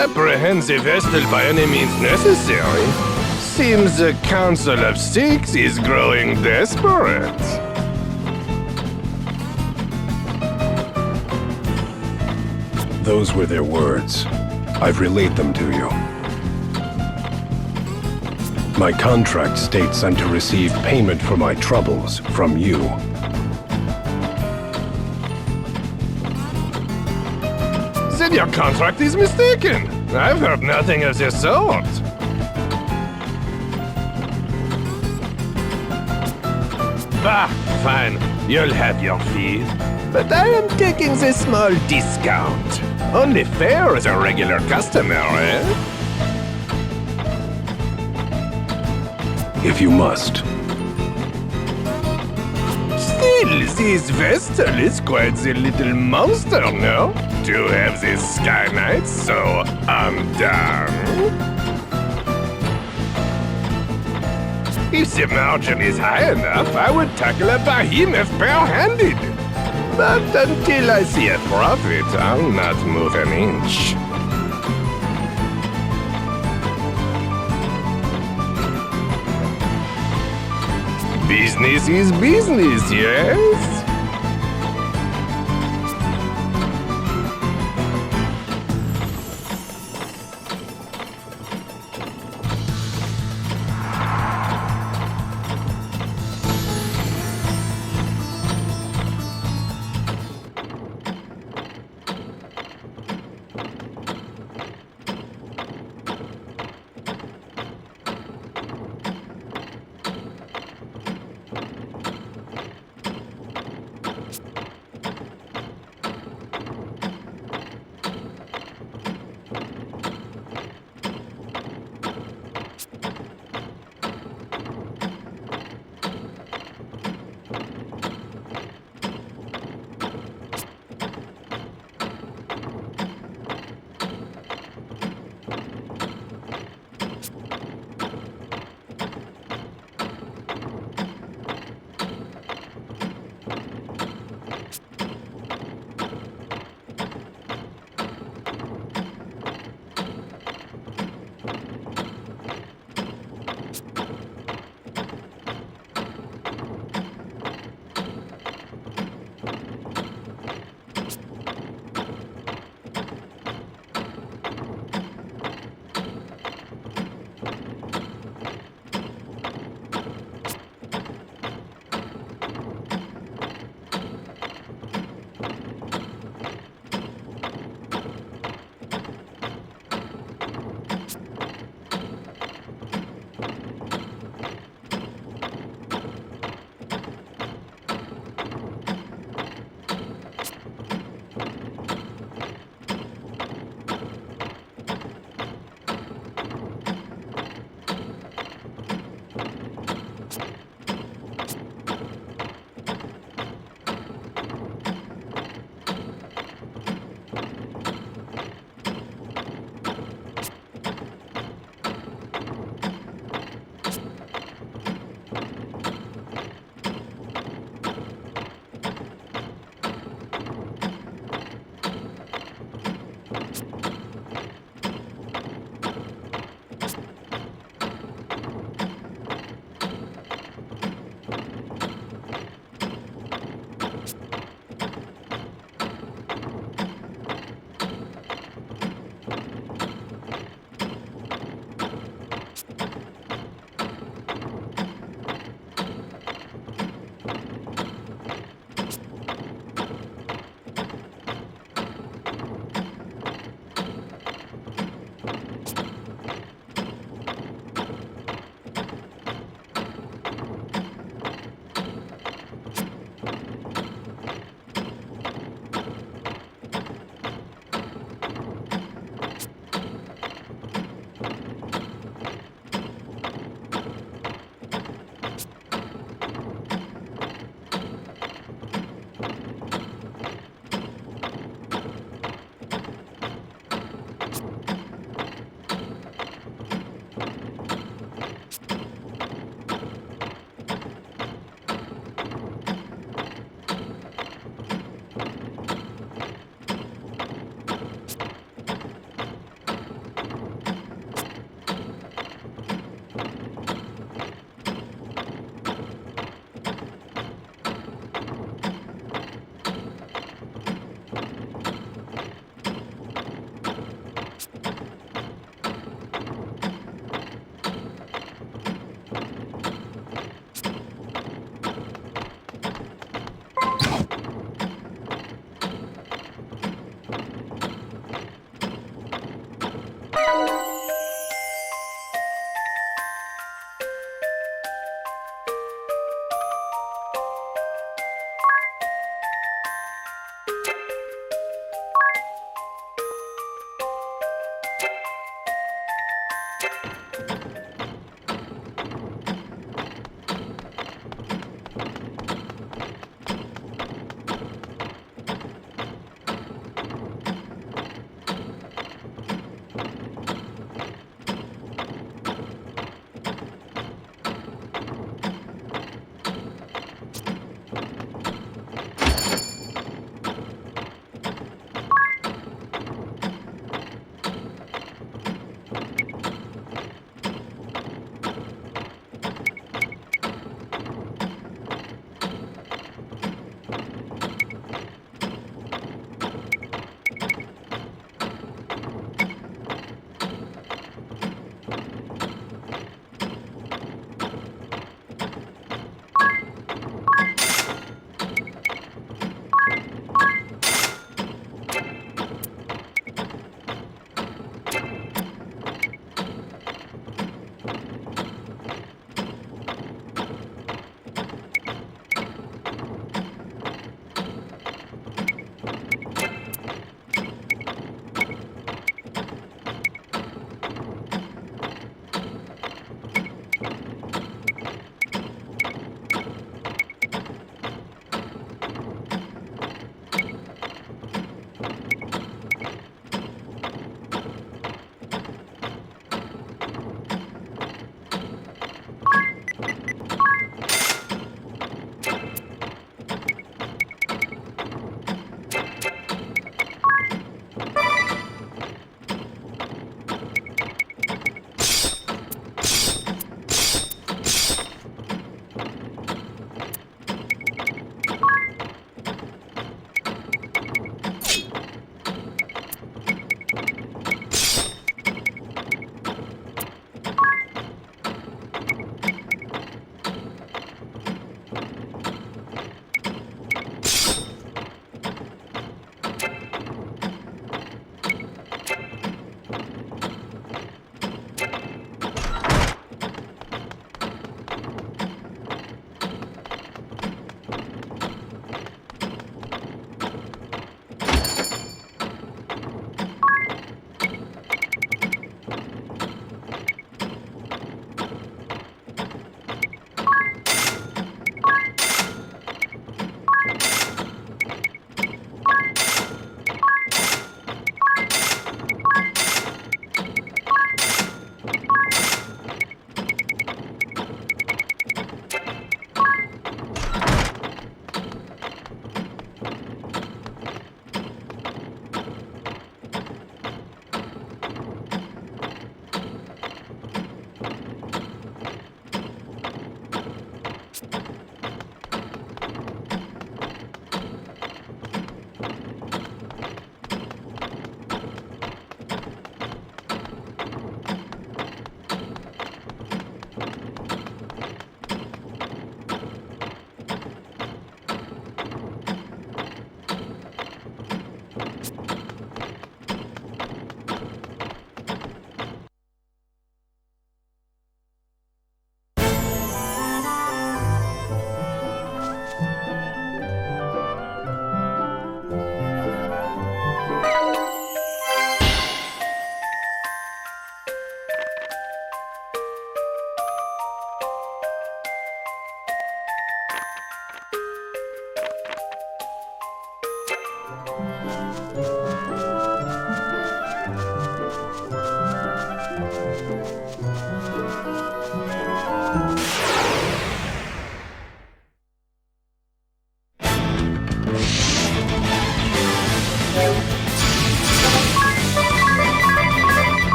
Apprehend the vessel by any means necessary. Seems the Council of Six is growing desperate. Those were their words. I've relayed them to you. My contract states I'm to receive payment for my troubles from you. Then your contract is mistaken. I've heard nothing of the sort. Bah, fine. You'll have your fee. But I am taking the small discount. Only fair as a regular customer, eh? If you must. Still, this vessel is quite the little monster, no? To have this Sky Knight so undone. If the margin is high enough, I would tackle a behemoth bare-handed. But until I see a profit, I'll not move an inch. Business is business, yes?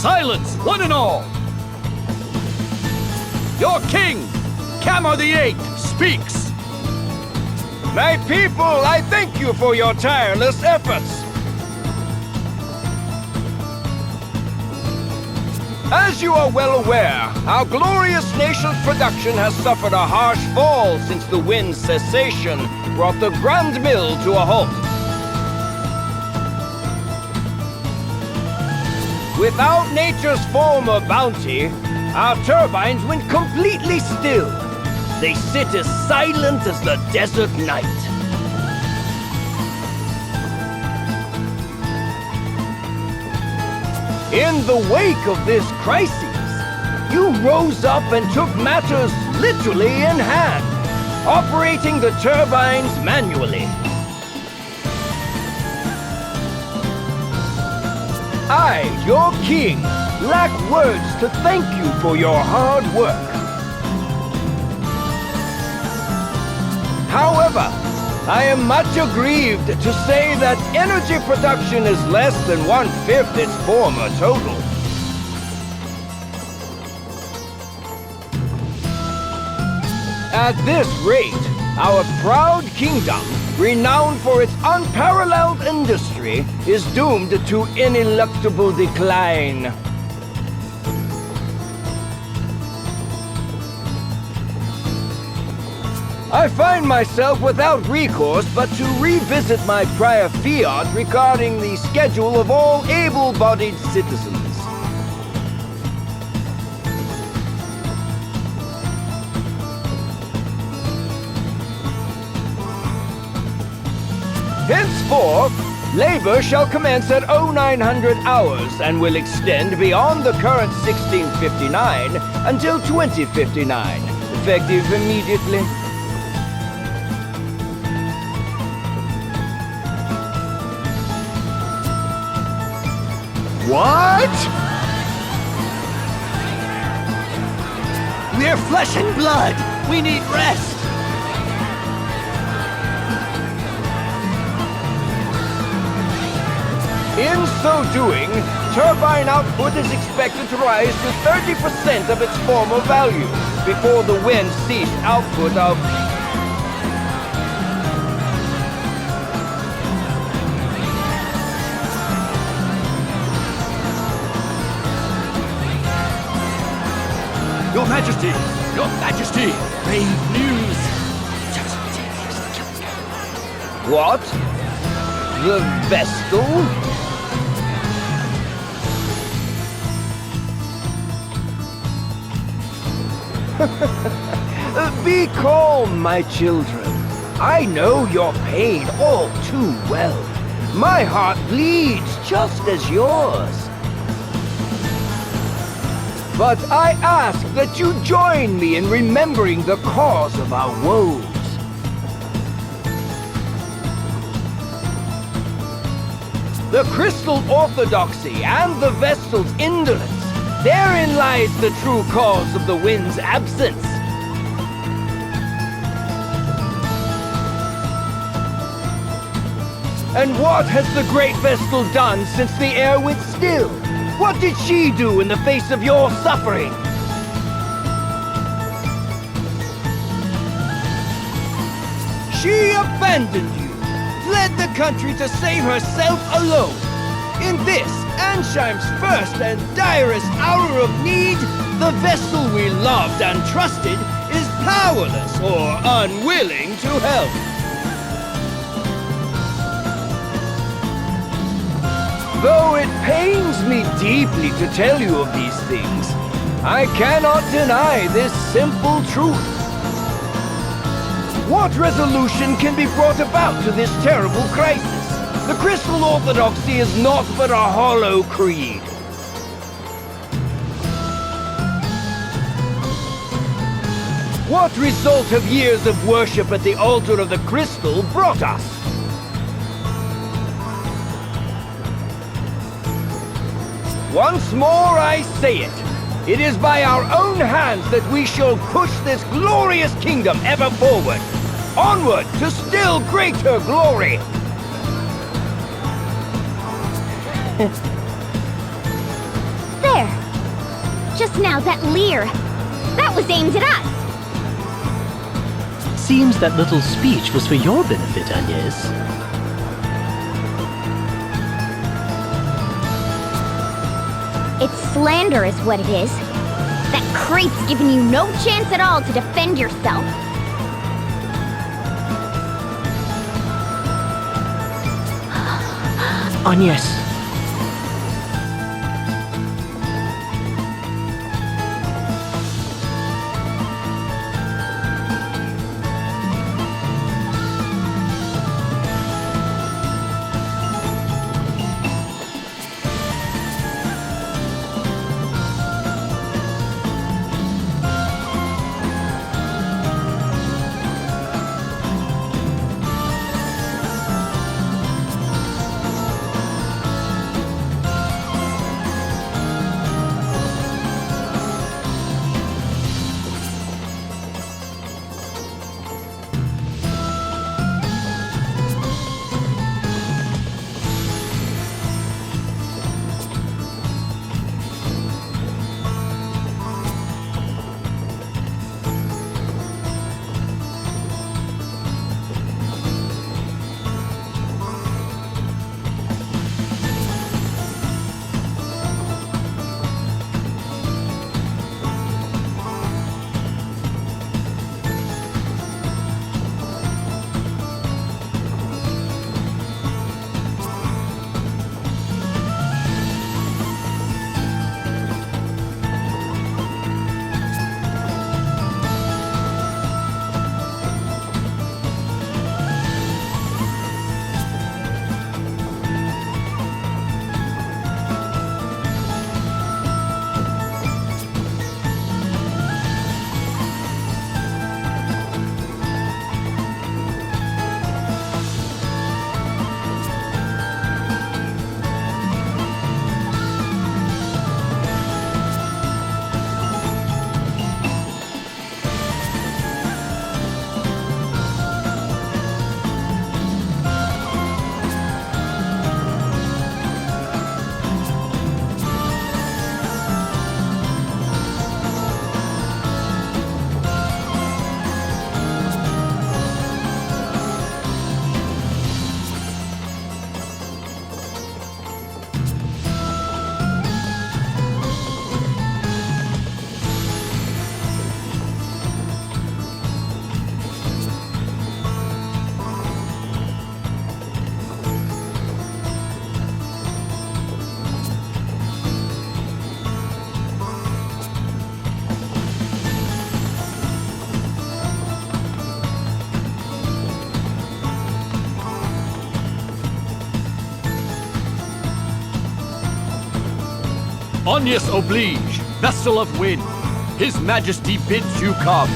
Silence, one and all! Your king, Kamar the Eighth, speaks! My people, I thank you for your tireless efforts. As you are well aware, our glorious nation's production has suffered a harsh fall since the wind's cessation brought the Grand Mill to a halt. Without nature's former bounty, our turbines went completely still. They sit as silent as the desert night. In the wake of this crisis, you rose up and took matters literally in hand, operating the turbines manually. I, your king, lack words to thank you for your hard work. However, I am much aggrieved to say that energy production is less than 1/5 its former total. At this rate, our proud kingdom, renowned for its unparalleled industry, is doomed to ineluctable decline. I find myself without recourse but to revisit my prior fiat regarding the schedule of all able-bodied citizens. Henceforth, labor shall commence at 0900 hours and will extend beyond the current 1659 until 2059, effective immediately. What? We're flesh and blood! We need rest! In so doing, turbine output is expected to rise to 30% of its former value before the wind ceased output of... Your Majesty! Your Majesty! Brave news! What? The Vestal? Be calm, my children. I know your pain all too well. My heart bleeds just as yours. But I ask that you join me in remembering the cause of our woes. The Crystal Orthodoxy and the Vestal's indolence. Therein lies the true cause of the wind's absence. And what has the Great Vestal done since the air went still? What did she do in the face of your suffering? She abandoned you, fled the country to save herself alone. In this, Ansheim's first and direst hour of need, the vessel we loved and trusted is powerless or unwilling to help. Though it pains me deeply to tell you of these things, I cannot deny this simple truth. What resolution can be brought about to this terrible crisis? The Crystal Orthodoxy is naught but a hollow creed. What result have years of worship at the altar of the Crystal brought us? Once more I say it. It is by our own hands that we shall push this glorious kingdom ever forward. Onward to still greater glory. There, Just now, that leer. That was aimed at us. Seems that little speech was for your benefit, Agnes. It's slander is what it is. That creep's giving you no chance at all to defend yourself. Agnes. Agnes oblige, vessel of wind. His Majesty bids you come.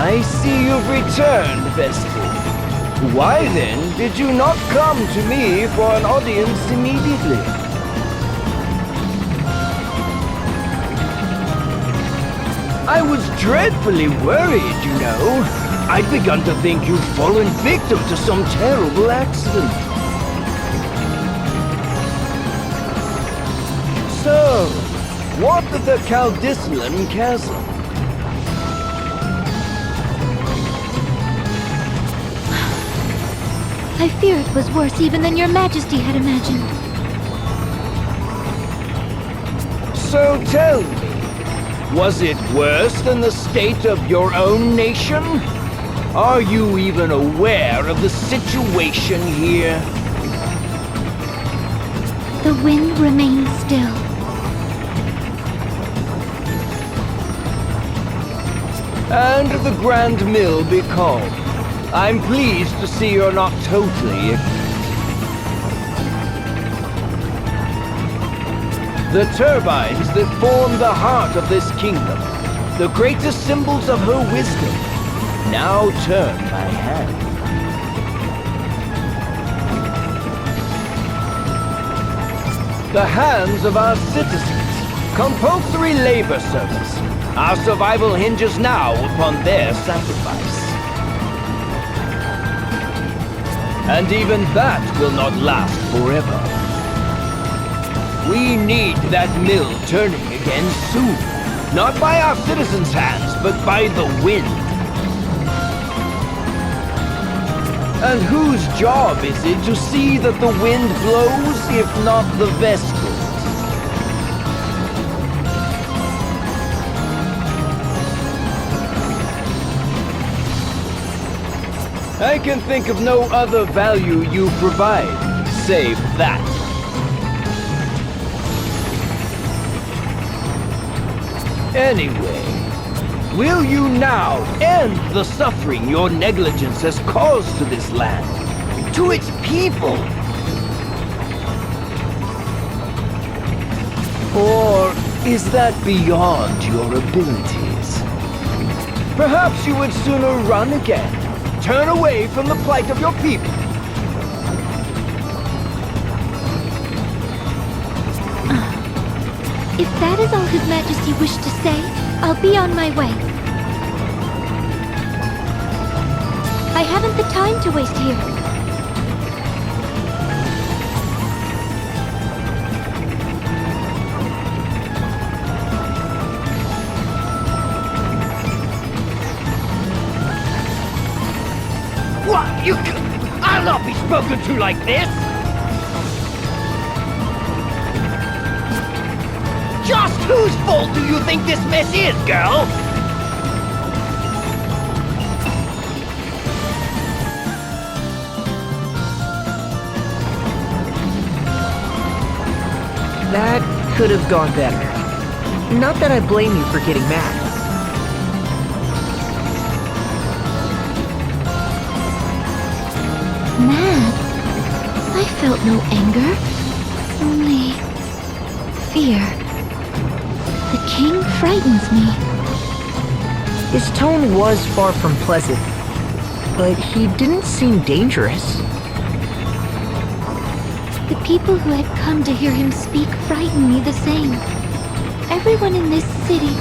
I see you've returned, Vestal. Why then did you not come to me for an audience immediately? I was dreadfully worried, you know. I'd begun to think you'd fallen victim to some terrible accident. So, what of the Caldislan Chasm? I fear it was worse even than your Majesty had imagined. So tell me, was it worse than the state of your own nation? Are you even aware of the situation here? The wind remains still. And the Grand Mill be calm. I'm pleased to see you're not totally ignorant. The turbines that form the heart of this kingdom, the greatest symbols of her wisdom, now turn by hand. The hands of our citizens, compulsory labor service. Our survival hinges now upon their sacrifice. And even that will not last forever. We need that mill turning again soon. Not by our citizens' hands, but by the wind. And whose job is it to see that the wind blows, if not the Vestals? I can think of no other value you provide, save that. Anyway, will you now end the suffering your negligence has caused to this land, to its people? Or is that beyond your abilities? Perhaps you would sooner run again, turn away from the plight of your people. If that is all His Majesty wished to say, I'll be on my way. I haven't the time to waste here. What? I'll not be spoken to like this! Just whose fault do you think this mess is, girl? That could have gone better. Not that I blame you for getting mad. Mad? I felt no anger, only fear. The king frightens me. His tone was far from pleasant, but he didn't seem dangerous. The people who had come to hear him speak frightened me the same. Everyone in this city.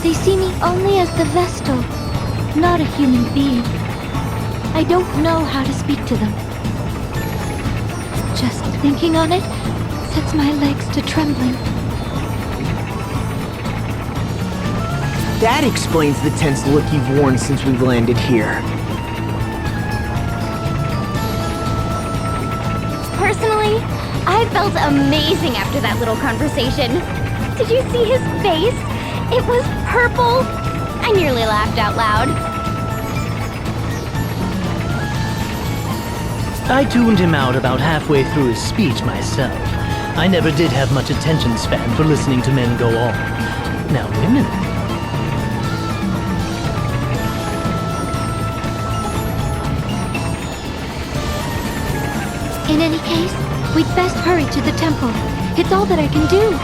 They see me only as the Vestal, not a human being. I don't know how to speak to them. Just thinking on it sets my legs to trembling. That explains the tense look you've worn since we landed here. Personally, I felt amazing after that little conversation. Did you see his face? It was purple. I nearly laughed out loud. I tuned him out about halfway through his speech myself. I never did have much attention span for listening to men go on. Now women... In any case, we'd best hurry to the temple. It's all that I can do.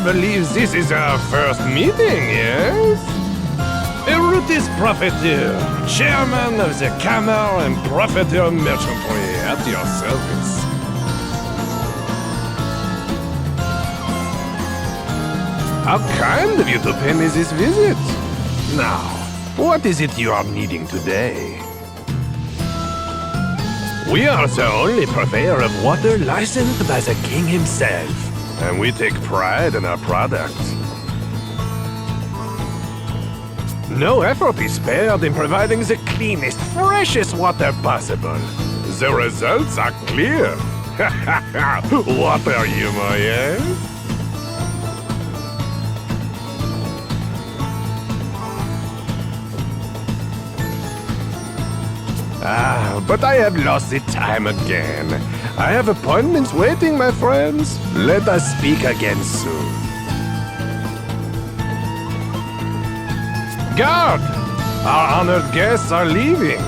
believe this is our first meeting, yes? Erutis Profiteer, chairman of the Camera and Profiteer Merchantry, at your service. How kind of you to pay me this visit. Now, what is it you are needing today? We are the only purveyor of water licensed by the king himself, and we take pride in our product. No effort is spared in providing the cleanest, freshest water possible. The results are clear. Water humor, yes? But I have lost the time again. I have appointments waiting, my friends. Let us speak again soon. Guard! Our honored guests are leaving.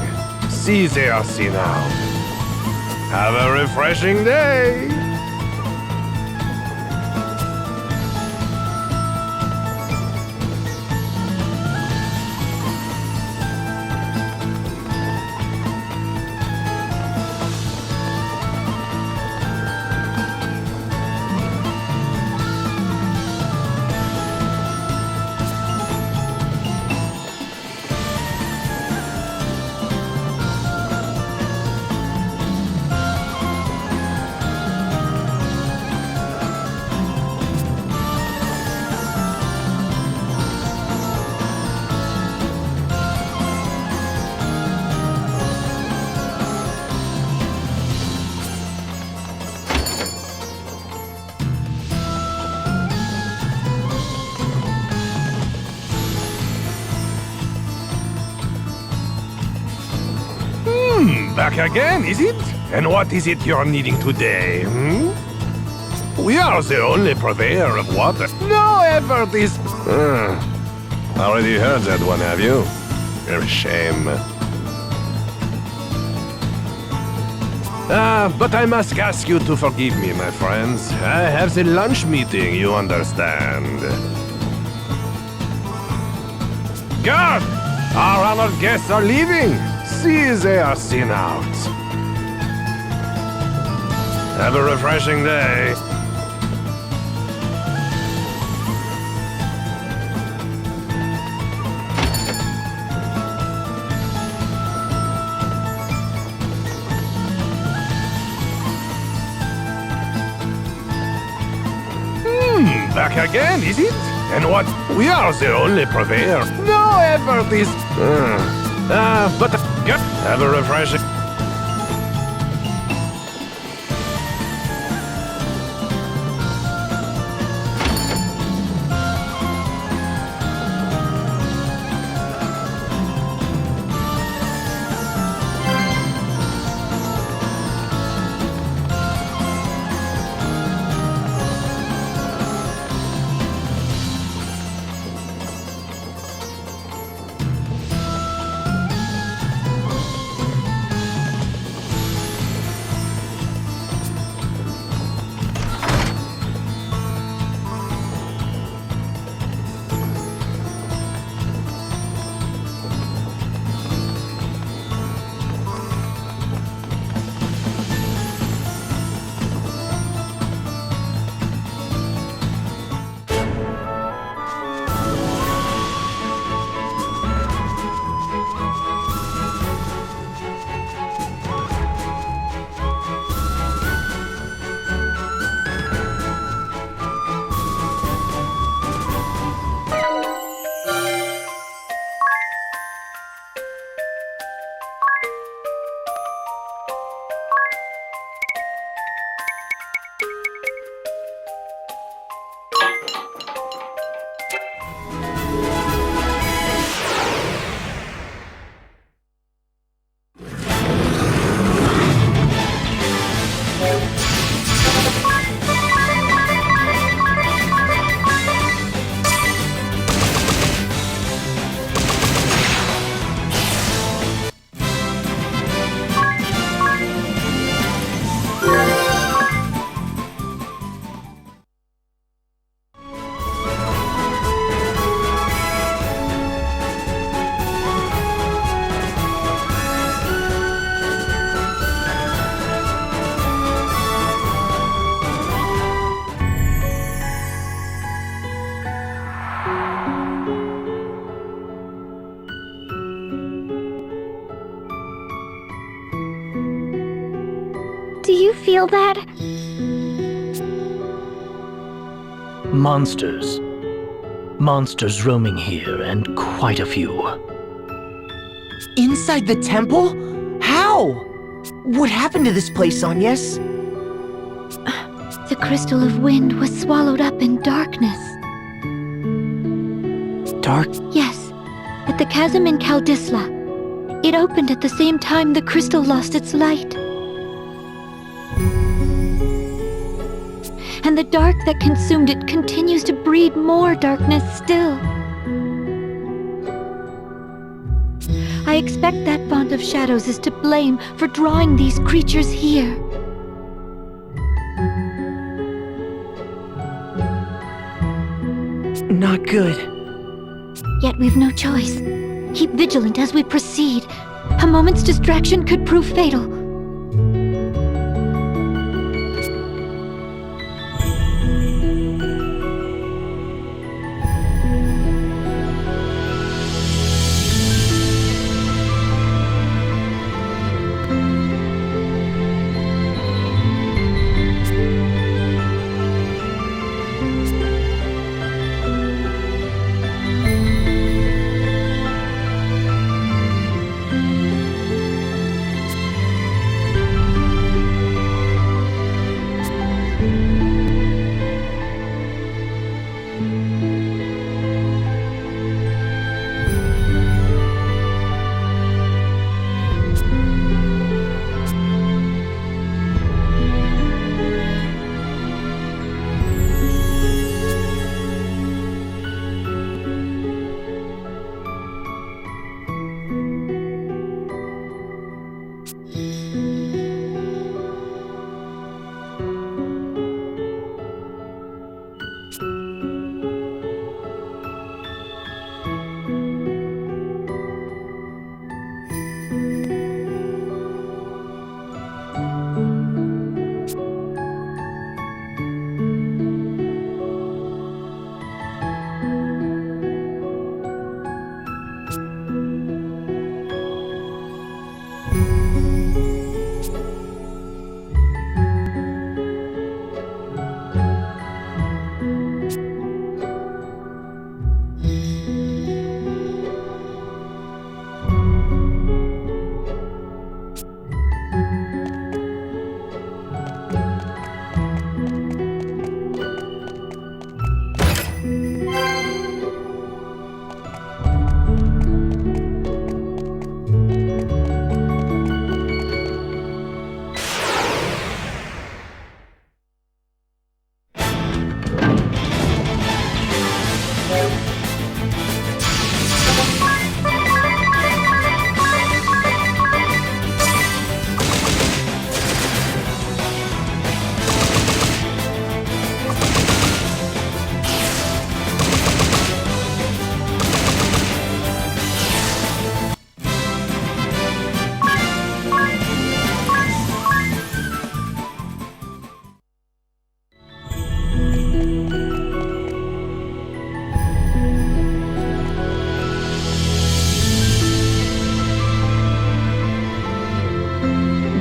See they are seen out. Have a refreshing day. Back again, is it? And what is it you're needing today, hmm? We are the only purveyor of water. No effort is... Already heard that one, have you? A shame. But I must ask you to forgive me, my friends. I have the lunch meeting, you understand. Guard! Our honored guests are leaving! See they are seen out. Have a refreshing day. Back again, is it? And what? We are the only purveyor. No effort is... but... Have a refreshing... feel that? Monsters. Monsters roaming here, and quite a few. Inside the temple? How? What happened to this place, Agnes? The crystal of wind was swallowed up in darkness. Dark? Yes, at the chasm in Kaldisla. It opened at the same time the crystal lost its light. And the dark that consumed it continues to breed more darkness still. I expect that font of shadows is to blame for drawing these creatures here. Not good. Yet we've no choice. Keep vigilant as we proceed. A moment's distraction could prove fatal.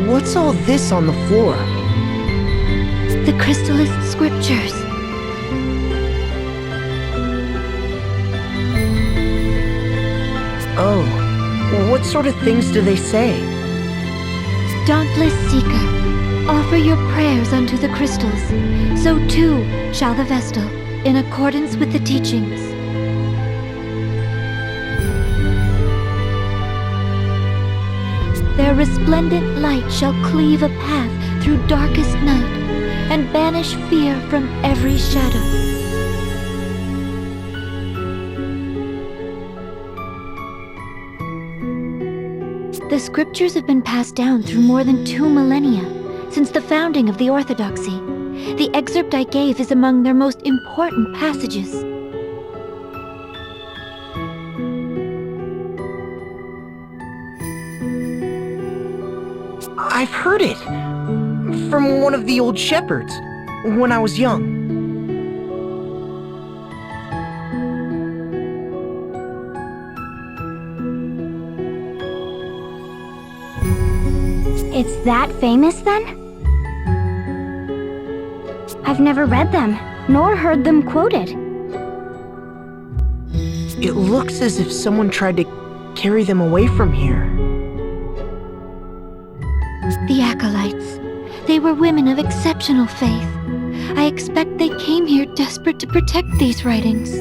What's all this on the floor? The crystallist scriptures. Oh, what sort of things do they say? Dauntless seeker, offer your prayers unto the crystals. So too shall the Vestal, in accordance with the teachings. Their resplendent light shall cleave a path through darkest night, and banish fear from every shadow. The scriptures have been passed down through more than 2 millennia, since the founding of the Orthodoxy. The excerpt I gave is among their most important passages. I've heard it! From one of the old shepherds, when I was young. It's that famous then? I've never read them, nor heard them quoted. It looks as if someone tried to carry them away from here. The acolytes. They were women of exceptional faith. I expect they came here desperate to protect these writings.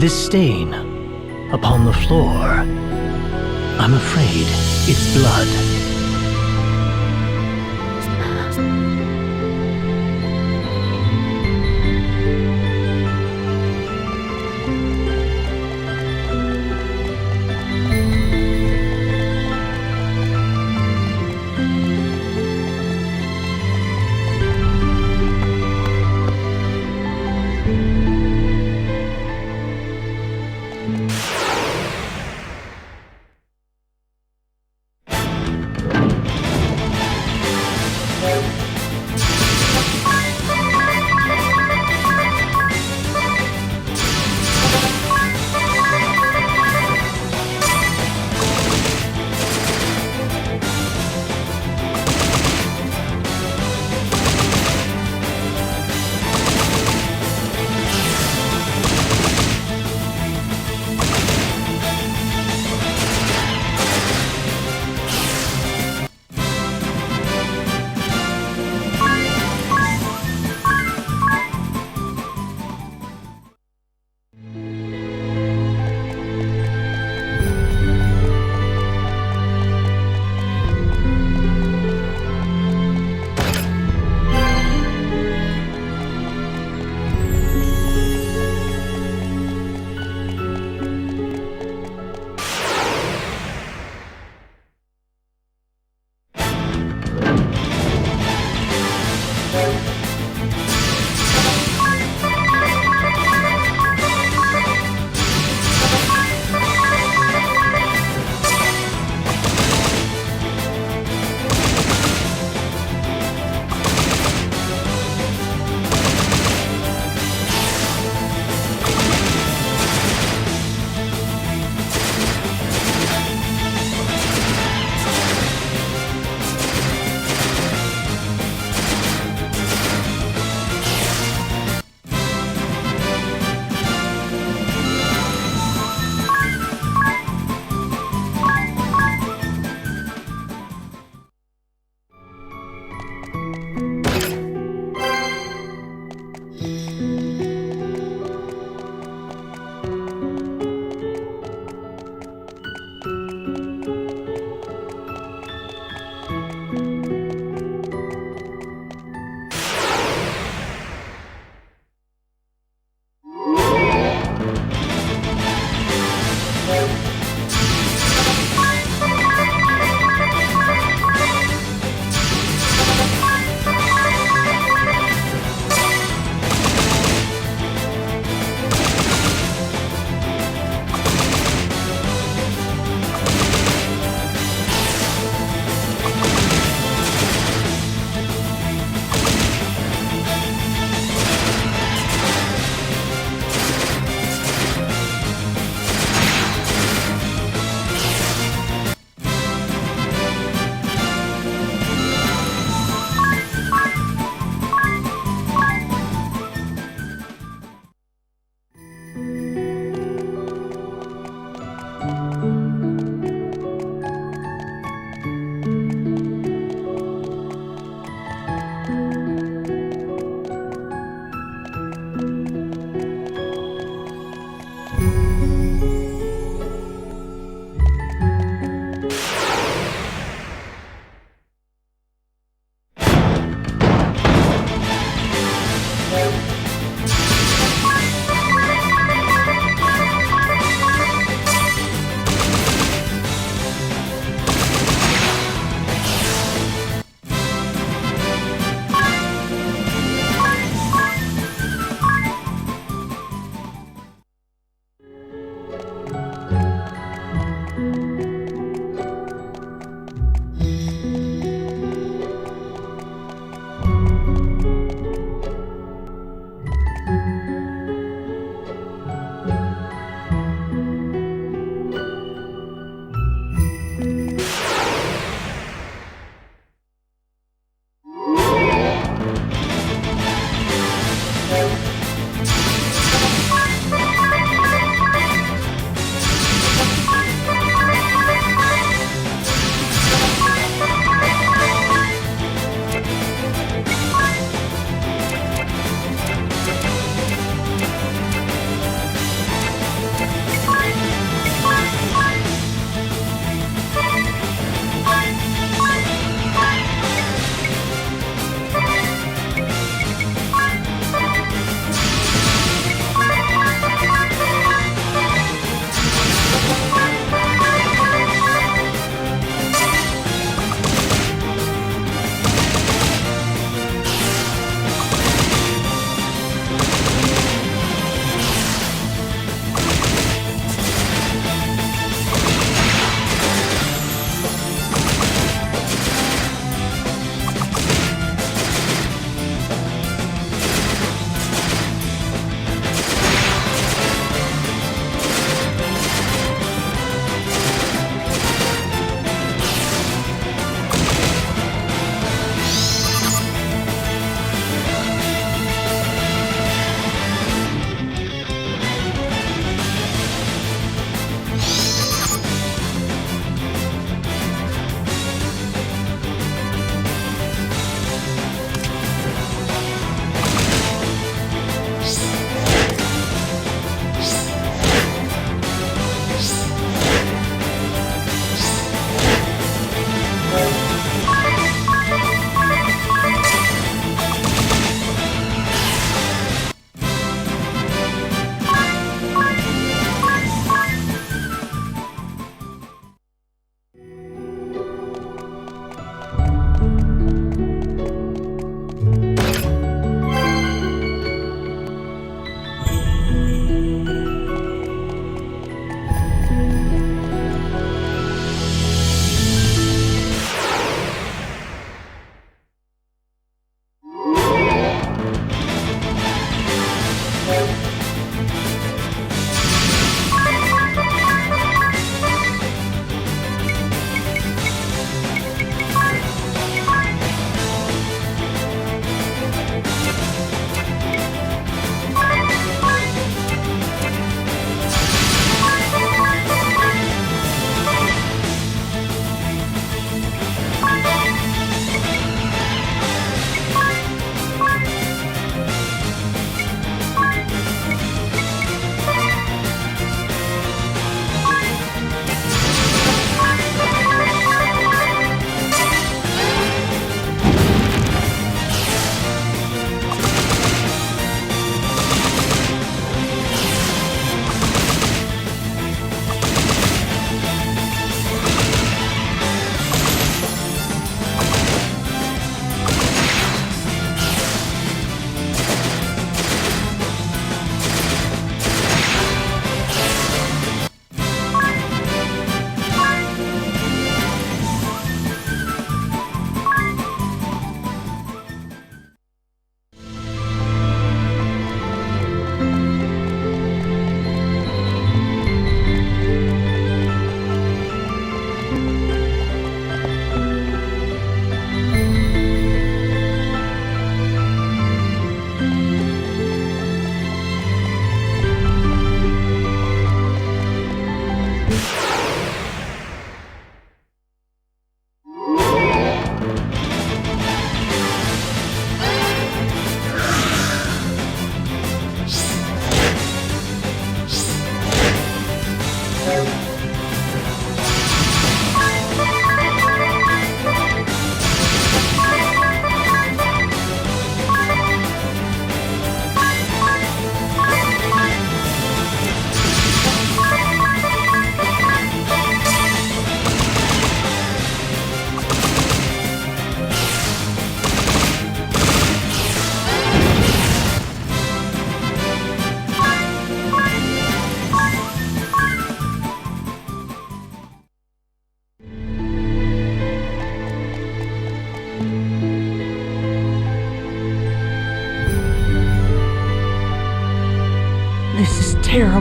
This stain upon the floor, I'm afraid it's blood.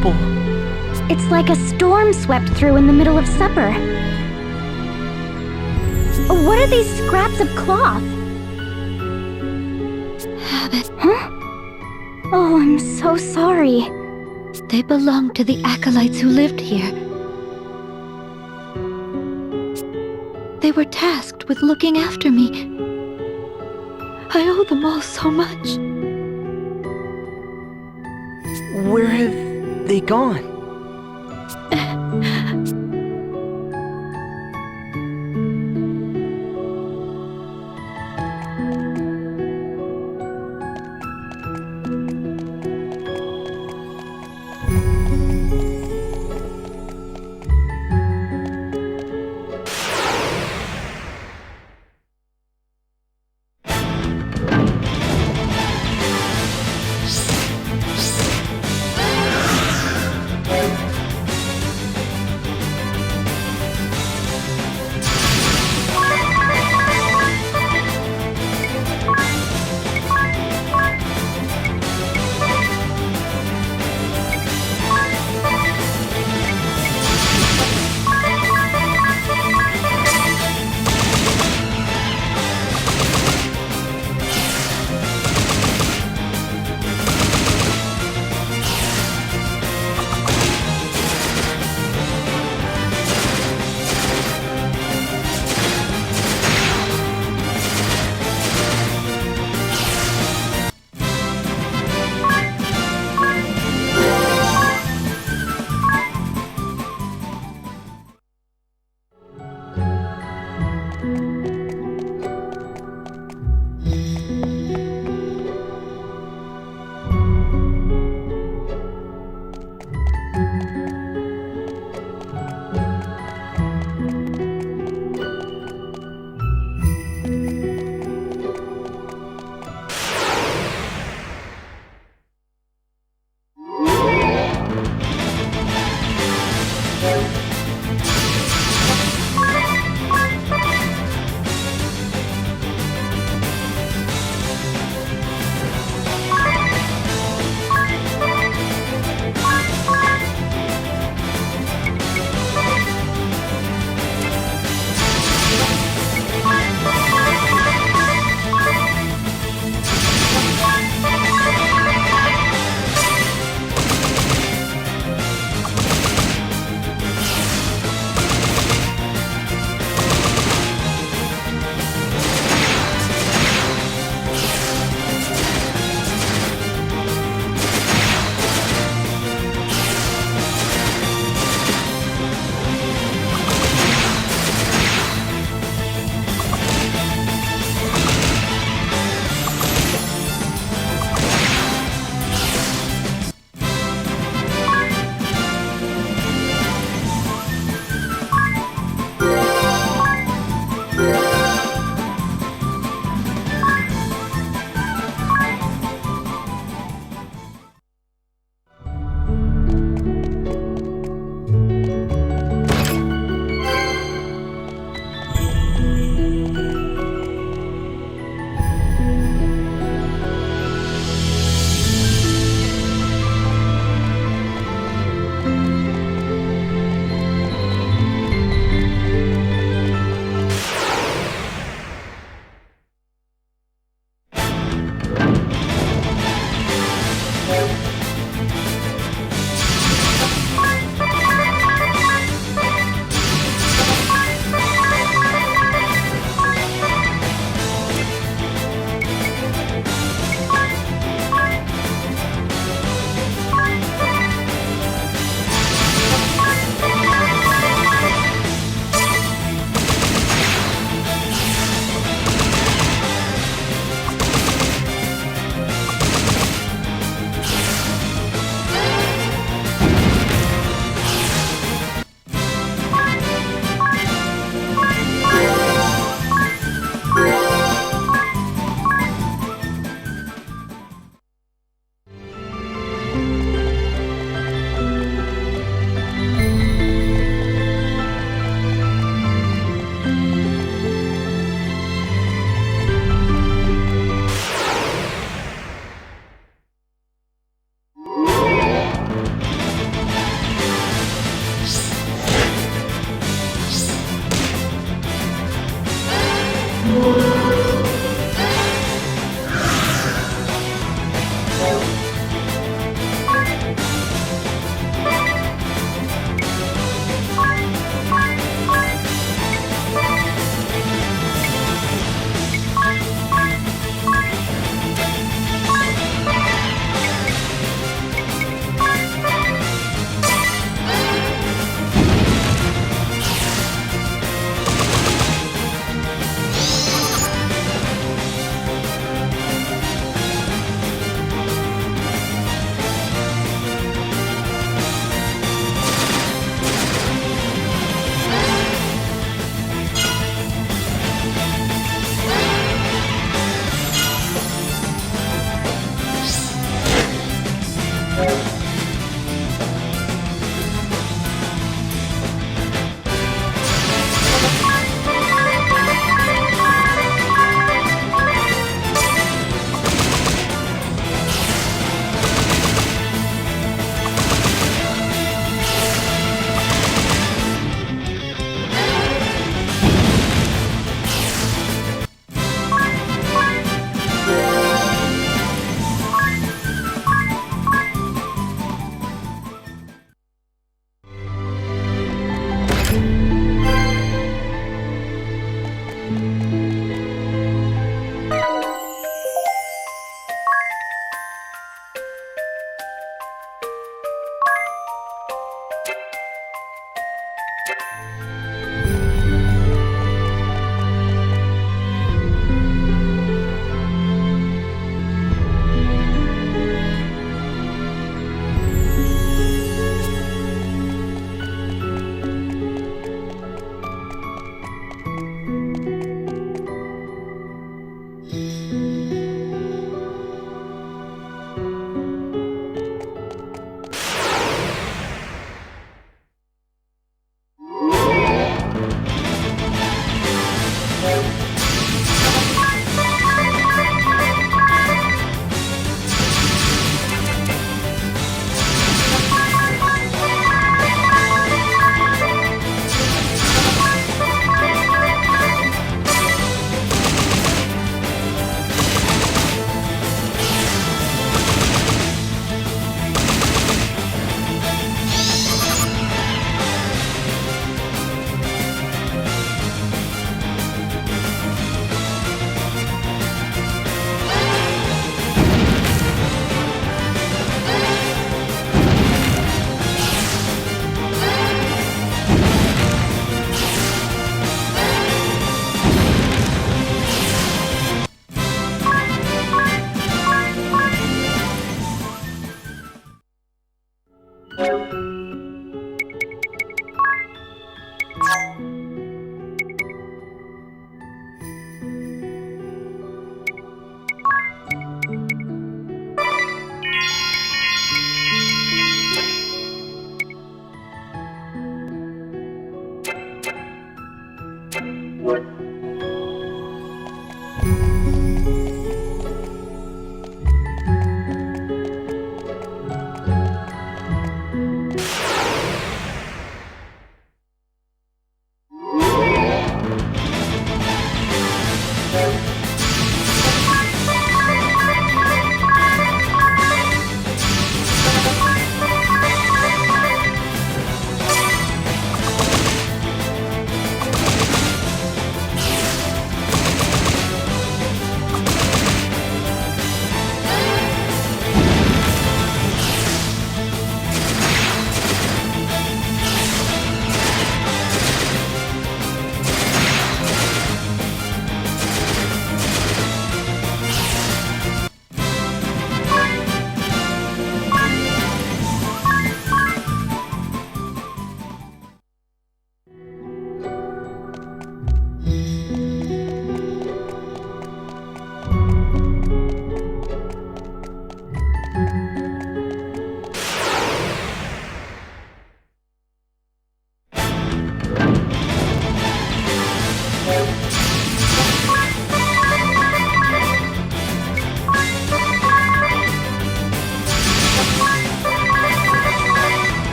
adorable. It's like a storm swept through in the middle of supper. What are these scraps of cloth? Habit. Huh? Oh, I'm so sorry. They belong to the acolytes who lived here. They were tasked with looking after me. I owe them all so much. Where have they gone?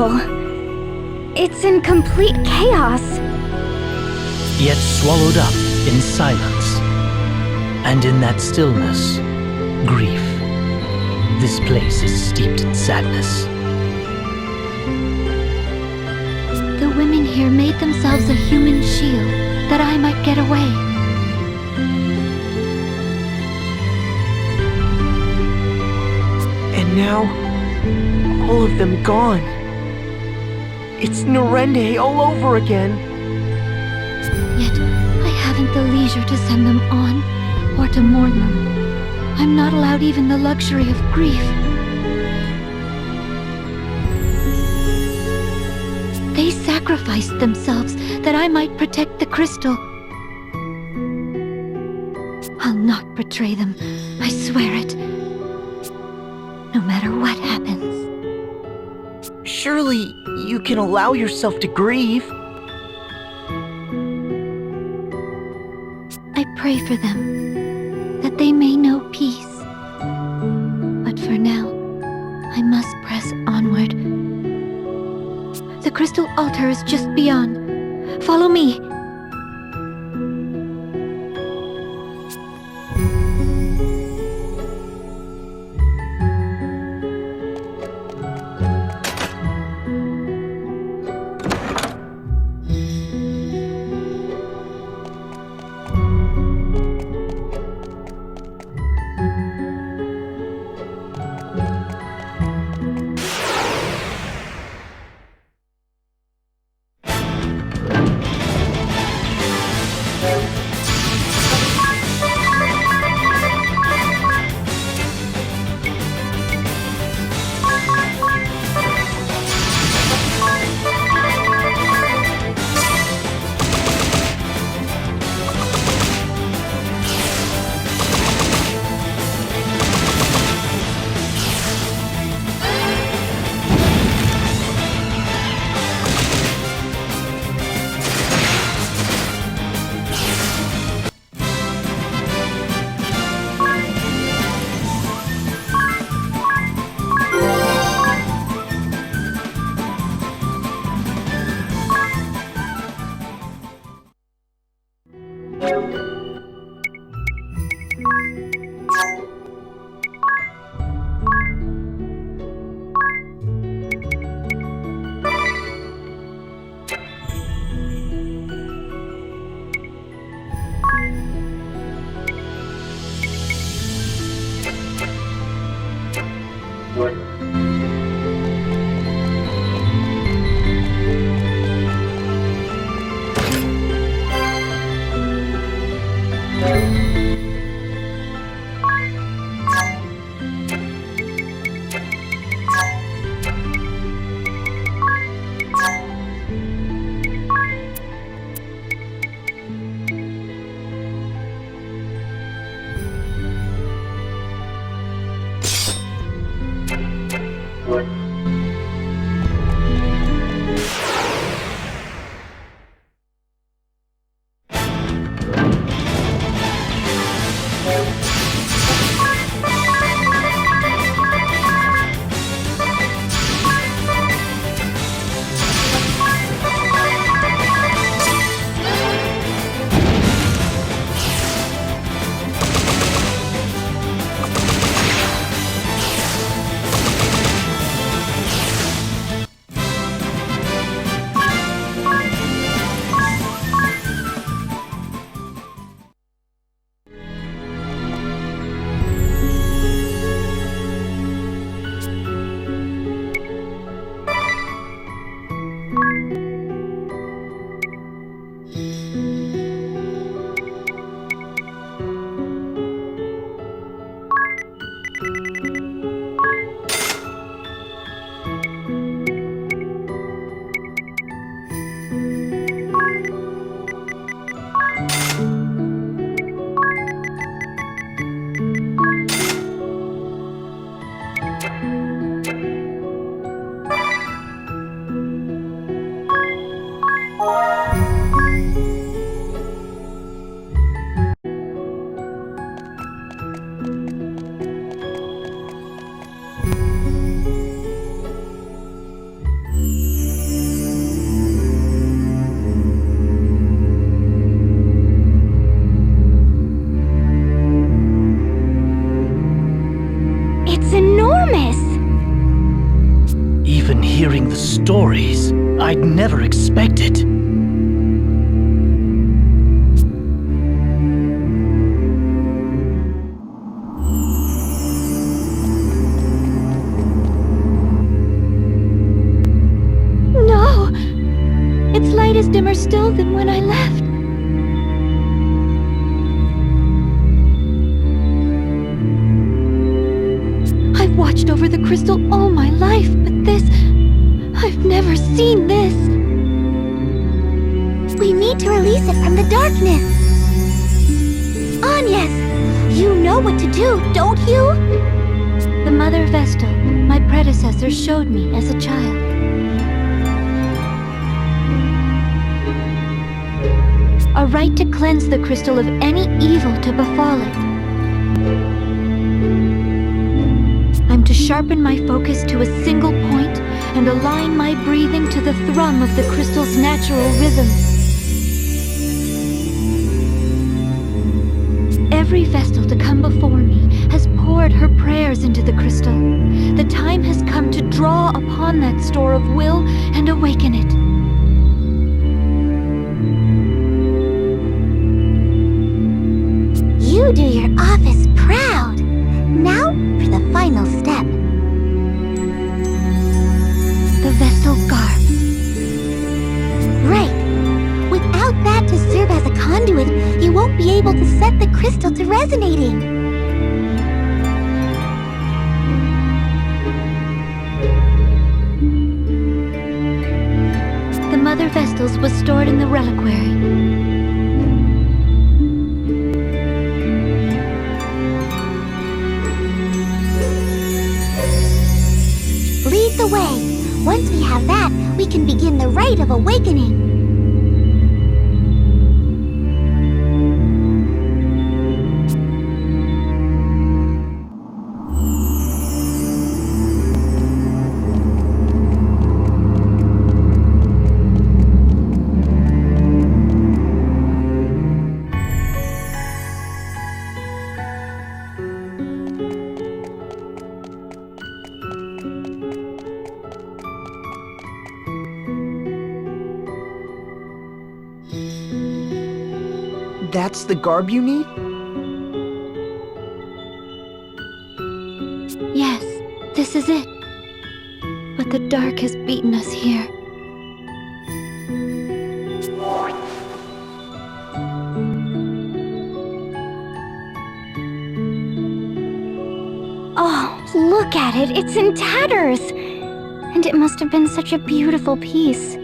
awful. It's in complete chaos. Yet swallowed up in silence. And in that stillness, grief. This place is steeped in sadness. The women here made themselves a human shield that I might get away. And now, all of them gone. It's Norende all over again. Yet, I haven't the leisure to send them on, or to mourn them. I'm not allowed even the luxury of grief. They sacrificed themselves that I might protect the crystal. I'll not betray them, I swear it. No matter what happens. Surely, you can allow yourself to grieve. I pray for them, that they may know peace. But for now, I must press onward. The crystal altar is just beyond. Follow me. stories. I'd never expect it. No! Its light is dimmer still than when I left. I've watched over the crystal all my life, but this... I've never seen this. We need to release it from the darkness. Agnes, you know what to do, don't you? The Mother Vestal, my predecessor, showed me as a child. A right to cleanse the crystal of any evil to befall it. I'm to sharpen my focus to a single point and align my breathing to the thrum of the crystal's natural rhythm. Every Vestal to come before me has poured her prayers into the crystal. The time has come to draw upon that store of will and awaken it. You do your office proud. Now for the final step. The Vestal Garb. Right. Without that to serve as a conduit, you won't be able to set the crystal to resonating. The Mother Vestal's was stored in the reliquary. Lead the way. Once we have that, we can begin the rite of awakening. That's the garb you need? Yes, this is it. But the dark has beaten us here. Oh, look at it. It's in tatters. And it must have been such a beautiful piece.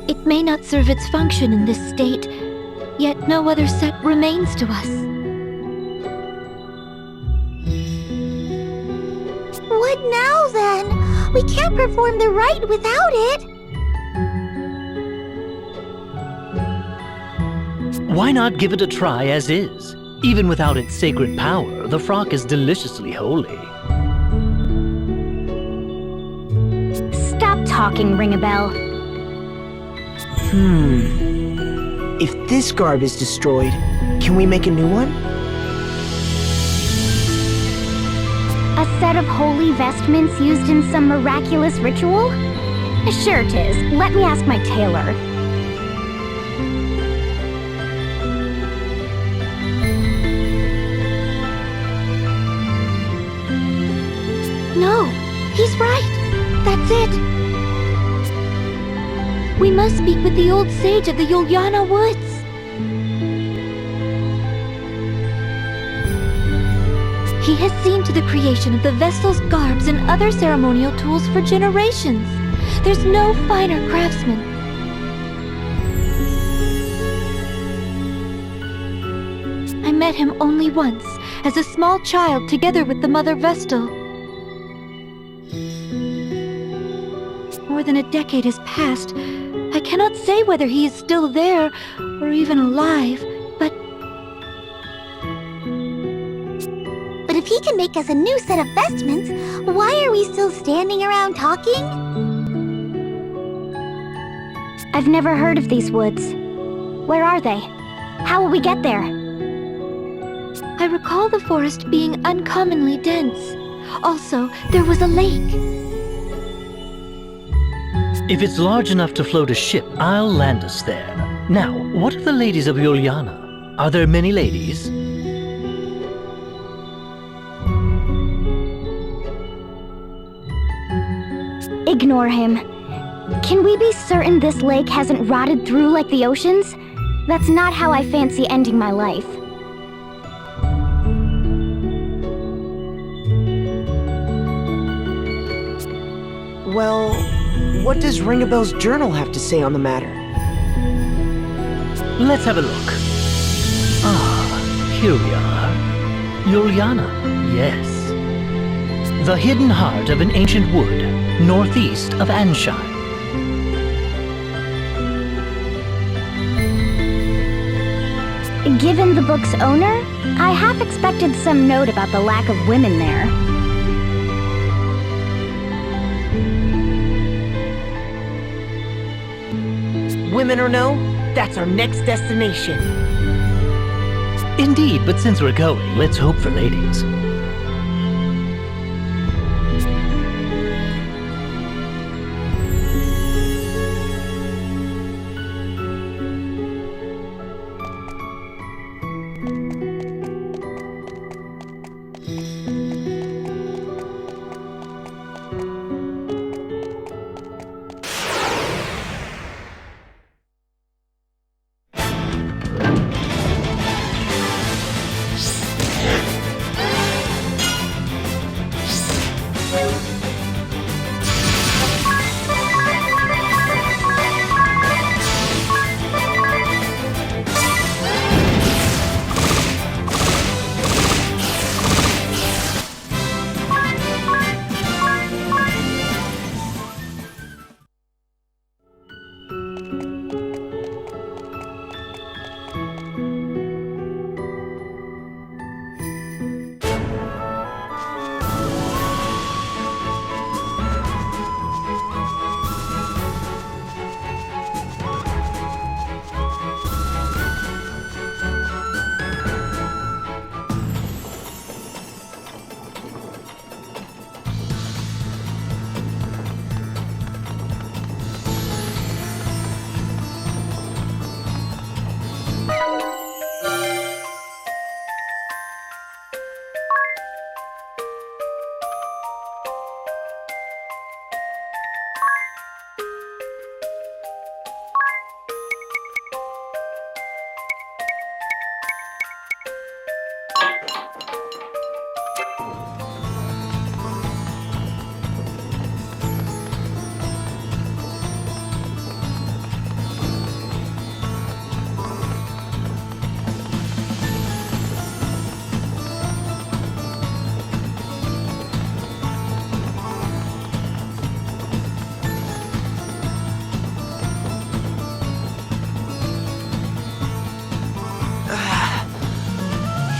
It may not serve its function in this state, yet no other set remains to us. What now, then? We can't perform the rite without it. Why not give it a try as is? Even without its sacred power, the frock is deliciously holy. Stop talking, Ring-a-Bell. If this garb is destroyed, can we make a new one? A set of holy vestments used in some miraculous ritual? Sure it is. Let me ask my tailor. No, he's right. That's it. We must speak with the old sage of the Yuliana Woods. He has seen to the creation of the Vestal's garbs and other ceremonial tools for generations. There's no finer craftsman. I met him only once, as a small child together with the Mother Vestal. More than a decade has passed. I cannot say whether he is still there, or even alive, but if he can make us a new set of vestments, why are we still standing around talking? I've never heard of these woods. Where are they? How will we get there? I recall the forest being uncommonly dense. Also, there was a lake. If it's large enough to float a ship, I'll land us there. Now, what of the ladies of Juliana? Are there many ladies? Ignore him. Can we be certain this lake hasn't rotted through like the oceans? That's not how I fancy ending my life. Well, what does Ringabel's journal have to say on the matter? Let's have a look. Ah, here we are. Juliana, yes. The hidden heart of an ancient wood, northeast of Ansheim. Given the book's owner, I half expected some note about the lack of women there. Women or no, that's our next destination. Indeed, but since we're going, let's hope for ladies.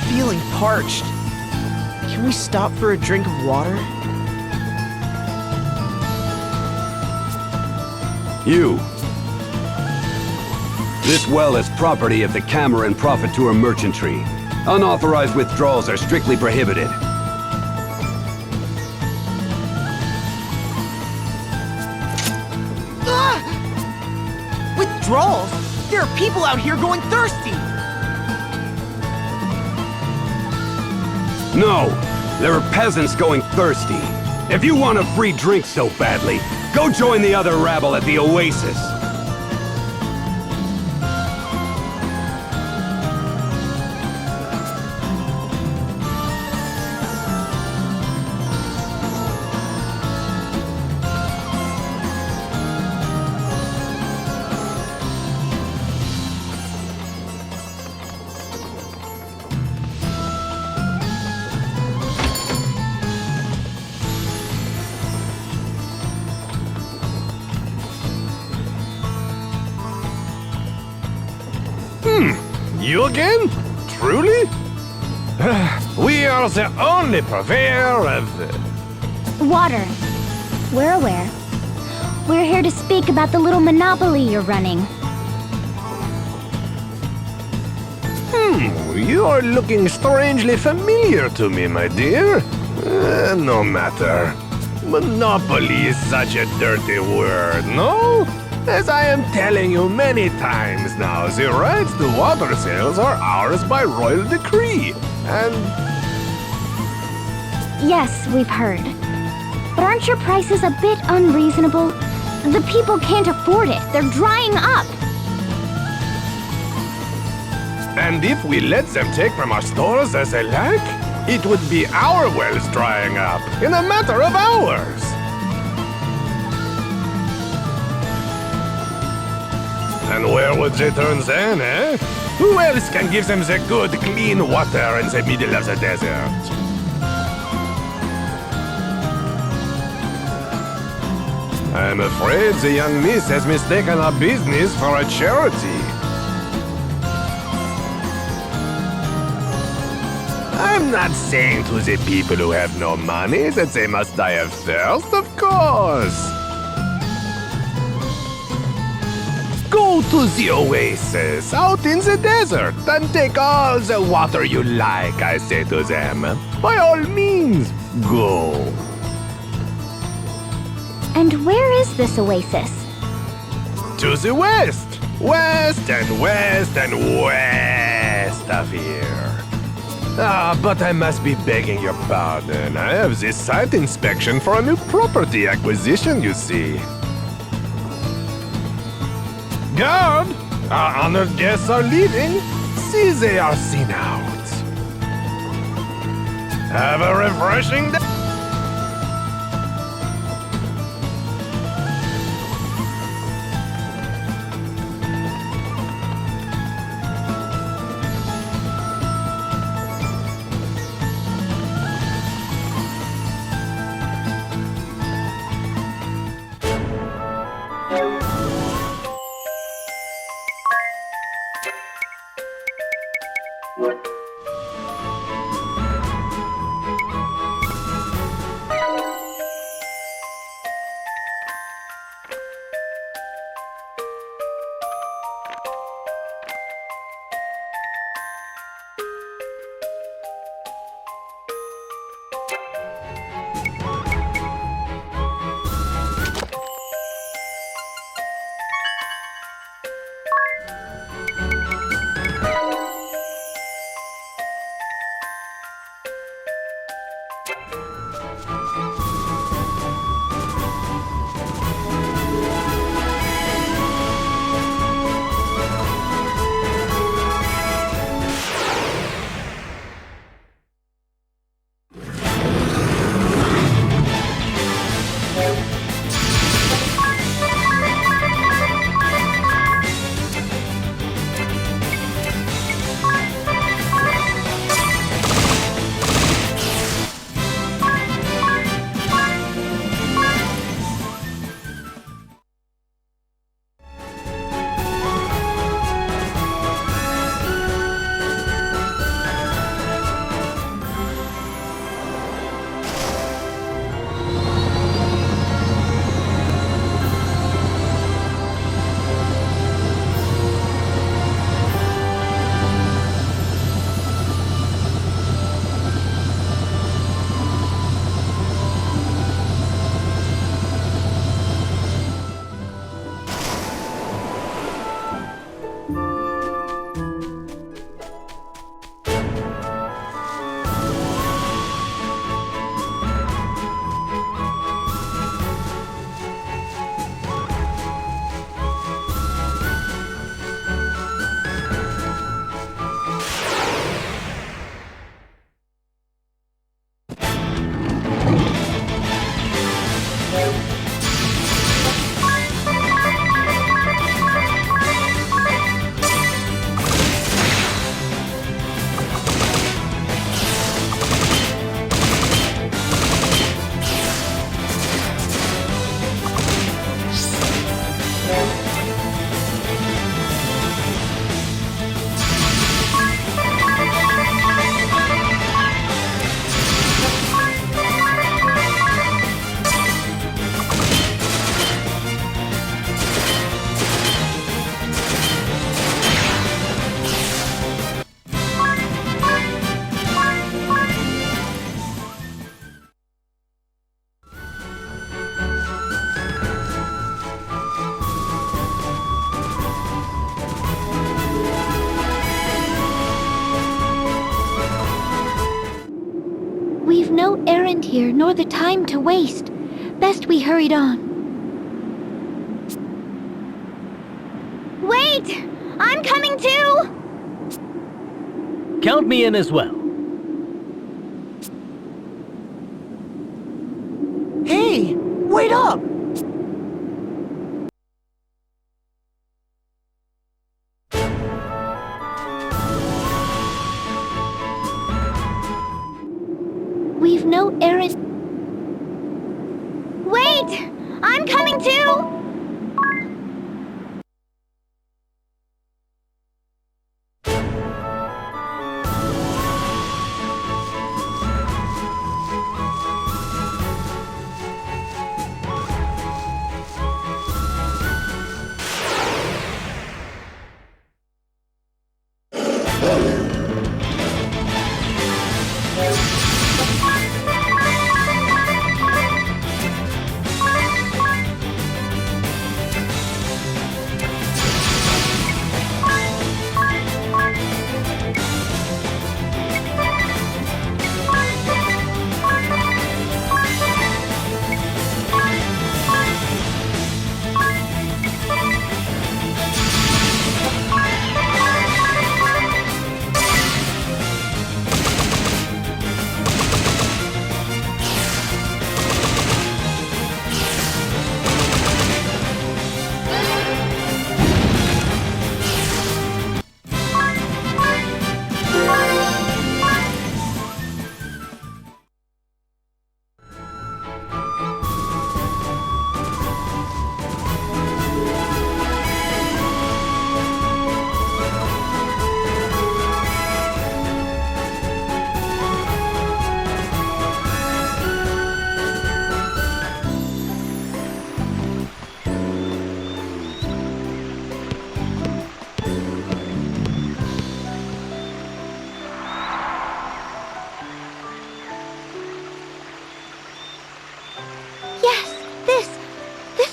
Feeling parched. Can we stop for a drink of water? You. This well is property of the Cameron Profiteur Merchantry. Unauthorized withdrawals are strictly prohibited. Withdrawals? There are people out here going thirsty! No, there are peasants going thirsty. If you want a free drink so badly, go join the other rabble at the Oasis. You again? Truly? We are the only purveyor of... Water. We're aware. We're here to speak about the little monopoly you're running. You are looking strangely familiar to me, my dear. No matter. Monopoly is such a dirty word, no? As I am telling you many times now, the rights to water sales are ours by royal decree. And Yes, we've heard. But aren't your prices a bit unreasonable? The people can't afford it. They're drying up. And if we let them take from our stores as they like, it would be our wells drying up in a matter of hours. And where would they turn then, eh? Who else can give them the good, clean water in the middle of the desert? I'm afraid the young miss has mistaken our business for a charity. I'm not saying to the people who have no money that they must die of thirst, of course. Go to the oasis out in the desert and take all the water you like, I say to them. By all means, go. And where is this oasis? To the west. West and west and west of here. Ah, but I must be begging your pardon. I have this site inspection for a new property acquisition, you see. Guard! Our honored guests are leaving. See they are seen out. Have a refreshing day. land here, nor the time to waste. Best we hurried on. Wait! I'm coming too! Count me in as well. Hey, wait up! We've no errand. Wait! I'm coming too!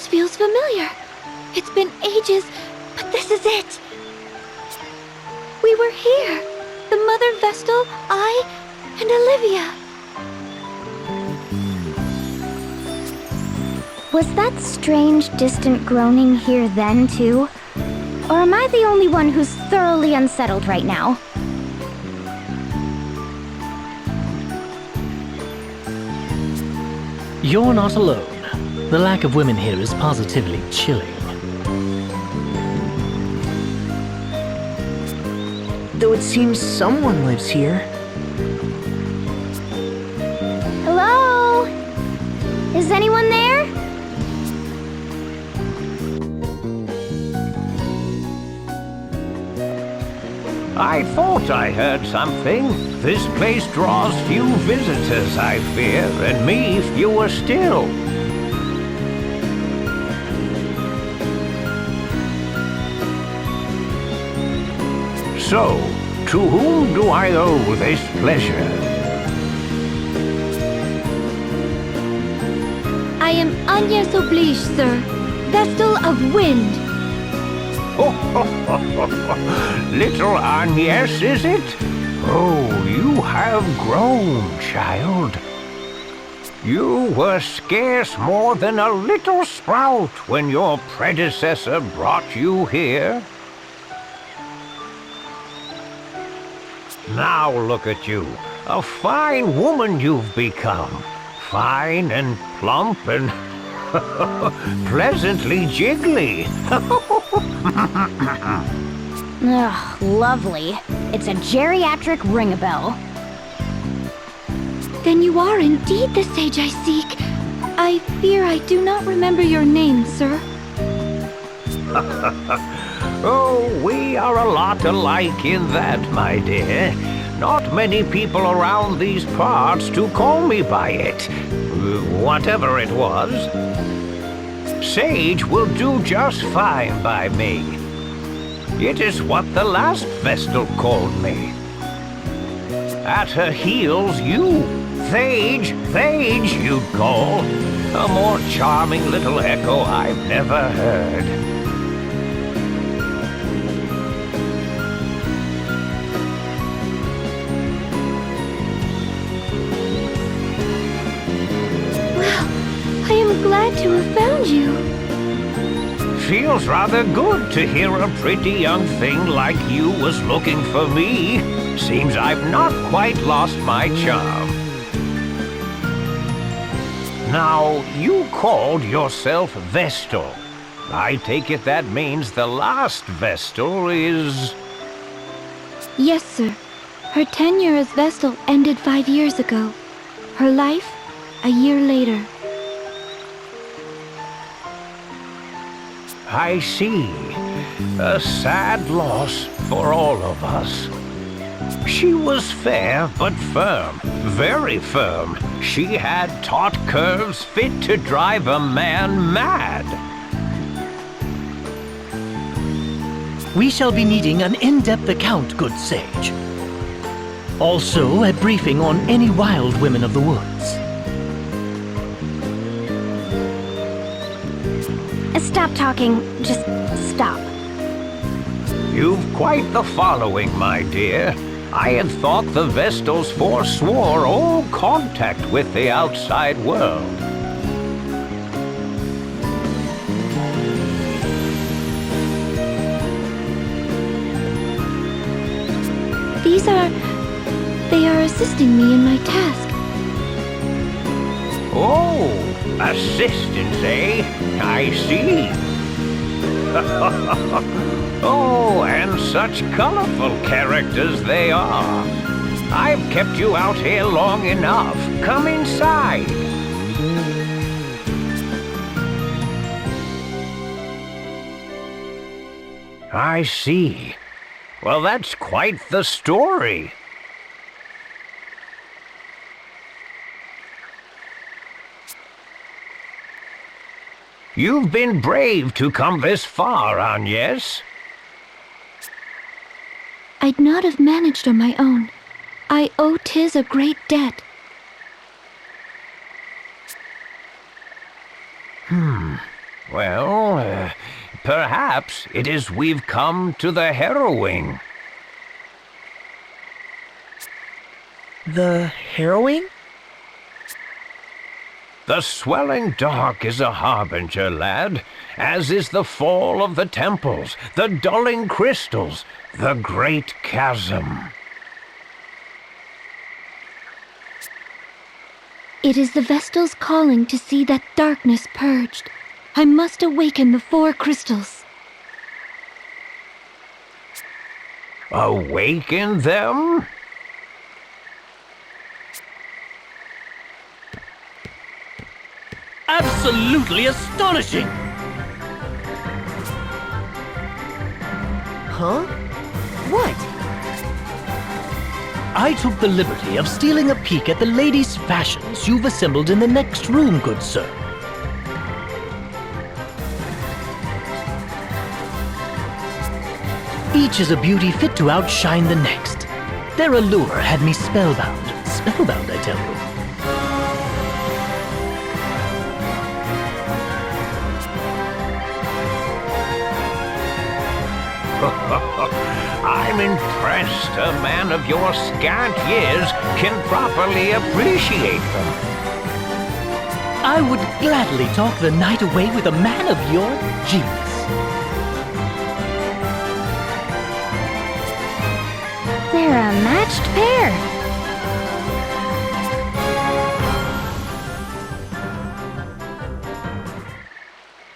Feels familiar. It's been ages, but this is it. We were here. The Mother Vestal, I, and Olivia. Was that strange, distant groaning here then, too? Or am I the only one who's thoroughly unsettled right now? You're not alone. The lack of women here is positively chilling. Though it seems someone lives here. Hello? Is anyone there? I thought I heard something. This place draws few visitors, I fear, and me fewer still. So, to whom do I owe this pleasure? I am Agnes Oblige, sir. Vestal of Wind. Little Agnes, is it? Oh, you have grown, child. You were scarce more than a little sprout when your predecessor brought you here. Now look at you. A fine woman you've become. Fine and plump and pleasantly jiggly. Ugh, lovely. It's a geriatric ring-a-bell. Then you are indeed the sage I seek. I fear I do not remember your name, sir. Oh, we are a lot alike in that, my dear. Not many people around these parts to call me by it. Whatever it was. Sage will do just fine by me. It is what the last Vestal called me. At her heels, you, Thage, you'd call. A more charming little echo I've never heard. glad to have found you. Feels rather good to hear a pretty young thing like you was looking for me. Seems I've not quite lost my charm. Now, you called yourself Vestal. I take it that means the last Vestal is... Yes, sir. Her tenure as Vestal ended 5 years ago. Her life, a year later. I see. A sad loss for all of us. She was fair but firm, very firm. She had taut curves fit to drive a man mad. We shall be needing an in-depth account, good sage. Also, a briefing on any wild women of the woods. Stop talking. Just stop. You've quite the following, my dear. I had thought the Vestals forswore all contact with the outside world. They are assisting me in my task. Oh, assistance, eh? I see. Oh, and such colorful characters they are. I've kept you out here long enough. Come inside. I see. Well, that's quite the story. You've been brave to come this far, Agnes. I'd not have managed on my own. I owe Tiz a great debt. Well, perhaps it is we've come to the harrowing. The harrowing? The swelling dark is a harbinger, lad, as is the fall of the temples, the dulling crystals, the great chasm. It is the Vestal's calling to see that darkness purged. I must awaken the 4 crystals. Awaken them? Absolutely astonishing! Huh? What? I took the liberty of stealing a peek at the ladies' fashions you've assembled in the next room, good sir. Each is a beauty fit to outshine the next. Their allure had me spellbound. Spellbound, I tell you. I'm impressed a man of your scant years can properly appreciate them. I would gladly talk the night away with a man of your genius. They're a matched pair.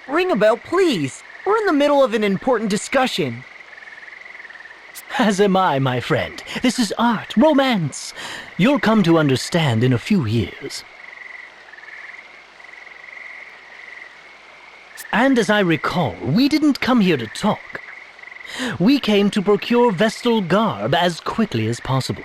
Ring a bell, please. We're in the middle of an important discussion. As am I, my friend. This is art, romance. You'll come to understand in a few years. And as I recall, we didn't come here to talk. We came to procure Vestal garb as quickly as possible.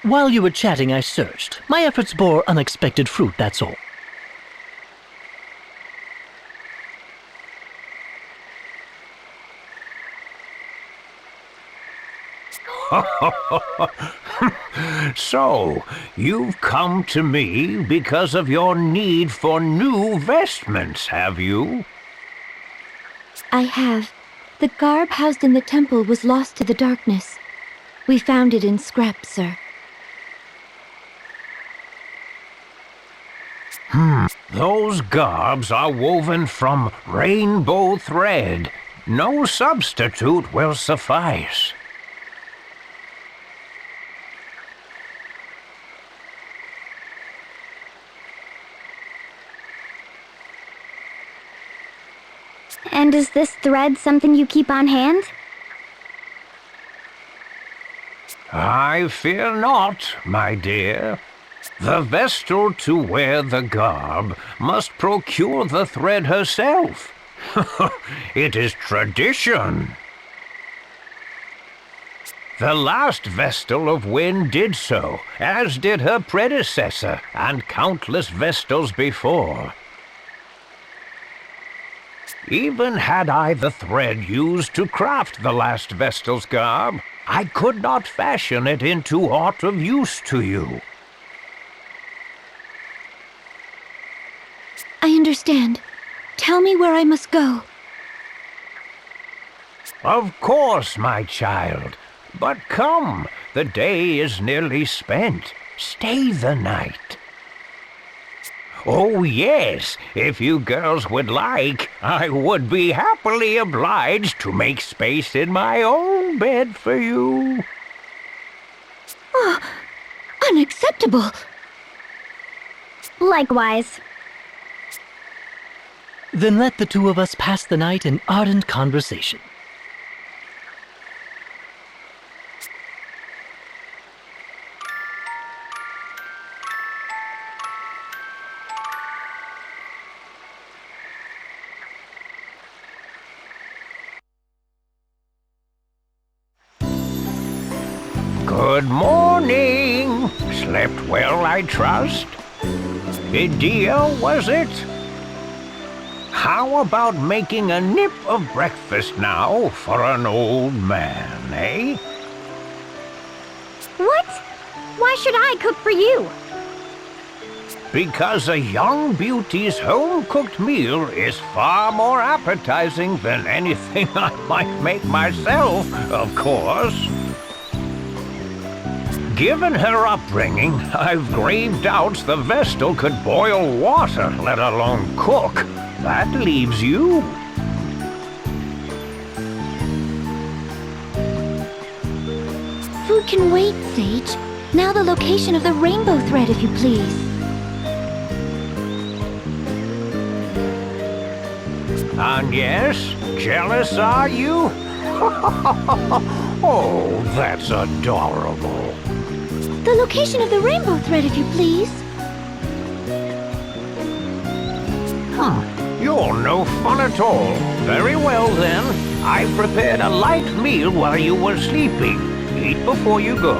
While you were chatting, I searched. My efforts bore unexpected fruit, that's all. So, you've come to me because of your need for new vestments, have you? I have. The garb housed in the temple was lost to the darkness. We found it in scrap, sir. Those garbs are woven from rainbow thread. No substitute will suffice. And is this thread something you keep on hand? I fear not, my dear. The Vestal to wear the garb must procure the thread herself. It is tradition. The last Vestal of Wind did so, as did her predecessor and countless Vestals before. Even had I the thread used to craft the last Vestal's garb, I could not fashion it into aught of use to you. I understand. Tell me where I must go. Of course, my child. But come, the day is nearly spent. Stay the night. Oh yes, if you girls would like, I would be happily obliged to make space in my own bed for you. Oh, unacceptable. Likewise. Then let the two of us pass the night in ardent conversation. Good morning. Slept well, I trust? Idea, was it? How about making a nip of breakfast now for an old man, eh? What? Why should I cook for you? Because a young beauty's home-cooked meal is far more appetizing than anything I might make myself, of course. Given her upbringing, I've grave doubts the Vestal could boil water, let alone cook. That leaves you. Food can wait, Sage. Now the location of the rainbow thread, if you please. And yes, jealous are you? Oh, that's adorable. The location of the rainbow thread, if you please. You're no fun at all. Very well, then. I prepared a light meal while you were sleeping. Eat before you go.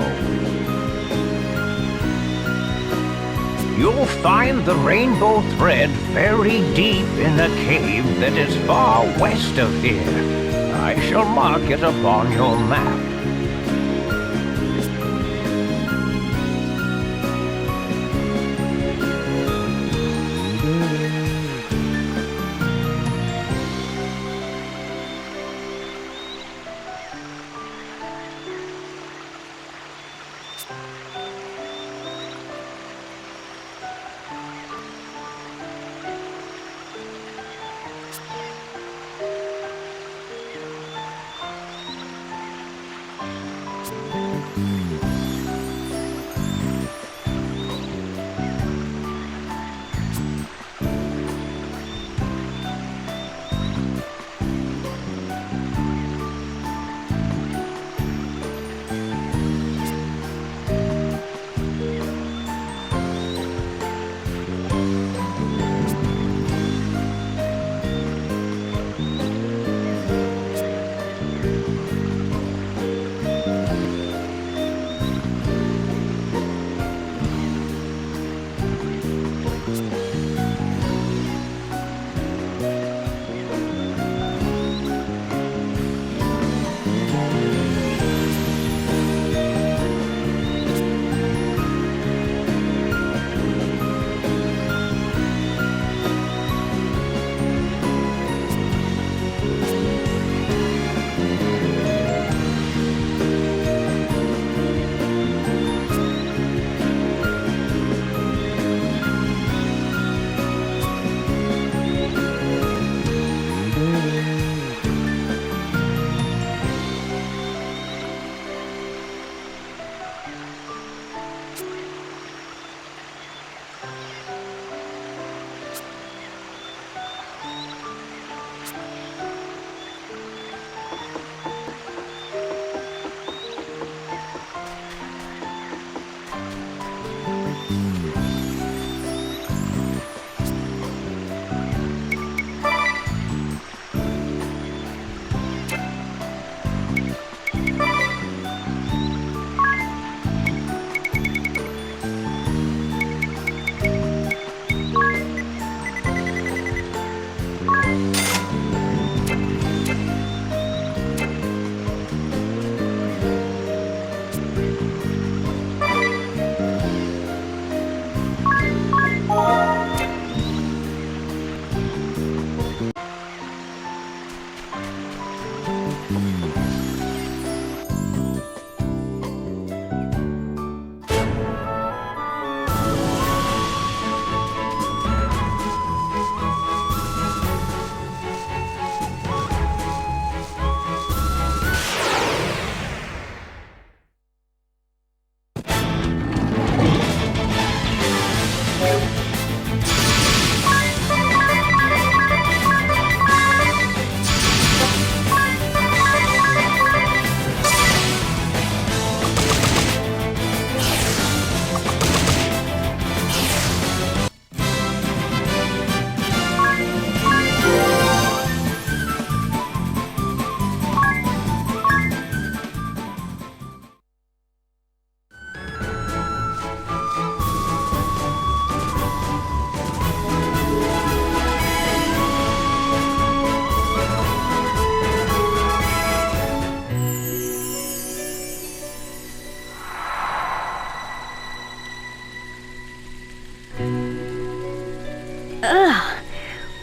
You'll find the rainbow thread very deep in a cave that is far west of here. I shall mark it upon your map.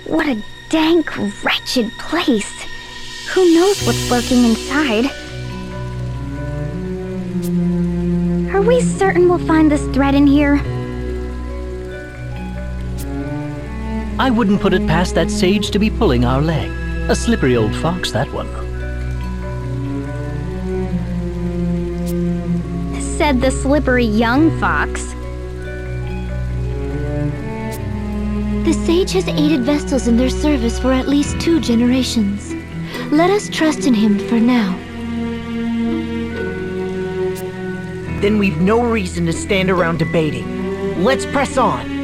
What a dank, wretched place. Who knows what's lurking inside? Are we certain we'll find this thread in here? I wouldn't put it past that sage to be pulling our leg. A slippery old fox, that one. Said the slippery young fox. The sage has aided Vestals in their service for at least 2 generations. Let us trust in him for now. Then we've no reason to stand around debating. Let's press on.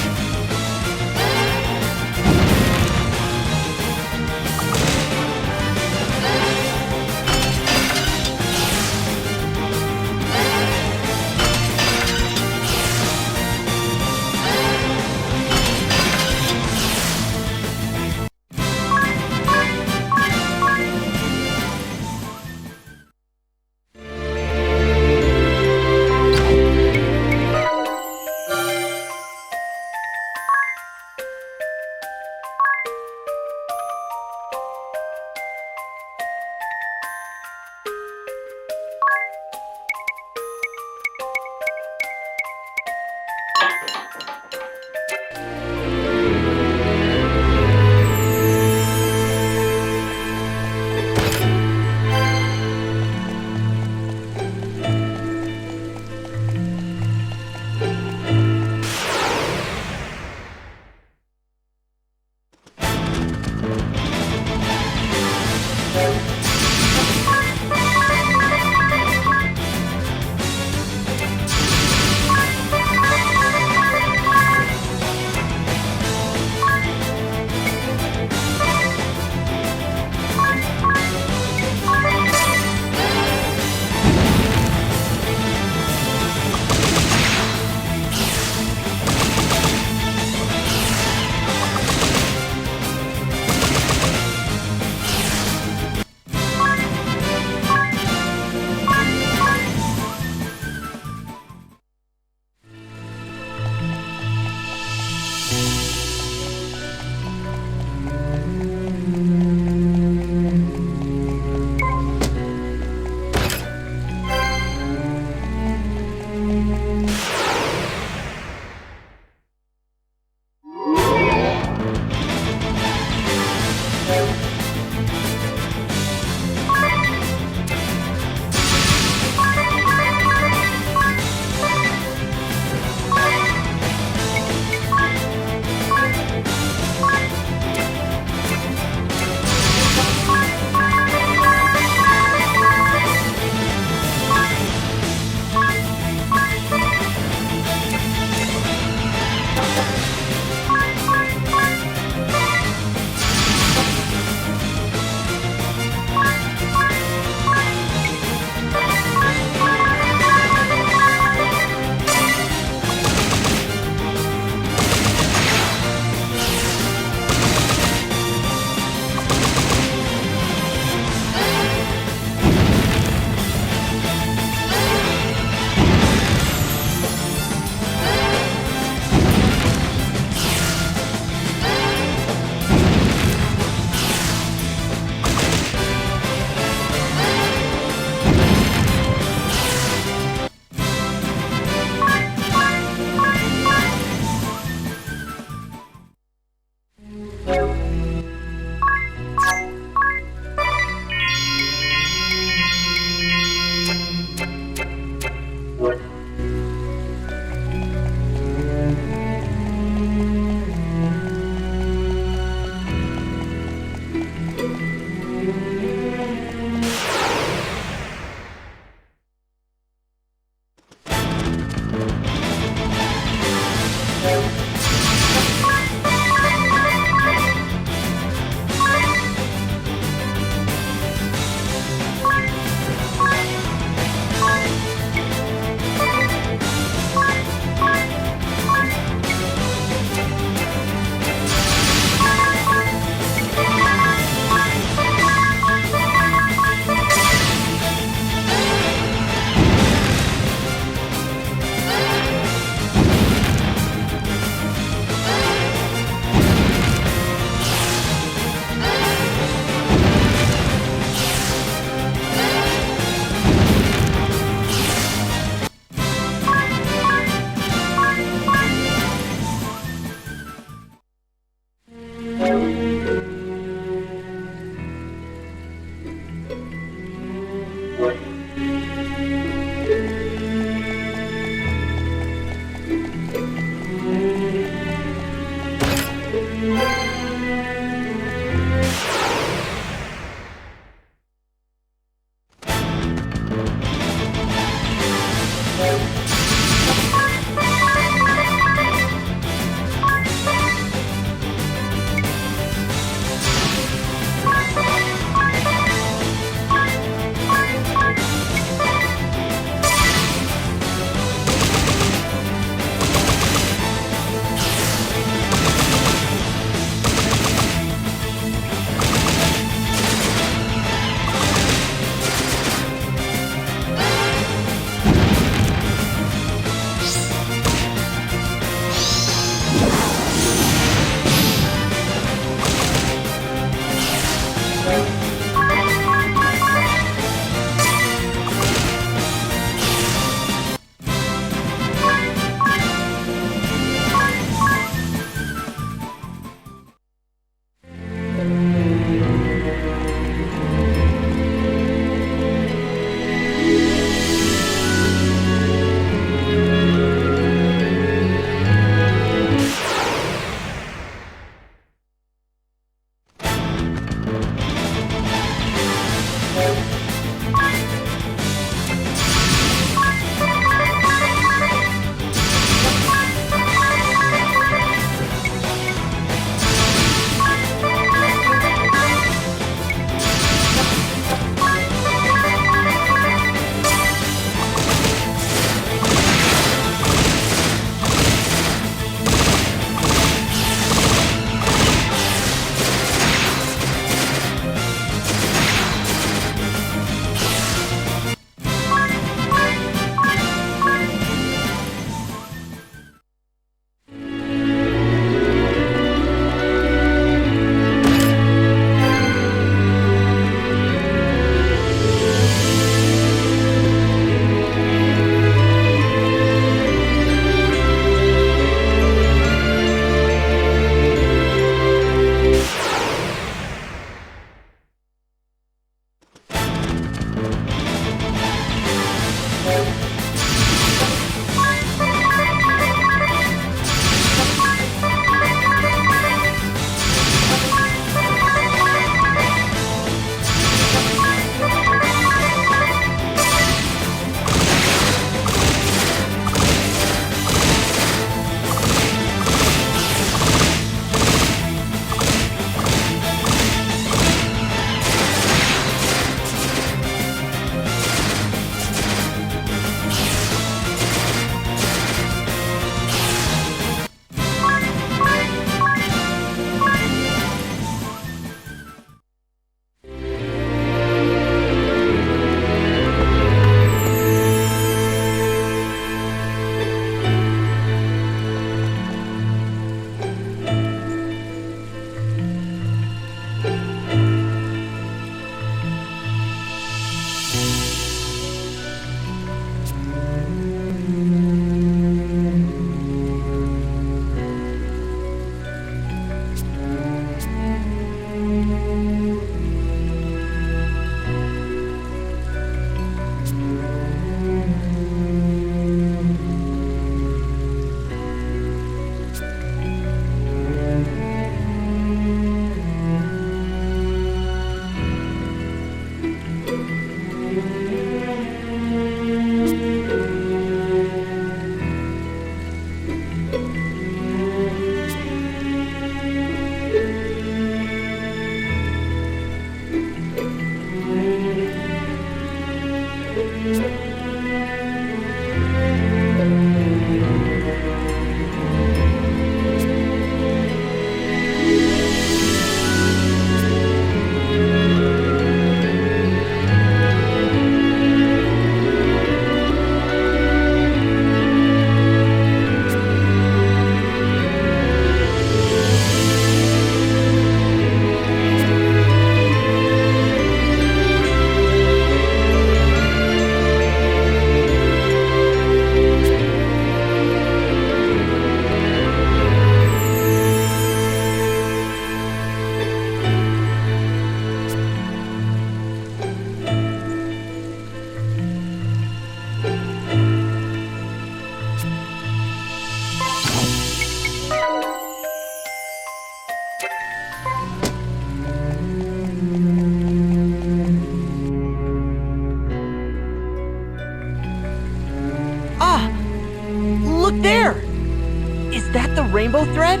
rainbow thread?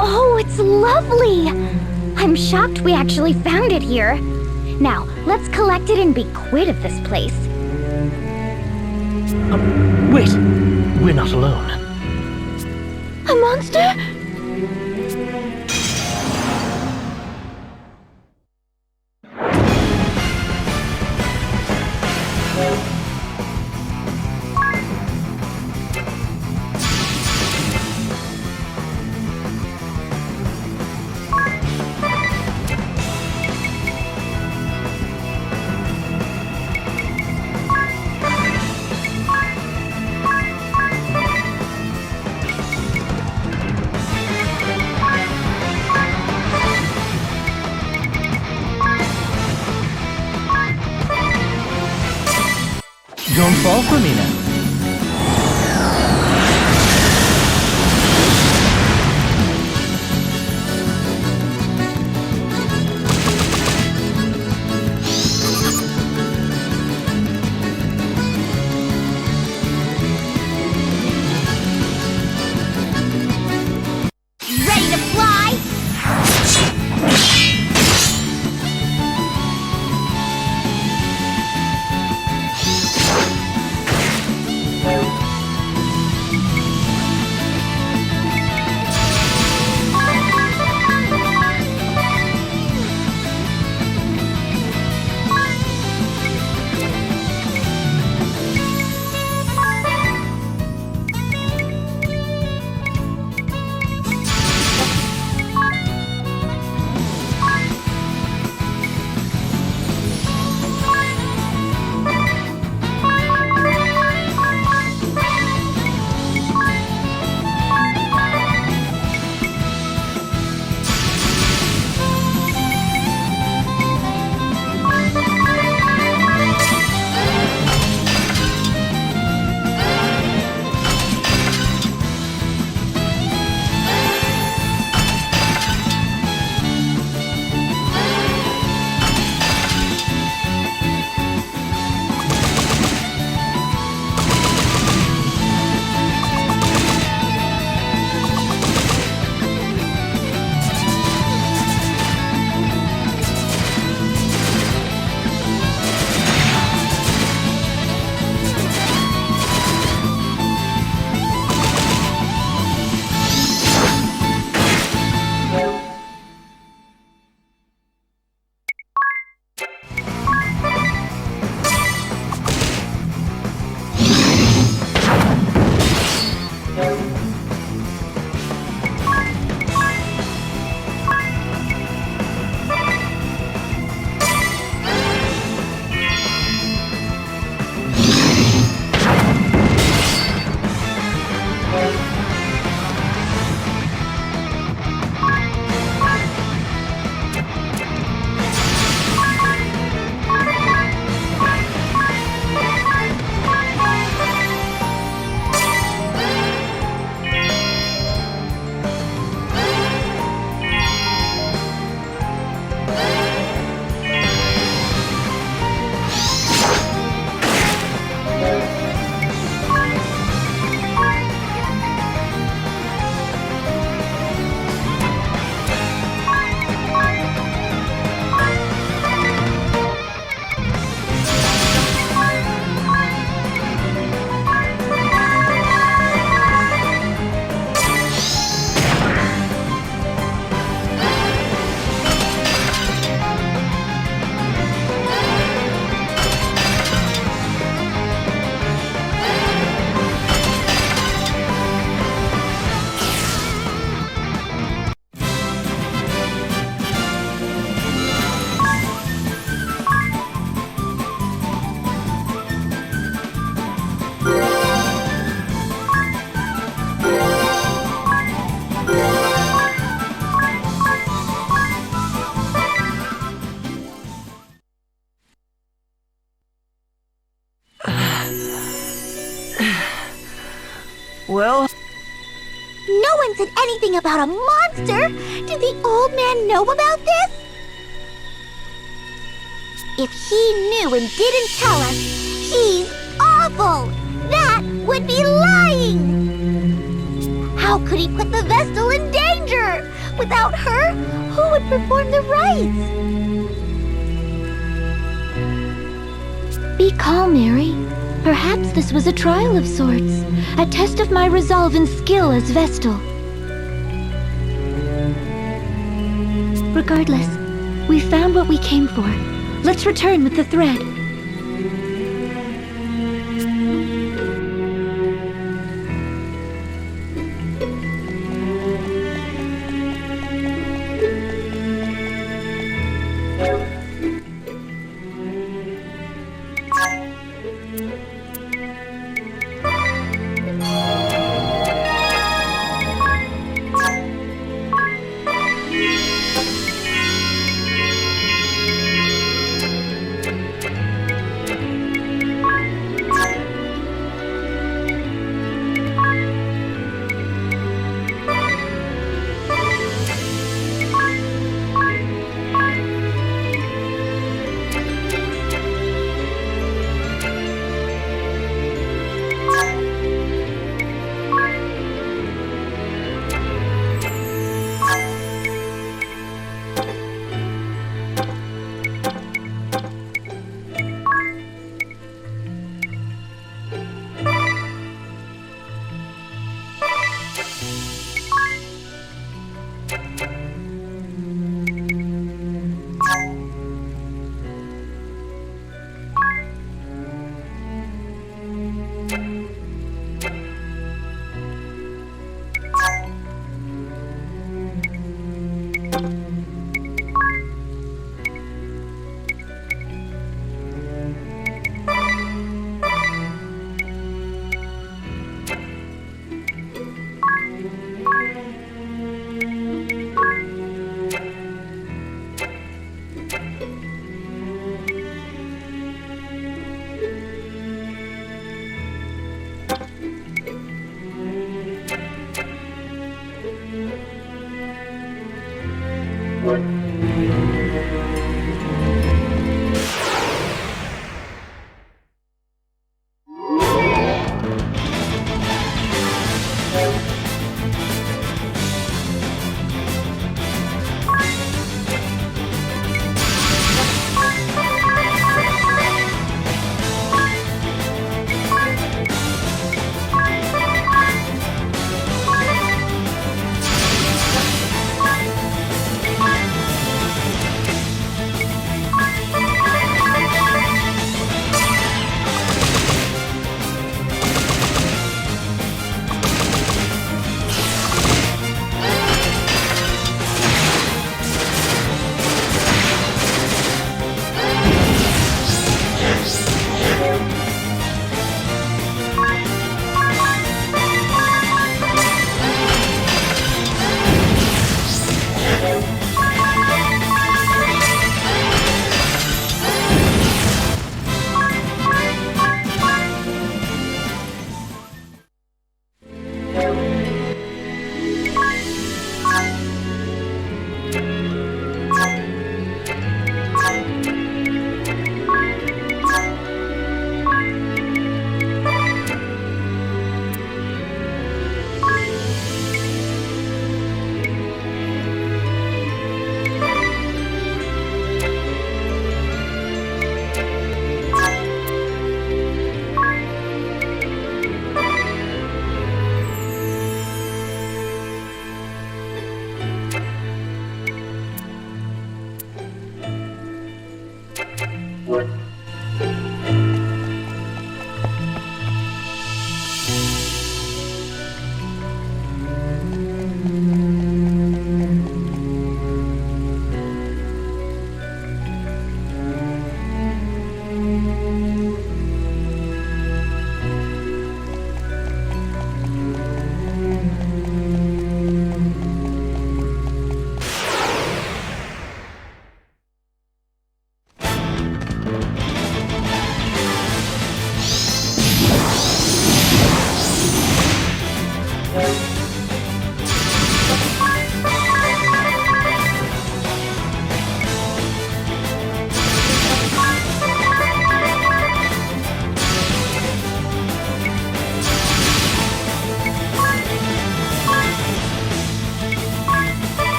Oh, it's lovely! I'm shocked we actually found it here. Now, let's collect it and be quit of this place. Wait, we're not alone. A monster? Don't fall for me now. Ready to fly? Well, No one said anything about a monster! Did the old man know about this? If he knew and didn't tell us, he's awful! That would be lying! How could he put the Vestal in danger? Without her, who would perform the rites? Be calm, Mary. Perhaps this was a trial of sorts, a test of my resolve and skill as Vestal. Regardless, we found what we came for. Let's return with the thread.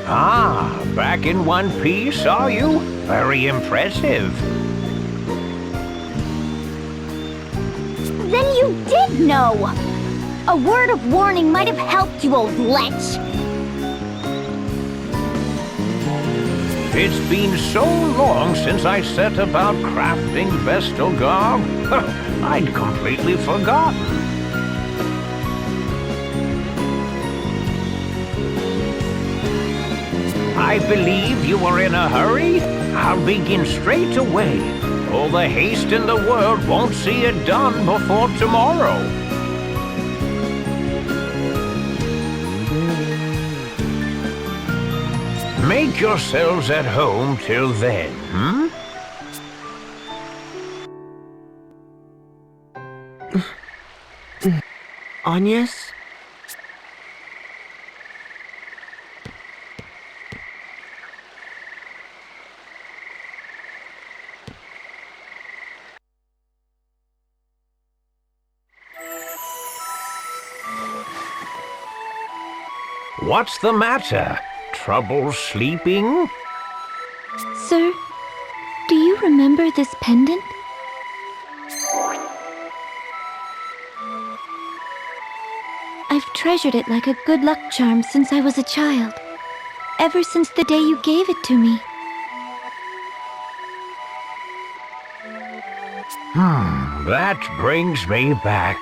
Ah, back in one piece, are you? Very impressive. Then you did know! A word of warning might have helped you, old lech! It's been so long since I set about crafting Vestal garb, I'd completely forgotten. I believe you are in a hurry? I'll begin straight away. All the haste in the world won't see it done before tomorrow. Make yourselves at home till then, hmm? Agnes? What's the matter? Trouble sleeping? Sir, do you remember this pendant? I've treasured it like a good luck charm since I was a child. Ever since the day you gave it to me. That brings me back.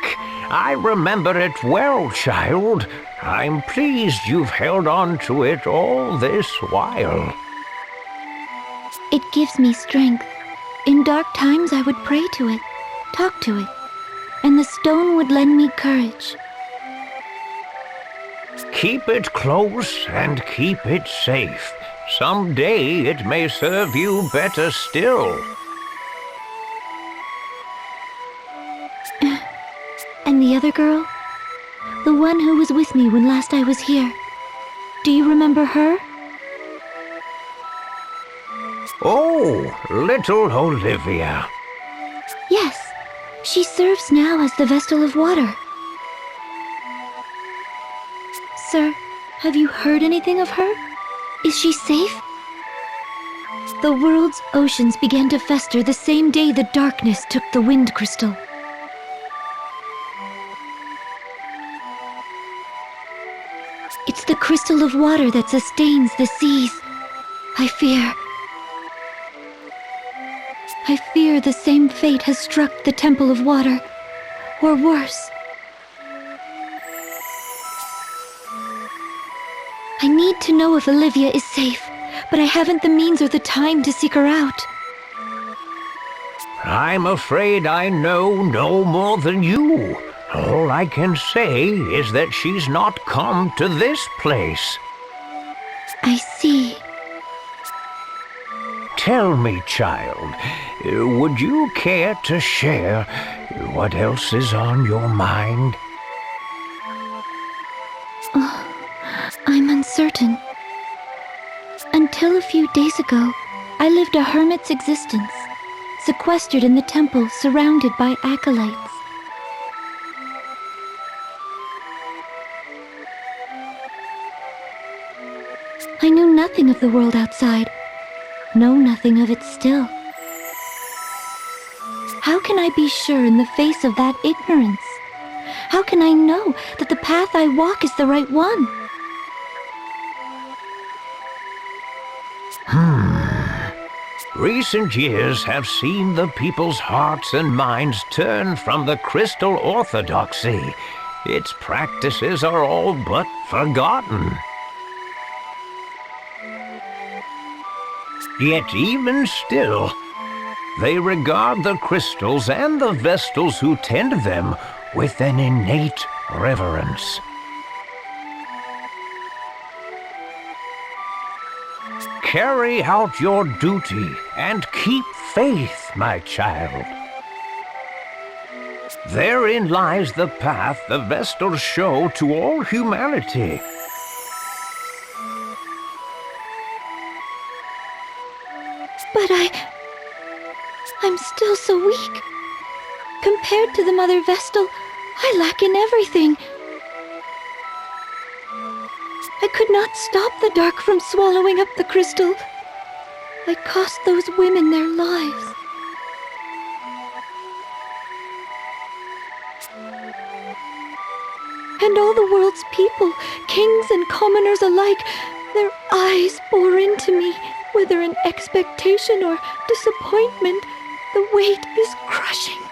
I remember it well, child. I'm pleased you've held on to it all this while. It gives me strength. In dark times I would pray to it, talk to it, and the stone would lend me courage. Keep it close and keep it safe. Someday it may serve you better still. And the other girl? The one who was with me when last I was here. Do you remember her? Oh, little Olivia. Yes. She serves now as the Vestal of Water. Sir, have you heard anything of her? Is she safe? The world's oceans began to fester the same day the darkness took the wind crystal. It's the crystal of water that sustains the seas. I fear the same fate has struck the Temple of Water, or worse. I need to know if Olivia is safe, but I haven't the means or the time to seek her out. I'm afraid I know no more than you. All I can say is that she's not come to this place. I see. Tell me, child, would you care to share what else is on your mind? I'm uncertain. Until a few days ago, I lived a hermit's existence, sequestered in the temple, surrounded by acolytes. I knew nothing of the world outside, know nothing of it still. How can I be sure in the face of that ignorance? How can I know that the path I walk is the right one? Recent years have seen the people's hearts and minds turn from the crystal orthodoxy. Its practices are all but forgotten. Yet even still, they regard the crystals and the Vestals who tend them with an innate reverence. Carry out your duty and keep faith, my child. Therein lies the path the Vestals show to all humanity. But I'm still so weak. Compared to the Mother Vestal, I lack in everything. I could not stop the dark from swallowing up the crystal. I cost those women their lives. And all the world's people, kings and commoners alike, their eyes bore into me, whether in expectation or disappointment. The weight is crushing.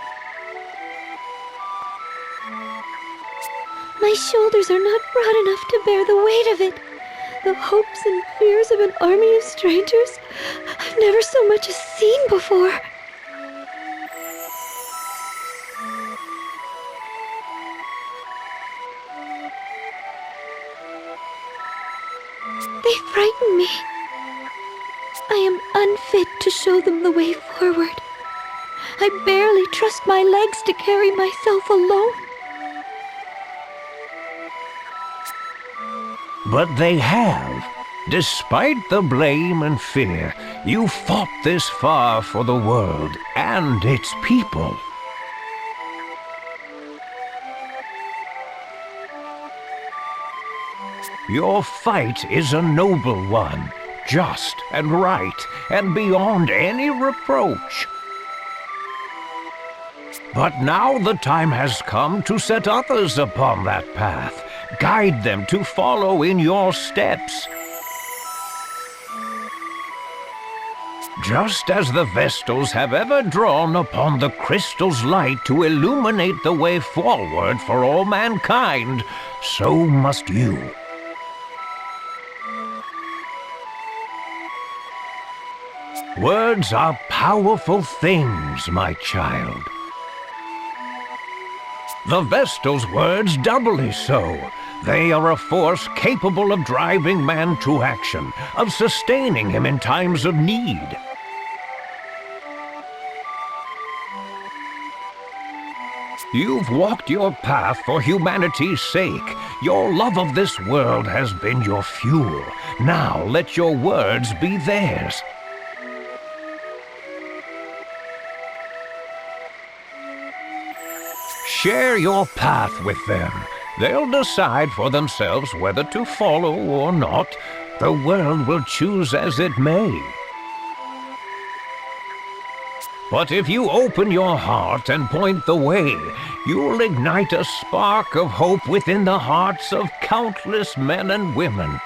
My shoulders are not broad enough to bear the weight of it. The hopes and fears of an army of strangers I've never so much as seen before. They frighten me. I am unfit to show them the way forward. I barely trust my legs to carry myself alone. But they have. Despite the blame and fear, you fought this far for the world and its people. Your fight is a noble one, just and right, and beyond any reproach. But now the time has come to set others upon that path. Guide them to follow in your steps. Just as the Vestals have ever drawn upon the crystal's light to illuminate the way forward for all mankind, so must you. Words are powerful things, my child. The Vestal's words doubly so. They are a force capable of driving man to action, of sustaining him in times of need. You've walked your path for humanity's sake. Your love of this world has been your fuel. Now let your words be theirs. Share your path with them. They'll decide for themselves whether to follow or not. The world will choose as it may. But if you open your heart and point the way, you'll ignite a spark of hope within the hearts of countless men and women.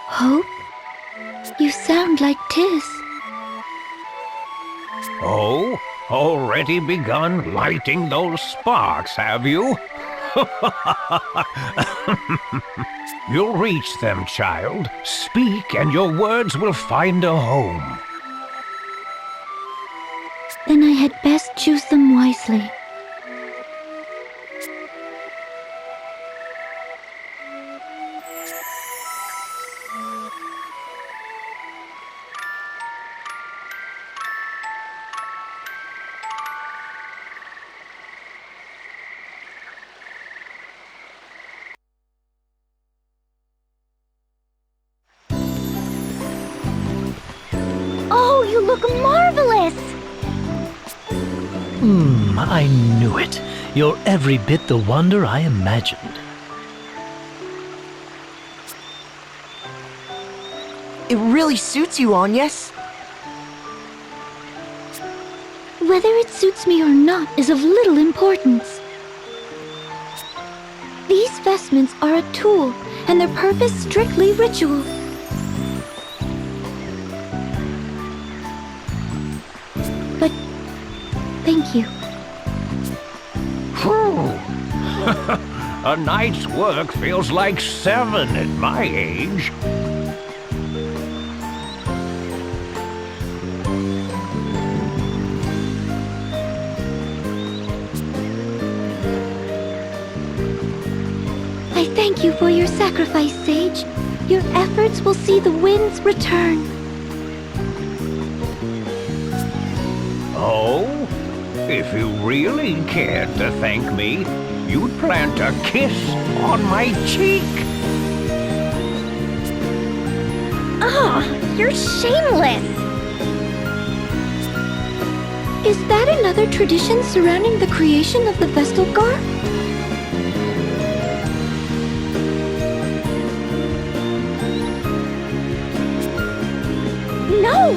Hope? You sound like Tis. Oh, already begun lighting those sparks, have you? You'll reach them, child. Speak, and your words will find a home. Then I had best choose them wisely. You look marvelous! I knew it. You're every bit the wonder I imagined. It really suits you, Agnes. Whether it suits me or not is of little importance. These vestments are a tool, and their purpose strictly ritual. But thank you. A night's work feels like 7 at my age. I thank you for your sacrifice, Sage. Your efforts will see the winds return. Oh? If you really cared to thank me, you'd plant a kiss on my cheek. You're shameless! Is that another tradition surrounding the creation of the Vestal Gar? No!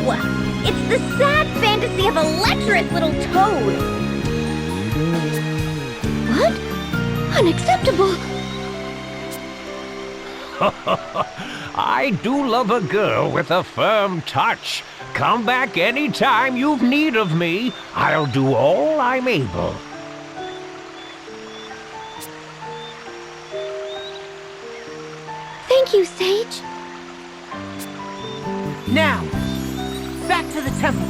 It's the sad fantasy of a lecherous little toad! What? Unacceptable! I do love a girl with a firm touch. Come back anytime you've need of me. I'll do all I'm able. Thank you, Sage. Now, back to the temple.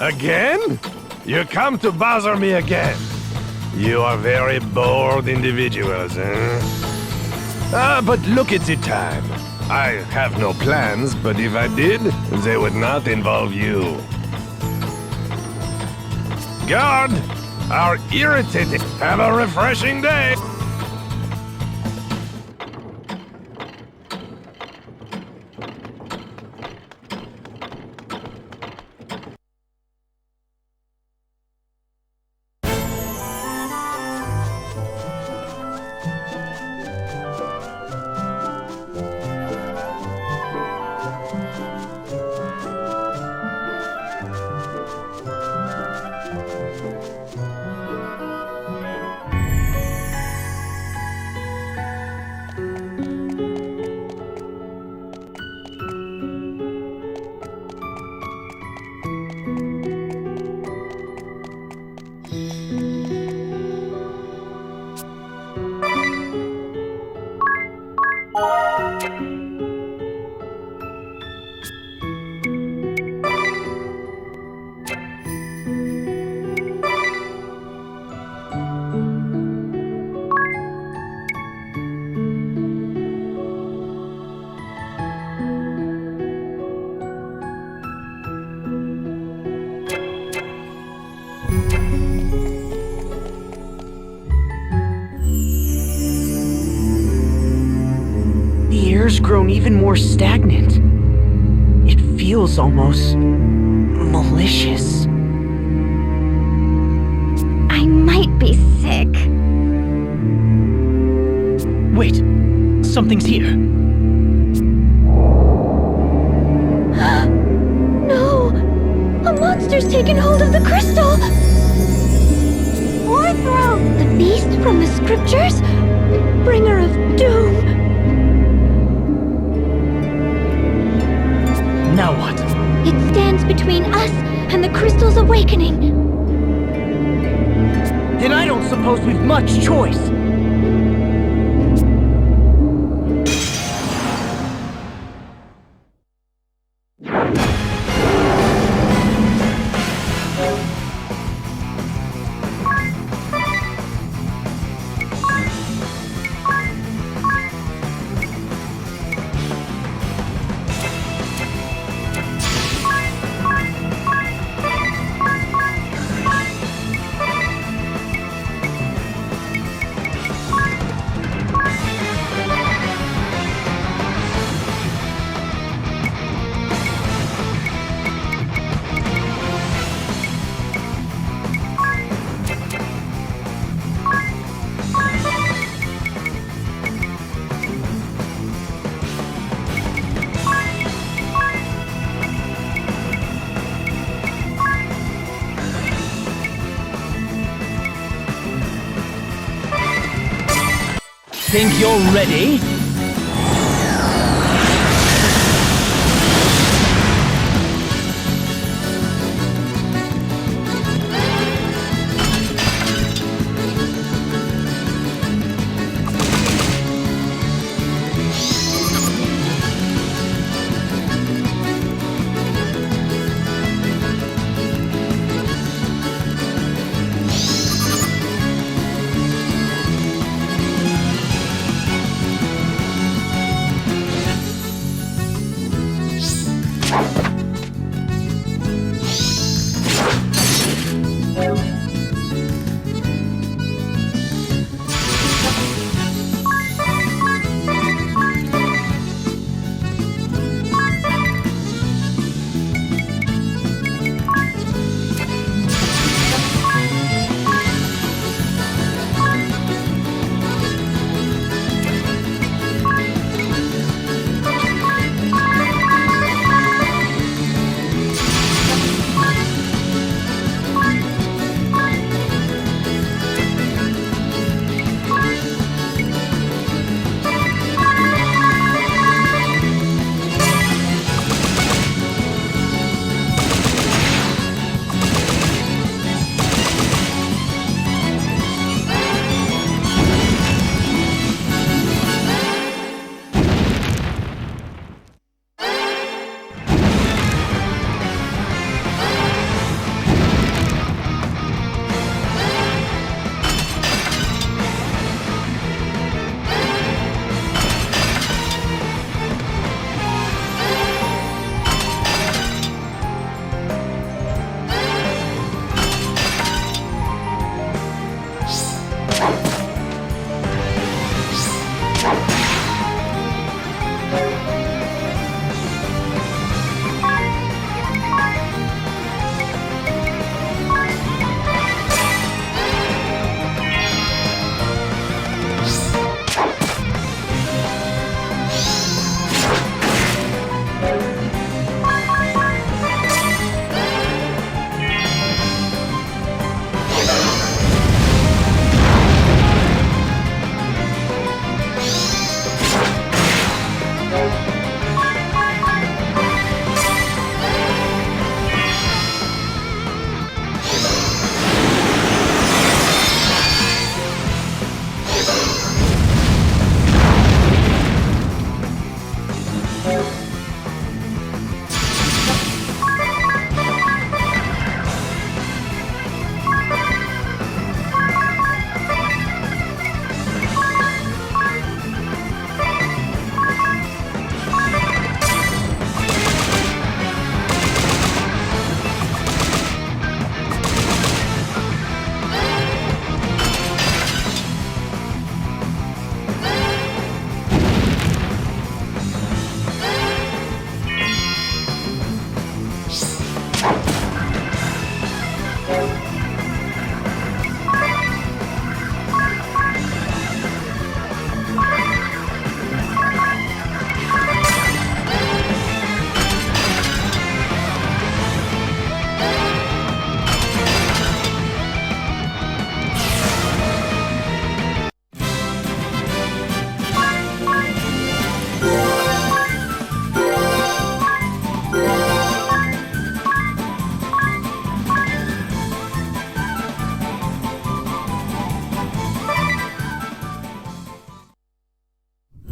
Again? You come to bother me again. You are very bored individuals, eh? But look at the time. I have no plans, but if I did, they would not involve you. Guard! Are irritated. Have a refreshing day! air's grown even more stagnant. It feels almost malicious. I might be sick. Wait, something's here. No! A monster's taken hold of the crystal! Orthro! The beast from the scriptures? Bringer of doom! Now what? It stands between us and the crystal's awakening. Then I don't suppose we've much choice. Think you're ready?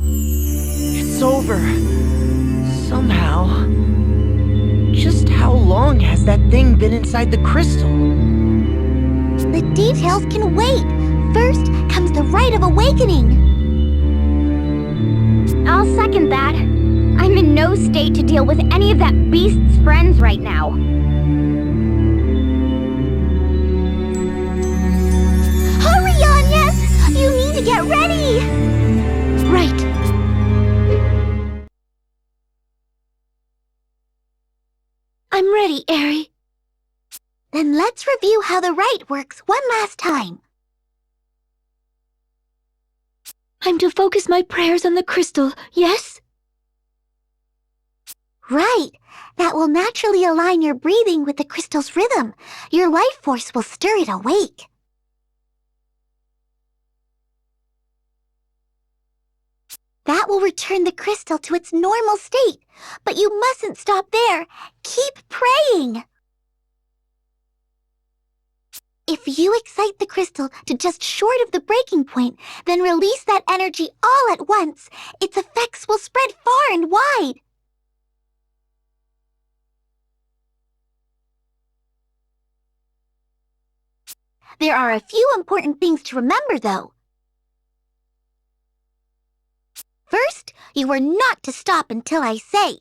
It's over. Somehow. Just how long has that thing been inside the crystal? The details can wait. First comes the Rite of Awakening. I'll second that. I'm in no state to deal with any of that beast's friends right now. Hurry, Agnes! You need to get ready! Right. I'm ready, Eri. Then let's review how the rite works one last time. I'm to focus my prayers on the crystal, yes? Right. That will naturally align your breathing with the crystal's rhythm. Your life force will stir it awake. That will return the crystal to its normal state. But you mustn't stop there. Keep praying. If you excite the crystal to just short of the breaking point, then release that energy all at once, its effects will spread far and wide. There are a few important things to remember, though. First, you are not to stop until I say.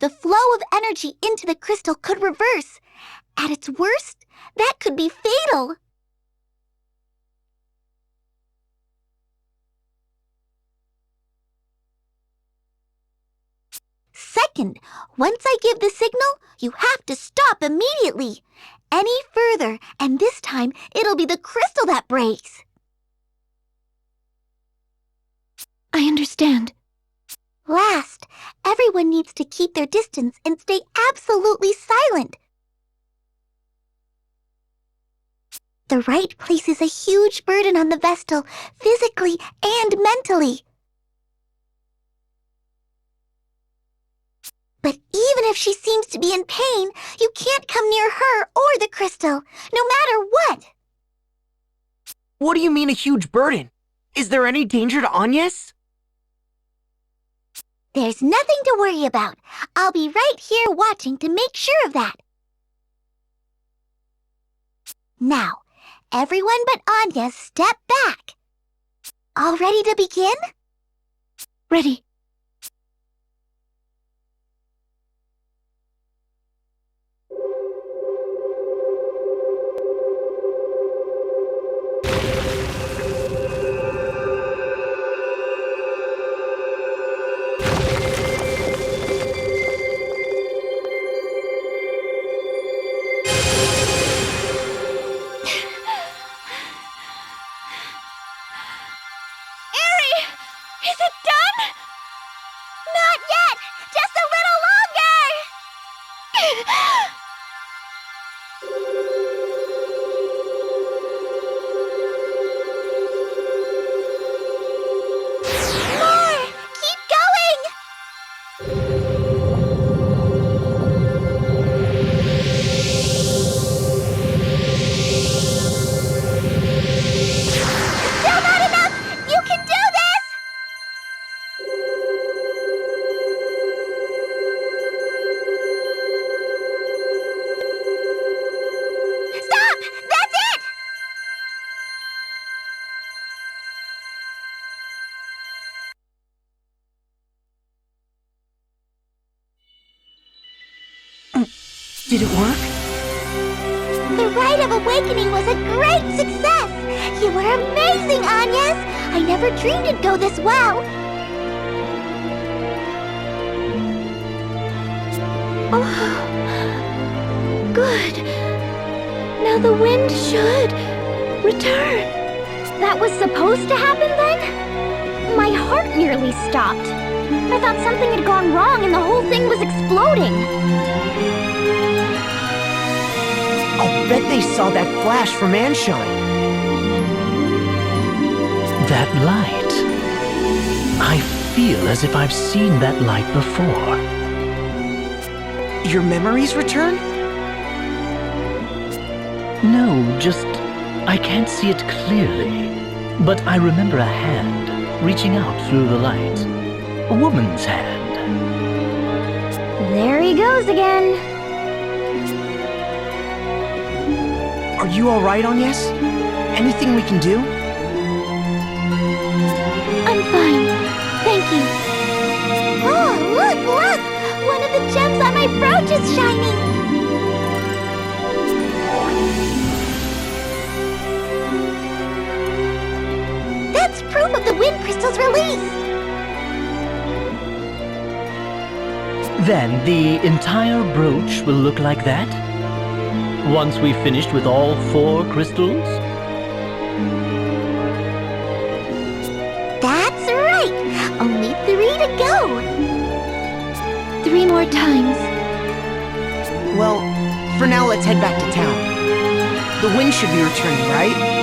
The flow of energy into the crystal could reverse. At its worst, that could be fatal. Second, once I give the signal, you have to stop immediately. Any further, and this time it'll be the crystal that breaks. I understand. Last, everyone needs to keep their distance and stay absolutely silent. The rite places a huge burden on the Vestal, physically and mentally. But even if she seems to be in pain, you can't come near her or the crystal, no matter what. What do you mean a huge burden? Is there any danger to Agnes? There's nothing to worry about. I'll be right here watching to make sure of that. Now, everyone but Agnes step back. All ready to begin? Ready. Is it done? Not yet! Just a little longer! Did it work? The Rite of Awakening was a great success! You were amazing, Agnes! I never dreamed it'd go this well! Oh, good. Now the wind should return. That was supposed to happen then? My heart nearly stopped. I thought something had gone wrong and the whole thing was exploding. I'll bet they saw that flash from Anshine. That light. I feel as if I've seen that light before. Your memories return? No, just I can't see it clearly. But I remember a hand reaching out through the light. A woman's hand. There he goes again. Are you alright, Agnes? Anything we can do? I'm fine. Thank you. Oh, look! One of the gems on my brooch is shining! That's proof of the wind crystal's release! Then the entire brooch will look like that? Once we've finished with all 4 crystals? That's right! Only 3 to go! 3 more times. Well, for now let's head back to town. The wind should be returning, right?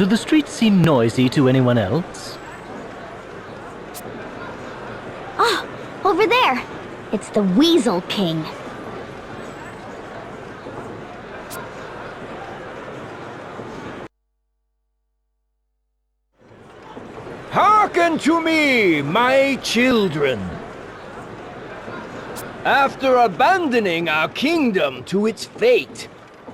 Do the streets seem noisy to anyone else? Oh, over there. It's the Weasel King. Hearken to me, my children. After abandoning our kingdom to its fate,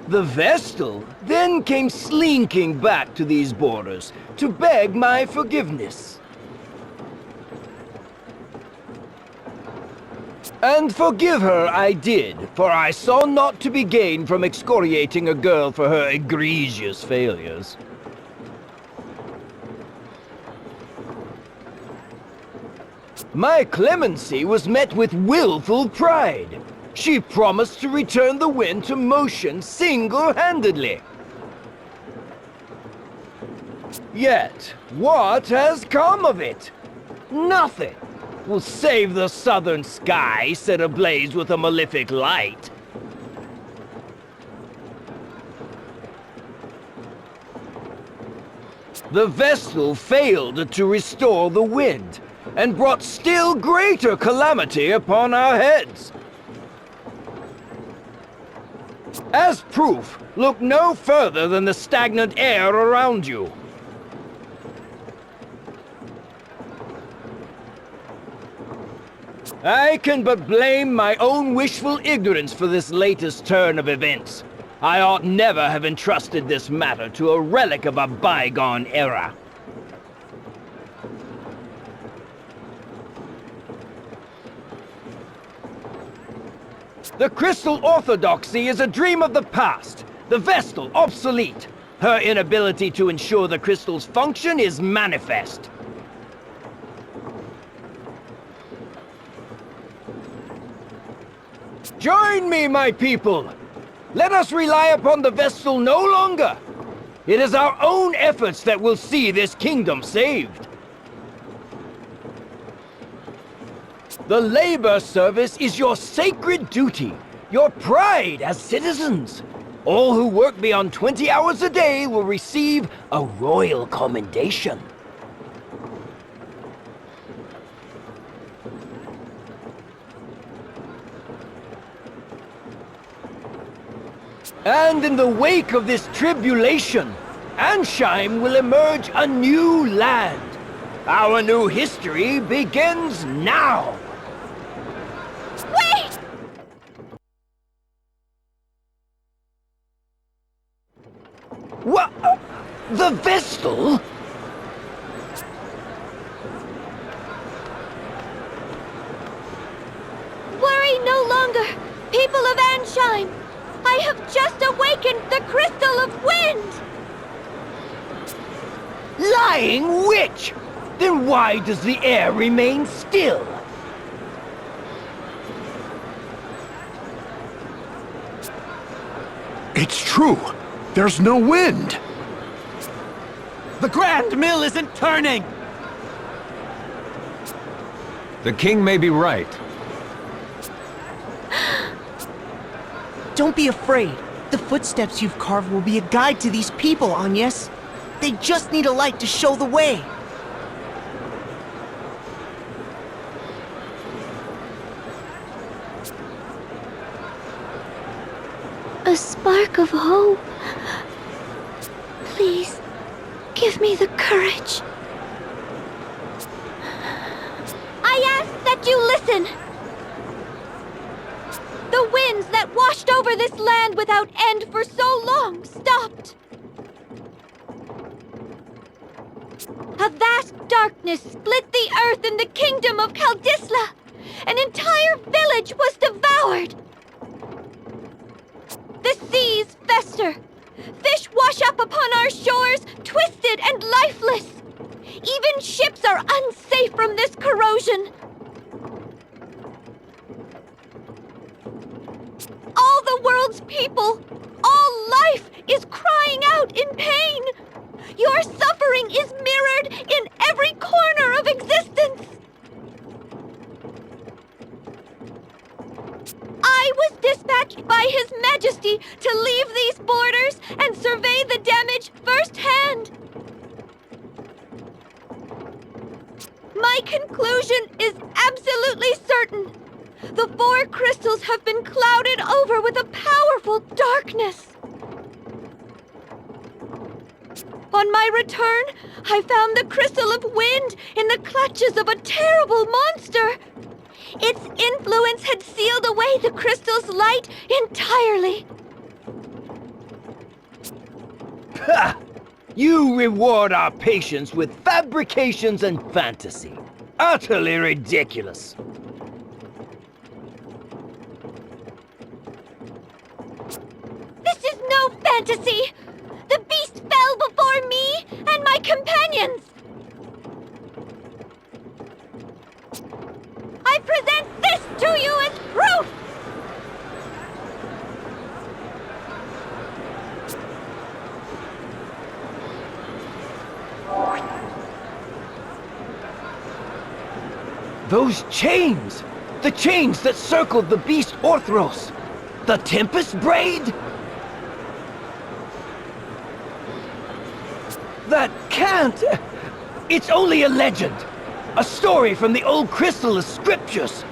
the Vestal then came slinking back to these borders to beg my forgiveness. And forgive her I did, for I saw naught to be gained from excoriating a girl for her egregious failures. My clemency was met with willful pride. She promised to return the wind to motion single-handedly. Yet, what has come of it? Nothing. Will save the southern sky set ablaze with a malefic light. The Vestal failed to restore the wind, and brought still greater calamity upon our heads. As proof, look no further than the stagnant air around you. I can but blame my own wishful ignorance for this latest turn of events. I ought never have entrusted this matter to a relic of a bygone era. The Crystal Orthodoxy is a dream of the past, the Vestal obsolete. Her inability to ensure the crystal's function is manifest. Join me, my people! Let us rely upon the Vestal no longer! It is our own efforts that will see this kingdom saved. The labor service is your sacred duty, your pride as citizens. All who work beyond 20 hours a day will receive a royal commendation. And in the wake of this tribulation, Ansheim will emerge a new land. Our new history begins now. Wait! What? The Vestal? Worry no longer, people of Ansheim. I have just awakened the Crystal of Wind! Lying witch! Then why does the air remain still? It's true. There's no wind. The Grand Mill isn't turning! The king may be right. Don't be afraid. The footsteps you've carved will be a guide to these people, Agnes. They just need a light to show the way. A spark of hope. Please, give me the courage. I ask that you listen! The winds that washed over this land without end for so long stopped. A vast darkness split the earth in the kingdom of Kaldisla. An entire village was devoured. The seas fester. Fish wash up upon our shores, twisted and lifeless. Even ships are unsafe from this corrosion. All the world's people, all life is crying out in pain. Your suffering is mirrored in every corner of existence. I was dispatched by His Majesty to leave these borders and survey the damage firsthand. My conclusion is absolutely certain. The 4 crystals have been clouded over with a powerful darkness. On my return, I found the Crystal of Wind in the clutches of a terrible monster. Its influence had sealed away the crystal's light entirely. Ha! You reward our patience with fabrications and fantasy. Utterly ridiculous. This is no fantasy! The beast fell before me and my companions! I present this to you as proof! Those chains! The chains that circled the beast Orthros! The Tempest Braid? That can't! It's only a legend! A story from the old Crystalist scriptures!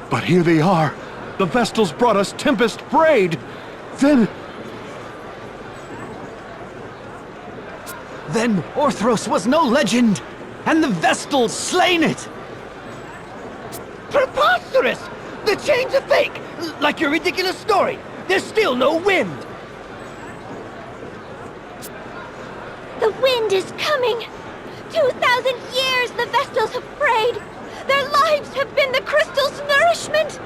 But here they are. The Vestals brought us Tempest Braid. Then Orthros was no legend, and the Vestals slain it! Preposterous! The chains are fake! Like your ridiculous story! There's still no wind! The wind is coming! 2,000 years the Vestals have prayed! Their lives have been the crystal's nourishment!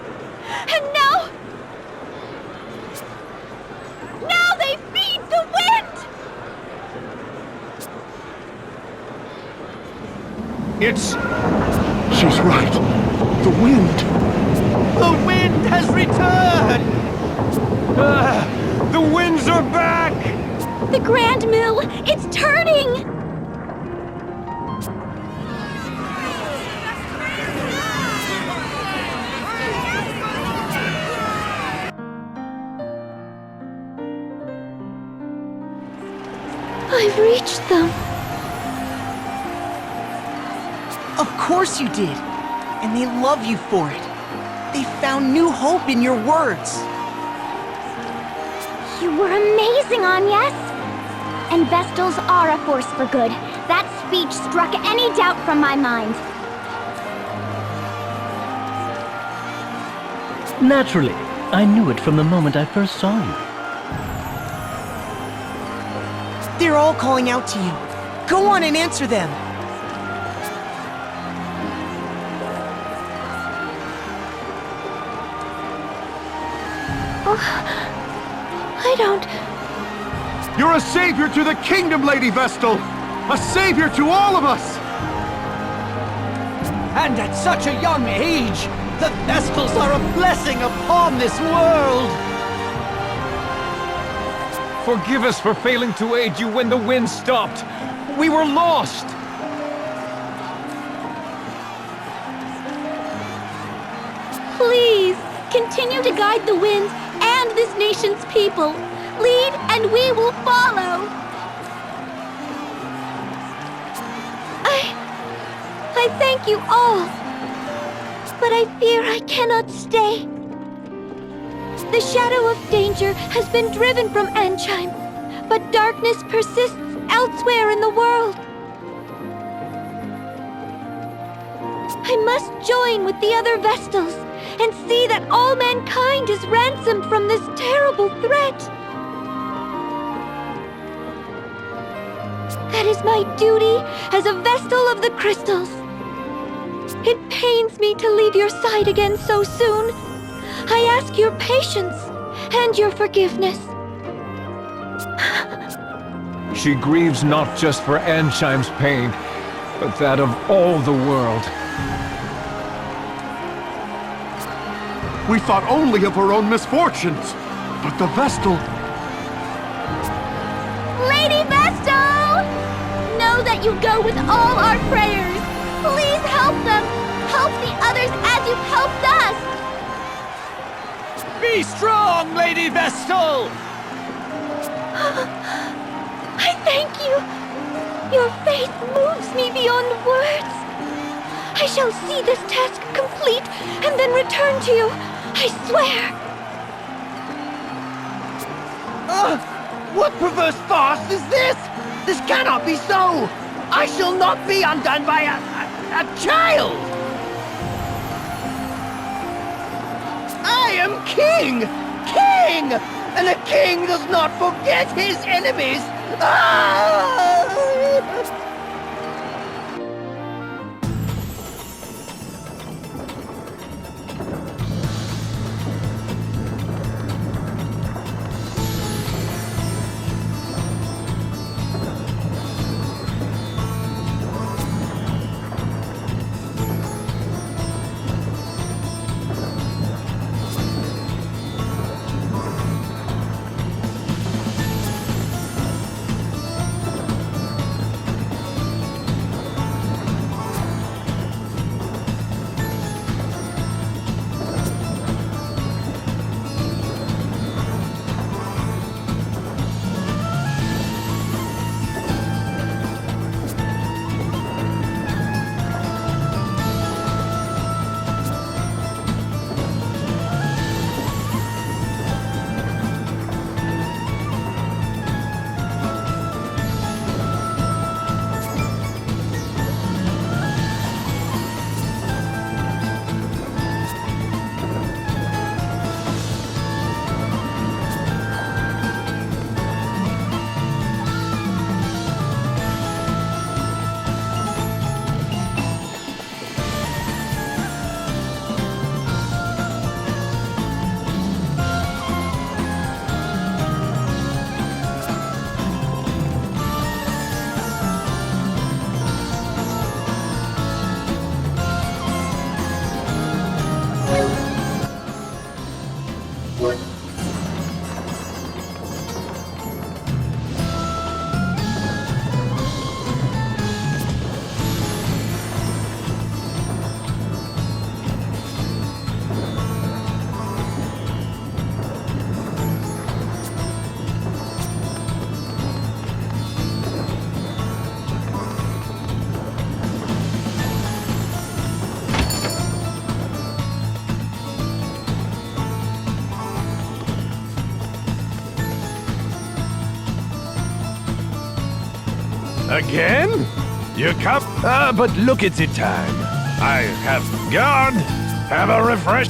And now... now they feed the wind! She's right. The wind. The wind has returned! The winds are back! The Grand Mill, it's turning! I've reached them. Of course you did. And they love you for it. They found new hope in your words. You were amazing, Agnes! And Vestals are a force for good. That speech struck any doubt from my mind. Naturally, I knew it from the moment I first saw you. They're all calling out to you. Go on and answer them. I don't... You're a savior to the kingdom, Lady Vestal! A savior to all of us! And at such a young age, the Vestals are a blessing upon this world! Forgive us for failing to aid you when the wind stopped. We were lost! Please, continue to guide the wind and this nation's people. Lead and we will follow. I thank you all. But I fear I cannot stay. The shadow of danger has been driven from Ansheim, but darkness persists elsewhere in the world. I must join with the other Vestals and see that all mankind is ransomed from this terrible threat. That is my duty as a Vestal of the Crystals. It pains me to leave your side again so soon. I ask your patience and your forgiveness. She grieves not just for Ansheim's pain, but that of all the world. We thought only of our own misfortunes, but the Vestal... Lady Vestal! Know that you go with all our prayers. Please help them. Help the others as you've helped us. Be strong, Lady Vestal! I thank you. Your faith moves me beyond words. I shall see this task complete and then return to you. I swear. What perverse farce is this? This cannot be so! I shall not be undone by a child! I am king! King! And a king does not forget his enemies! Ah! Again? You come? But look at the time. I have guard. Have a refresh.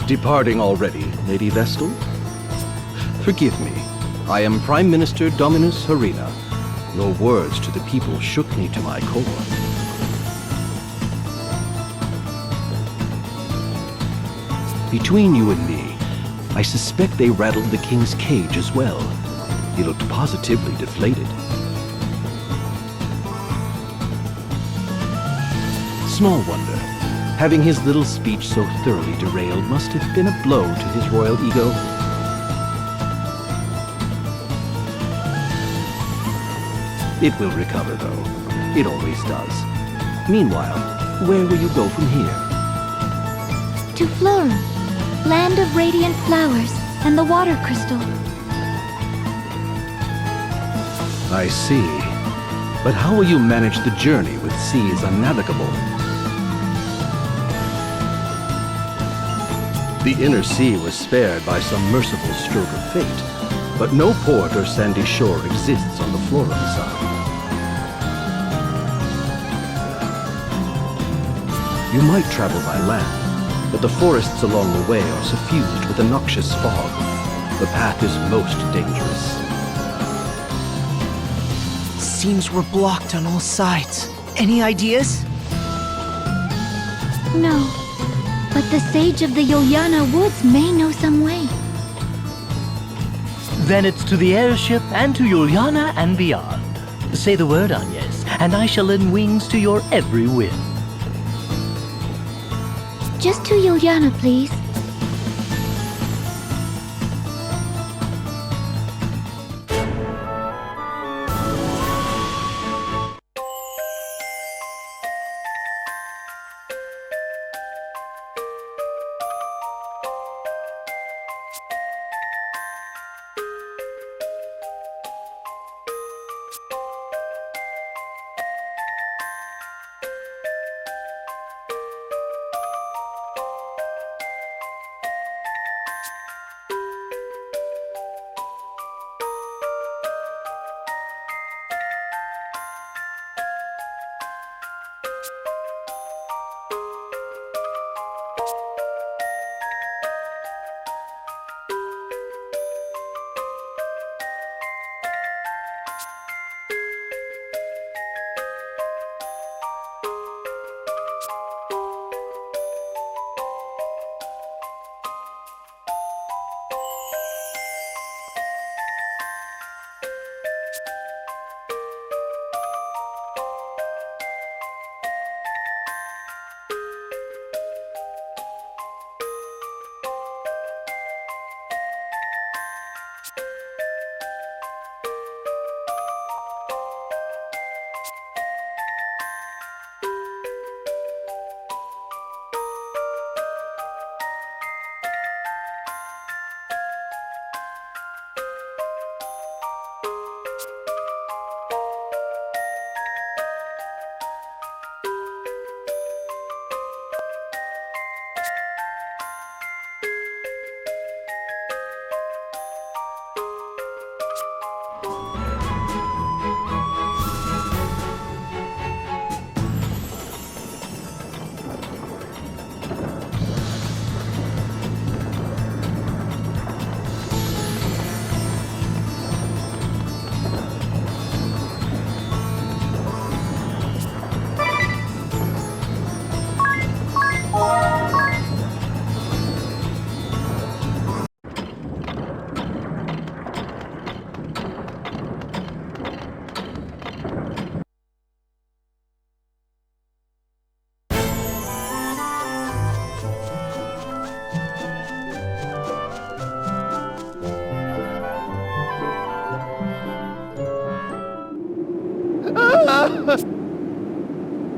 Departing already, Lady Vestal? Forgive me. I am Prime Minister Dominus Harina. Your words to the people shook me to my core. Between you and me, I suspect they rattled the king's cage as well. He looked positively deflated. Small wonder. Having his little speech so thoroughly derailed must have been a blow to his royal ego. It will recover, though. It always does. Meanwhile, where will you go from here? To Florum, land of radiant flowers and the water crystal. I see. But how will you manage the journey with seas unnavigable? The inner sea was spared by some merciful stroke of fate, but no port or sandy shore exists on the Florum side. You might travel by land, but the forests along the way are suffused with a noxious fog. The path is most dangerous. Seems we're blocked on all sides. Any ideas? No, but the sage of the Yuliana Woods may know some way. Then it's to the airship and to Yuliana and beyond. Say the word, Agnes, and I shall lend wings to your every whim. Just to Yuliana, please.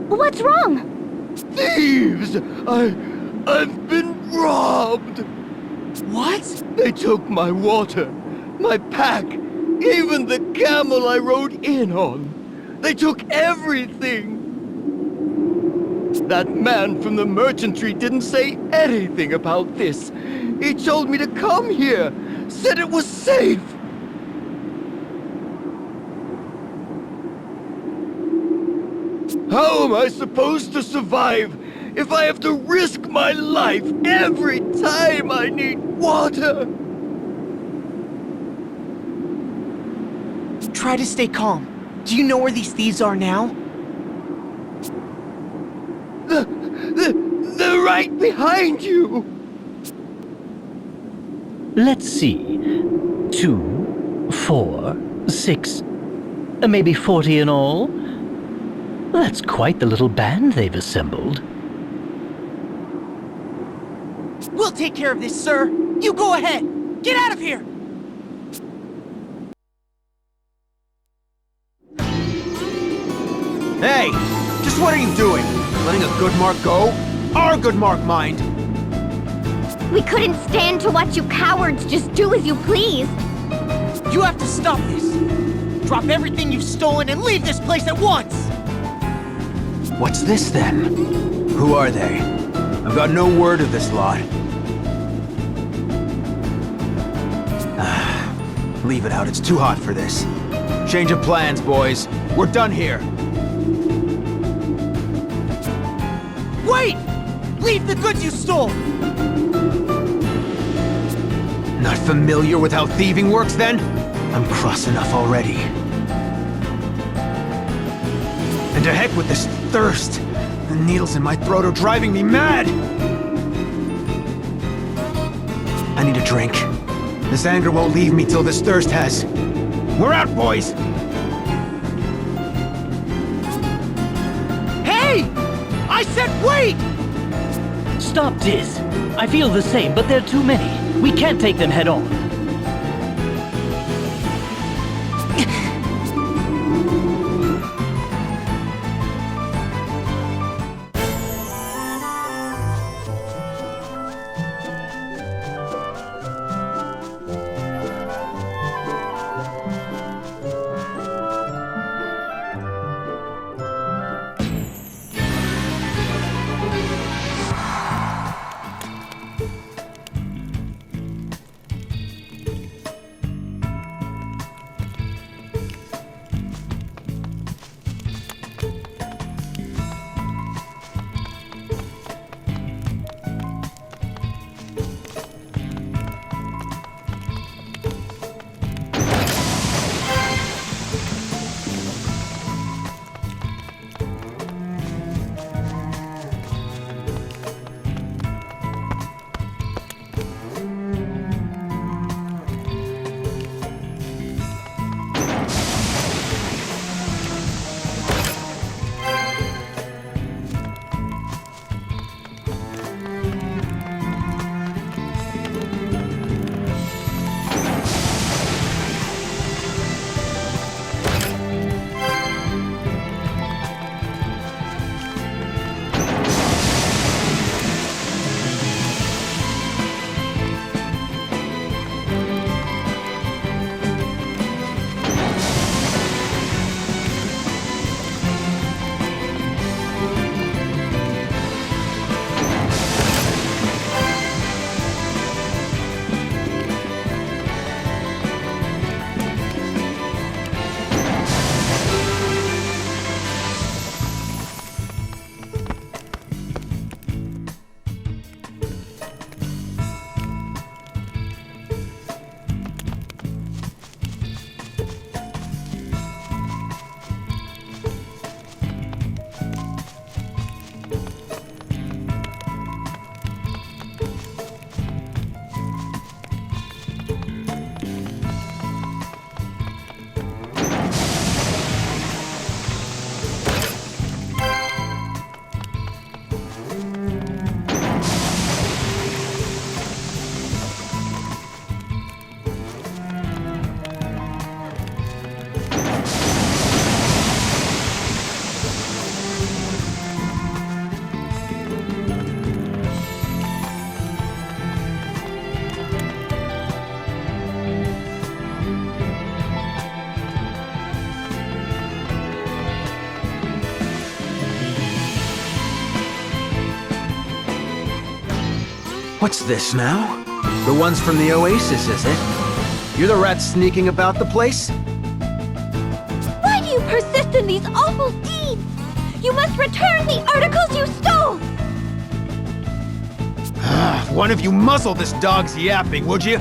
What's wrong? Thieves! I've been robbed! What? They took my water, my pack, even the camel I rode in on. They took everything! That man from the merchantry didn't say anything about this. He told me to come here, said it was safe. How am I supposed to survive if I have to risk my life every time I need water. Try to stay calm. Do you know where these thieves are now? They're right behind you. Let's see. 2, 4, 6, maybe 40 in all? That's quite the little band they've assembled. We'll take care of this, sir. You go ahead. Get out of here! Hey, just what are you doing? Letting a good mark go? Our good mark, mind. We couldn't stand to watch you cowards just do as you pleased. You have to stop this. Drop everything you've stolen and leave this place at once! What's this then? Who are they? I've got no word of this lot. Leave it out, it's too hot for this. Change of plans, boys. We're done here. Wait! Leave the goods you stole! Not familiar with how thieving works, then? I'm cross enough already. And to heck with this thirst! The needles in my throat are driving me mad! I need a drink. This anger won't leave me till this thirst has. We're out, boys! Hey! I said wait! Stop this! I feel the same, but there are too many. We can't take them head on. What's this now? The ones from the Oasis, is it? You're the rats sneaking about the place? Why do you persist in these awful deeds? You must return the articles you stole! One of you muzzle this dog's yapping, would you?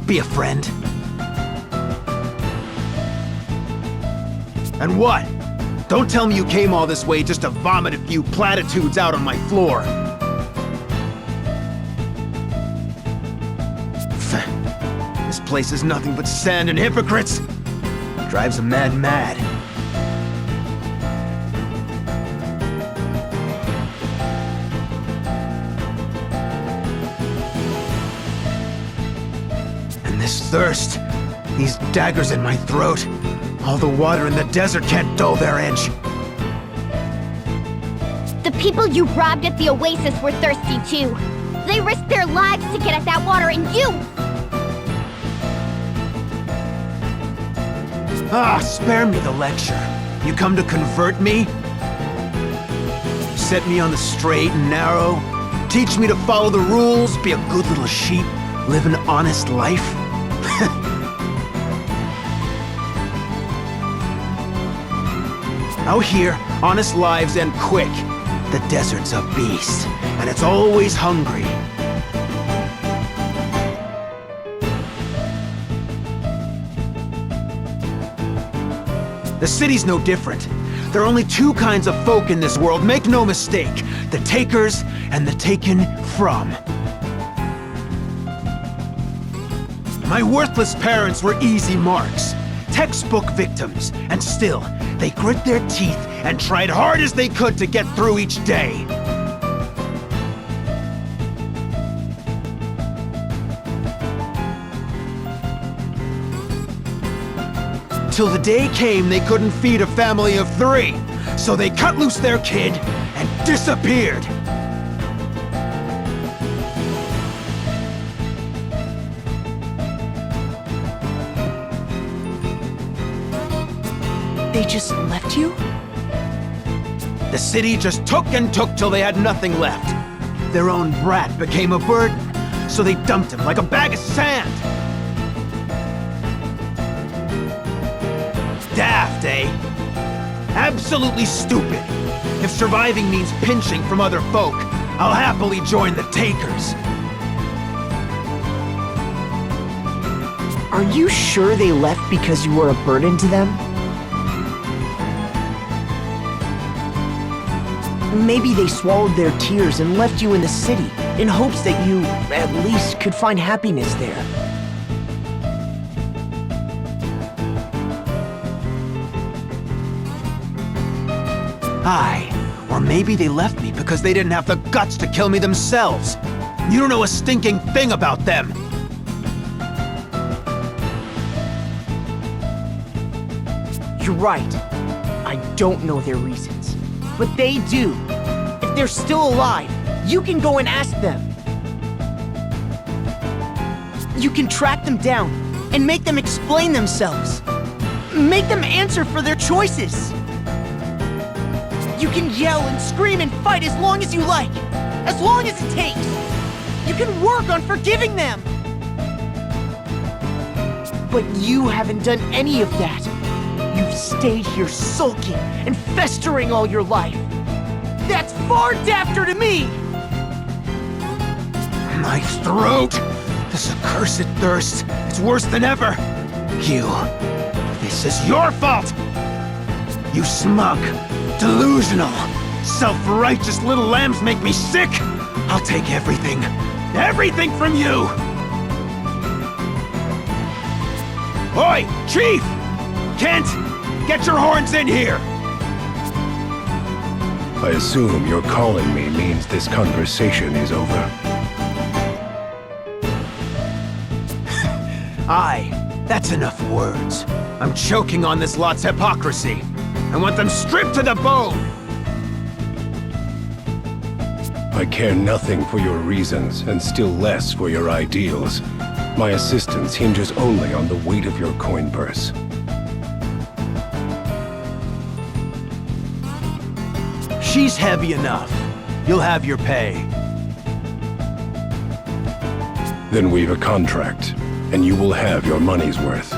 Be a friend. And what? Don't tell me you came all this way just to vomit a few platitudes out on my floor. This place is nothing but sand and hypocrites. Drives a man mad. And this thirst, these daggers in my throat, all the water in the desert can't dull their edge. The people you robbed at the oasis were thirsty too. They risked their lives to get at that water, and you... Ah, spare me the lecture. You come to convert me? Set me on the straight and narrow? Teach me to follow the rules, be a good little sheep, live an honest life? Out here, honest lives end quick. The desert's a beast, and it's always hungry. The city's no different. There are only two kinds of folk in this world, make no mistake. The takers and the taken from. My worthless parents were easy marks, textbook victims, and still, they grit their teeth and tried hard as they could to get through each day. Till the day came they couldn't feed a family of 3, so they cut loose their kid and disappeared. They just left you? The city just took and took till they had nothing left. Their own brat became a burden, so they dumped him like a bag of sand. Daft, eh? Absolutely stupid. If surviving means pinching from other folk, I'll happily join the takers. Are you sure they left because you were a burden to them? Maybe they swallowed their tears and left you in the city, in hopes that you, at least, could find happiness there. Aye, or maybe they left me because they didn't have the guts to kill me themselves. You don't know a stinking thing about them. You're right. I don't know their reasons. But they do. If they're still alive, you can go and ask them. You can track them down and make them explain themselves. Make them answer for their choices. You can yell and scream and fight as long as you like. As long as it takes. You can work on forgiving them. But you haven't done any of that. You've stayed here sulking and festering all your life. That's far dafter to me! My throat! This accursed thirst, it's worse than ever! You, this is your fault! You smug, delusional, self-righteous little lambs make me sick! I'll take everything, everything from you! Oi, Chief! Kent, get your horns in here! I assume your calling me means this conversation is over. Aye, that's enough words. I'm choking on this lot's hypocrisy. I want them stripped to the bone! I care nothing for your reasons, and still less for your ideals. My assistance hinges only on the weight of your coin purse. She's heavy enough. You'll have your pay. Then we've a contract, and you will have your money's worth.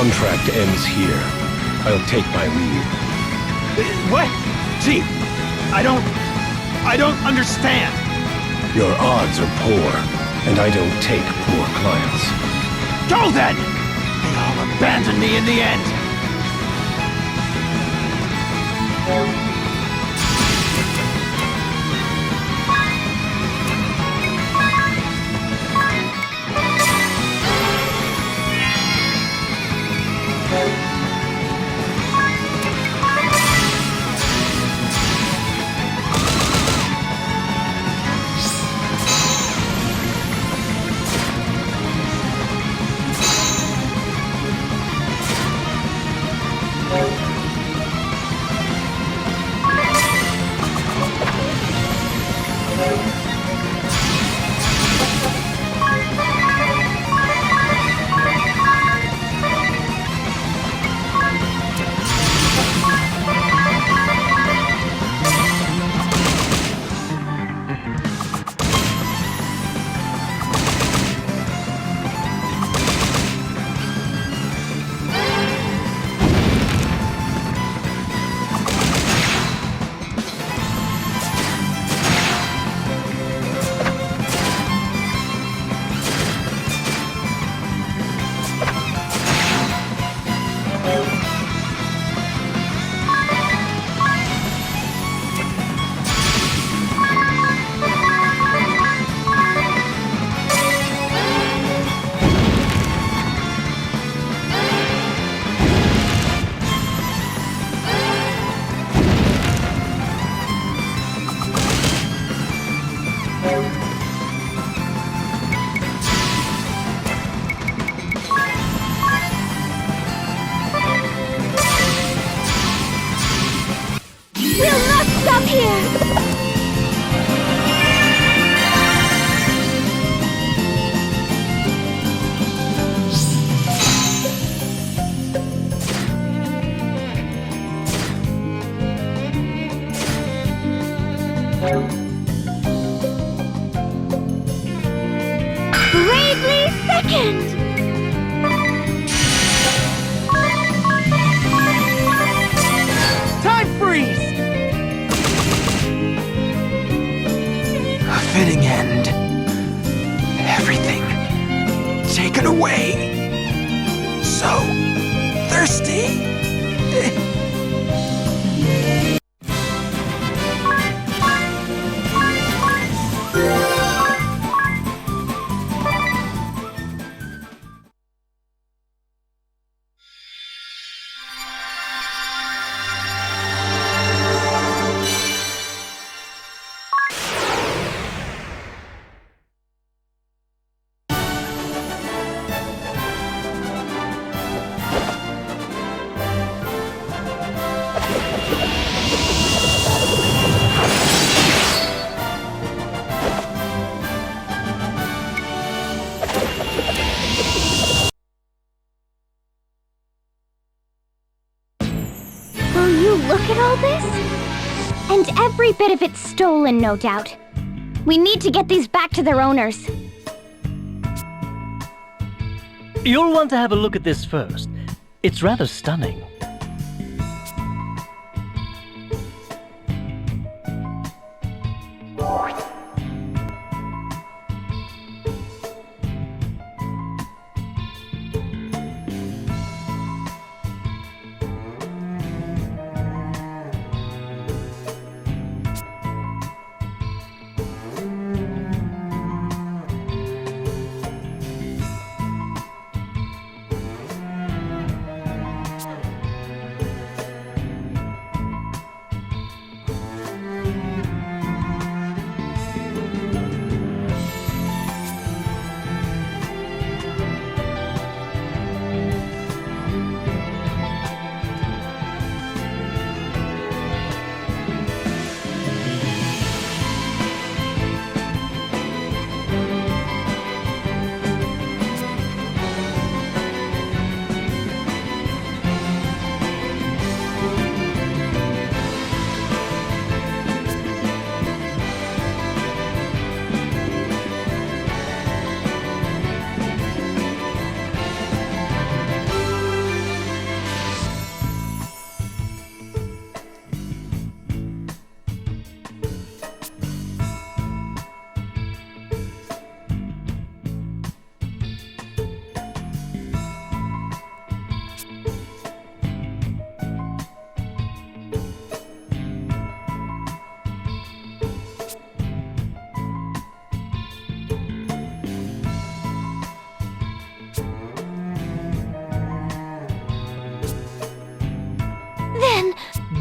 contract ends here. I'll take my leave. What? Chief, I don't understand. Your odds are poor, and I don't take poor clients. Go then! They all abandoned me in the end! Bravely second! Time freeze! A fitting end. Everything taken away. So thirsty. Will you look at all this? And every bit of it's stolen, no doubt. We need to get these back to their owners. You'll want to have a look at this first. It's rather stunning.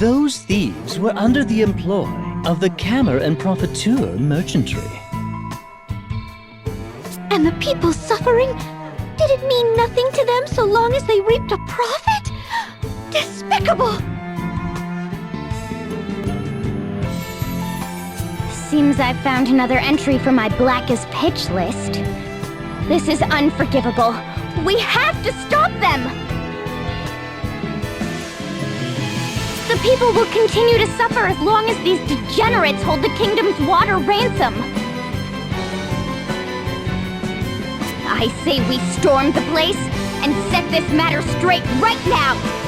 Those thieves were under the employ of the Cammer and Profiteur merchantry. And the people suffering? Did it mean nothing to them so long as they reaped a profit? Despicable! Seems I've found another entry for my blackest pitch list. This is unforgivable. We have to stop them! The people will continue to suffer as long as these degenerates hold the kingdom's water ransom. I say we storm the place and set this matter straight right now!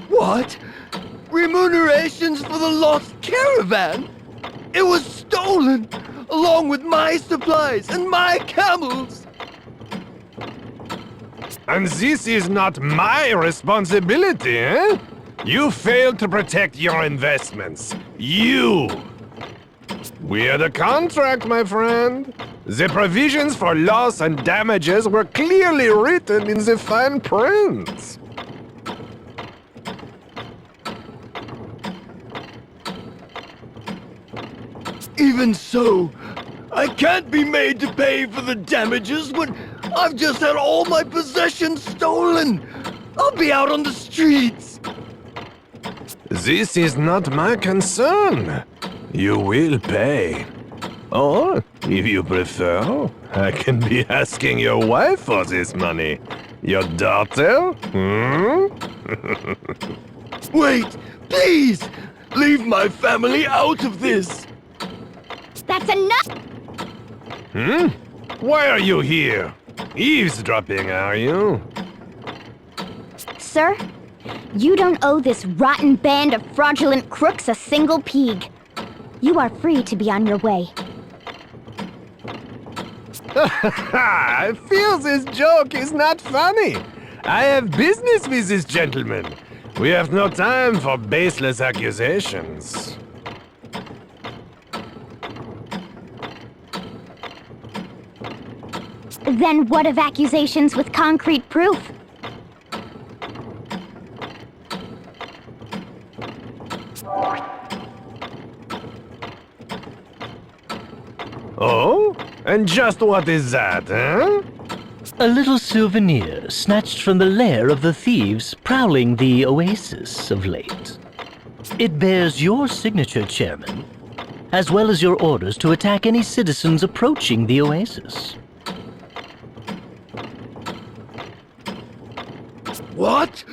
What? Remunerations for the lost caravan? It was stolen, along with my supplies and my camels! And this is not my responsibility, eh? You failed to protect your investments. You! We're the contract, my friend. The provisions for loss and damages were clearly written in the fine print. Even so, I can't be made to pay for the damages when I've just had all my possessions stolen. I'll be out on the streets. This is not my concern. You will pay. Or, if you prefer, I can be asking your wife for this money. Your daughter? Wait, please! Leave my family out of this! That's enough! Why are you here? Eavesdropping, are you? Sir, you don't owe this rotten band of fraudulent crooks a single peeg. You are free to be on your way. I feel this joke is not funny. I have business with this gentleman. We have no time for baseless accusations. Then what of accusations with concrete proof? Oh? And just what is that, eh? A little souvenir snatched from the lair of the thieves prowling the oasis of late. It bears your signature, Chairman, as well as your orders to attack any citizens approaching the oasis. What?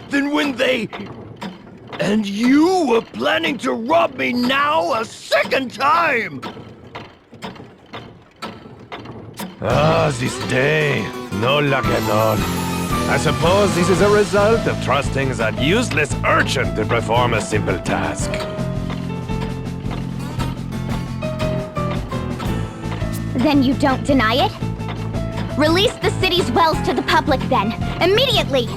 Then when they... And you were planning to rob me now a second time! Ah, this day. No luck at all. I suppose this is a result of trusting that useless urchin to perform a simple task. Then you don't deny it? Release the city's wells to the public then, immediately!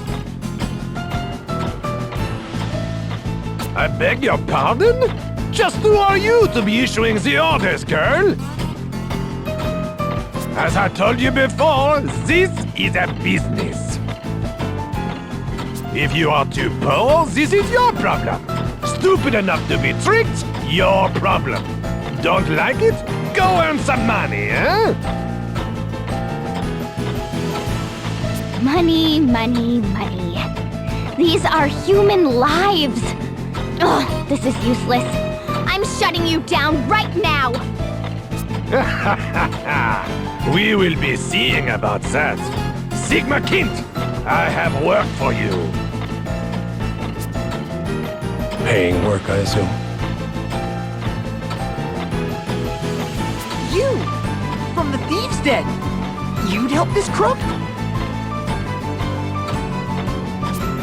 I beg your pardon? Just who are you to be issuing the orders, girl? As I told you before, this is a business. If you are too poor, this is your problem. Stupid enough to be tricked, your problem. Don't like it? Go earn some money, eh? Money, money, money. These are human lives. Ugh, this is useless. I'm shutting you down right now. We will be seeing about that. Sigma Kint, I have work for you. Paying work, I assume? You! From the Thieves' Den! You'd help this crook?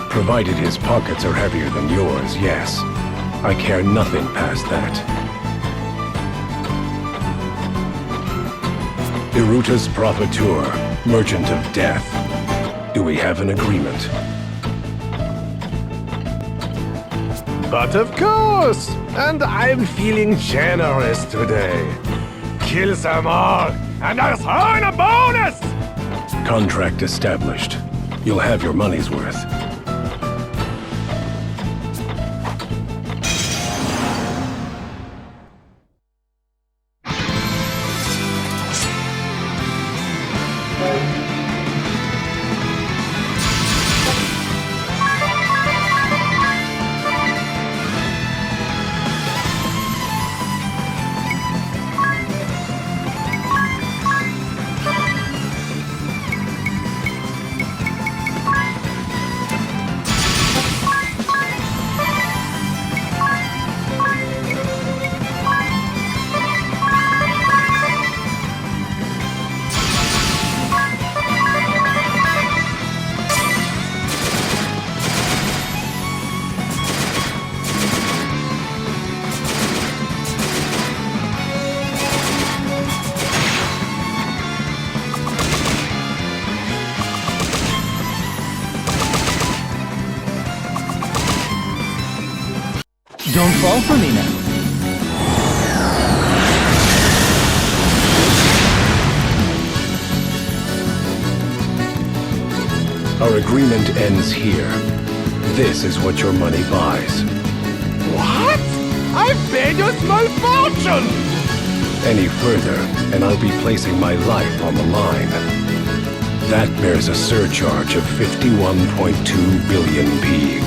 Provided his pockets are heavier than yours, yes. I care nothing past that. Iruta's Profiteur, Merchant of Death. Do we have an agreement? But of course! And I'm feeling generous today. Kill them all, and I'll throw in a bonus! Contract established. You'll have your money's worth. Don't fall for me now. Our agreement ends here. This is what your money buys. What? I've paid you a small fortune! Any further, and I'll be placing my life on the line. That bears a surcharge of 51.2 billion peeg.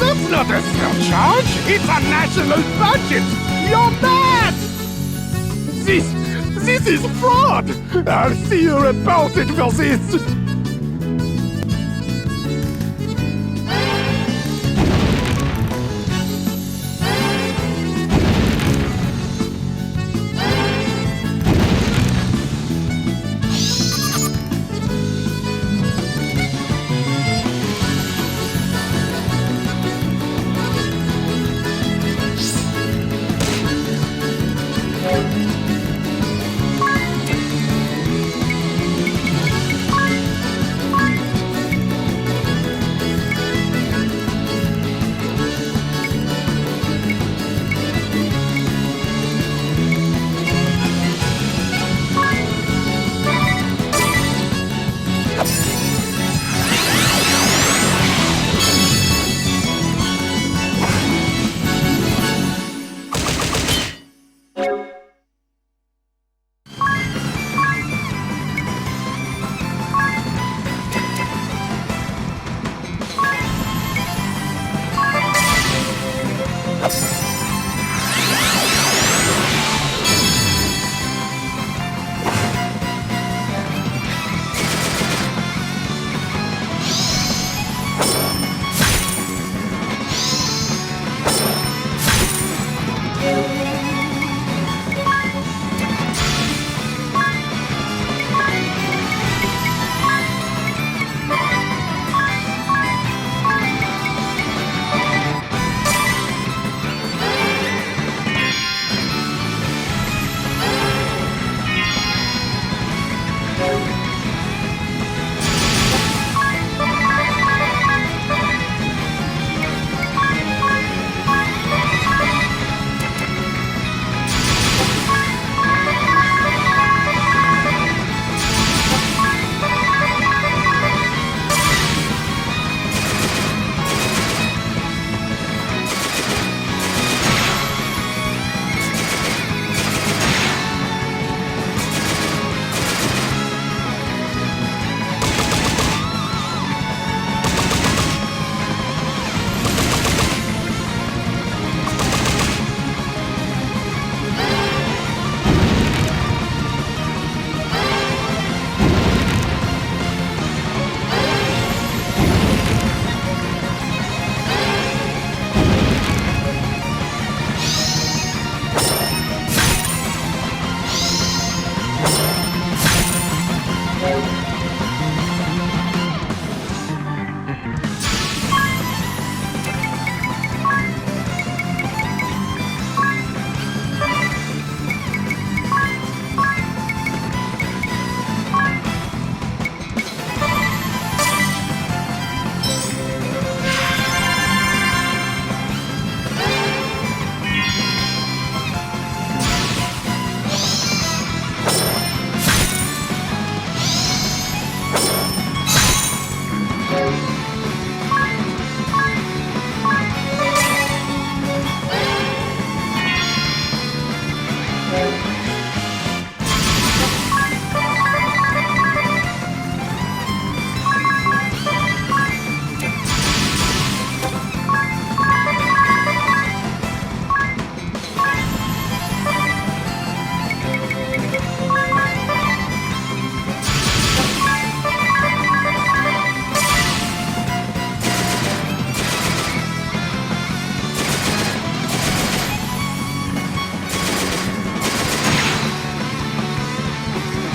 That's not a surcharge! It's a national budget! You're mad! This is fraud! I'll see you reported for this!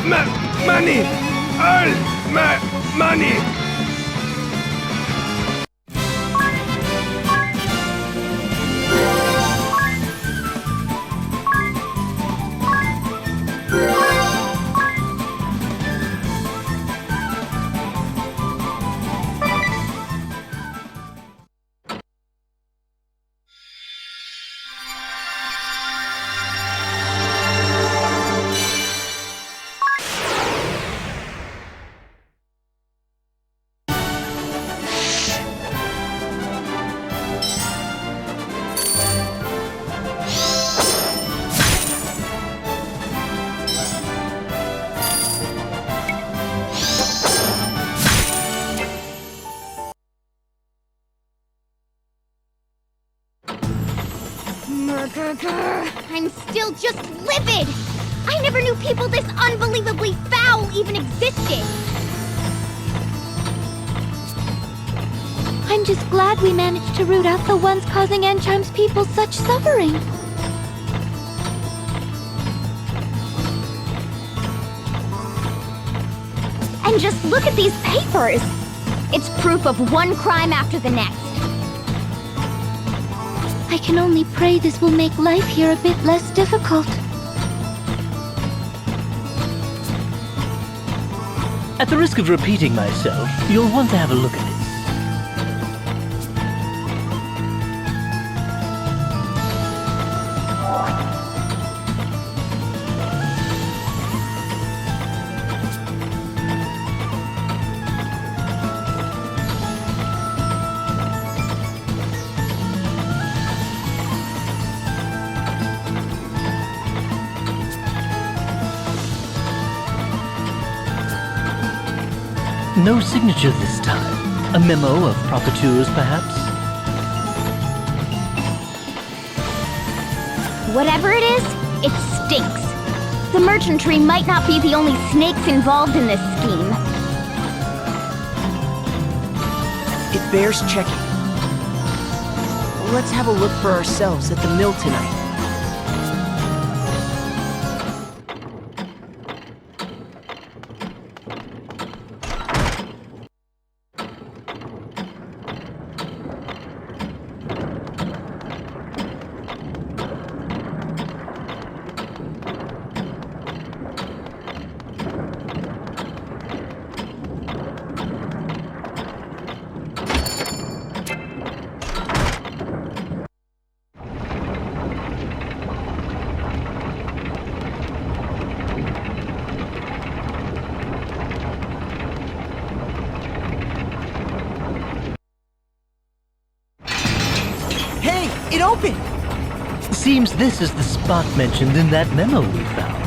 money! All my money! I'm still just livid! I never knew people this unbelievably foul even existed! I'm just glad we managed to root out the ones causing Ansheim's people such suffering. And just look at these papers! It's proof of one crime after the next. I can only pray this will make life here a bit less difficult. At the risk of repeating myself, you'll want to have a look at this. No signature this time. A memo of profiteers, perhaps? Whatever it is, it stinks. The merchantry might not be the only snakes involved in this scheme. It bears checking. Let's have a look for ourselves at the mill tonight. It opened! Seems this is the spot mentioned in that memo we found.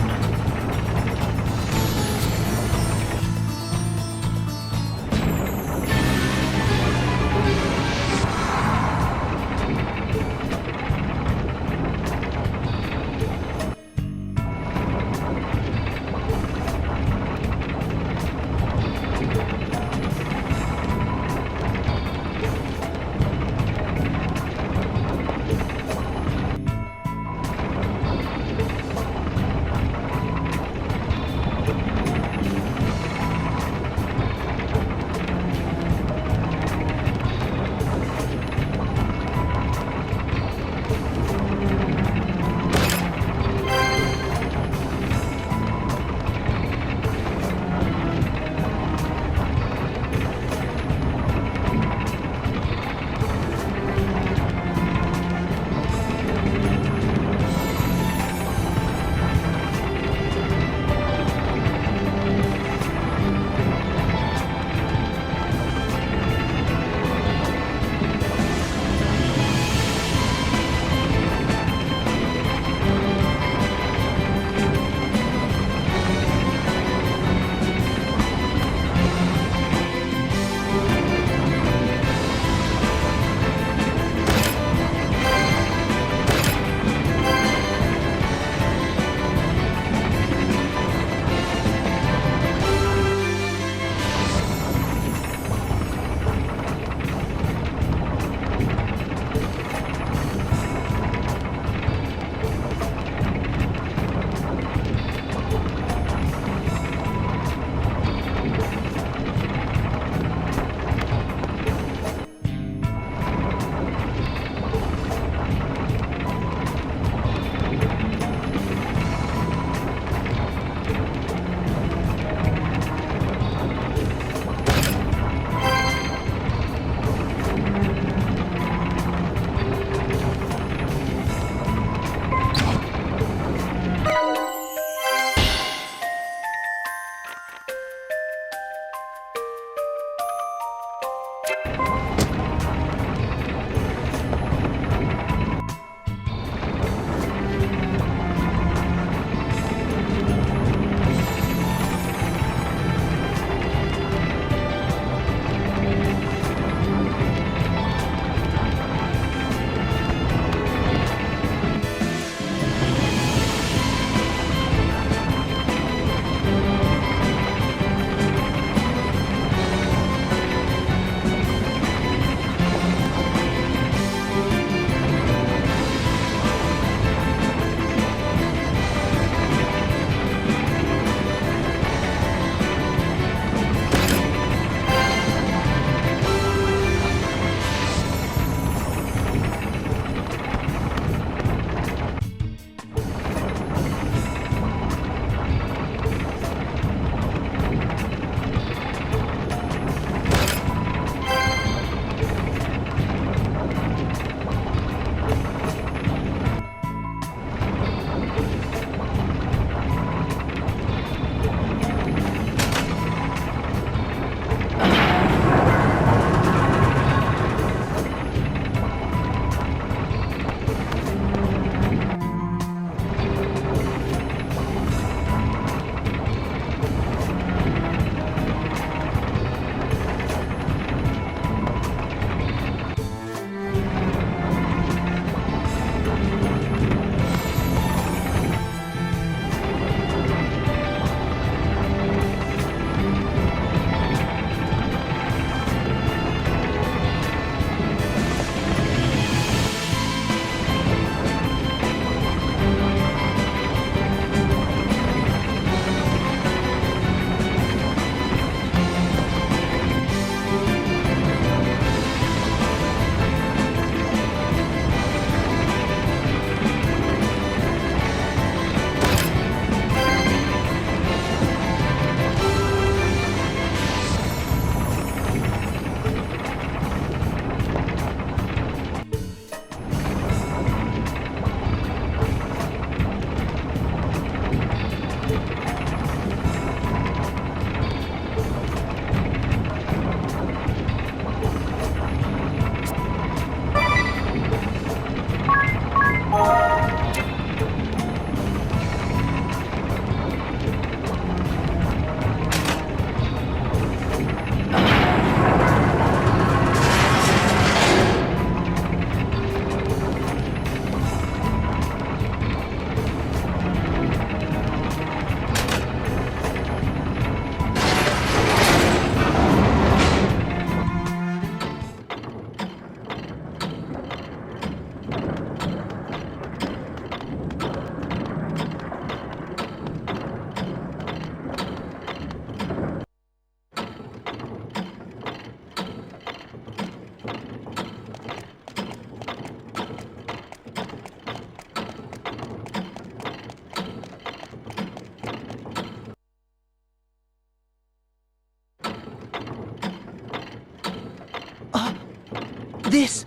This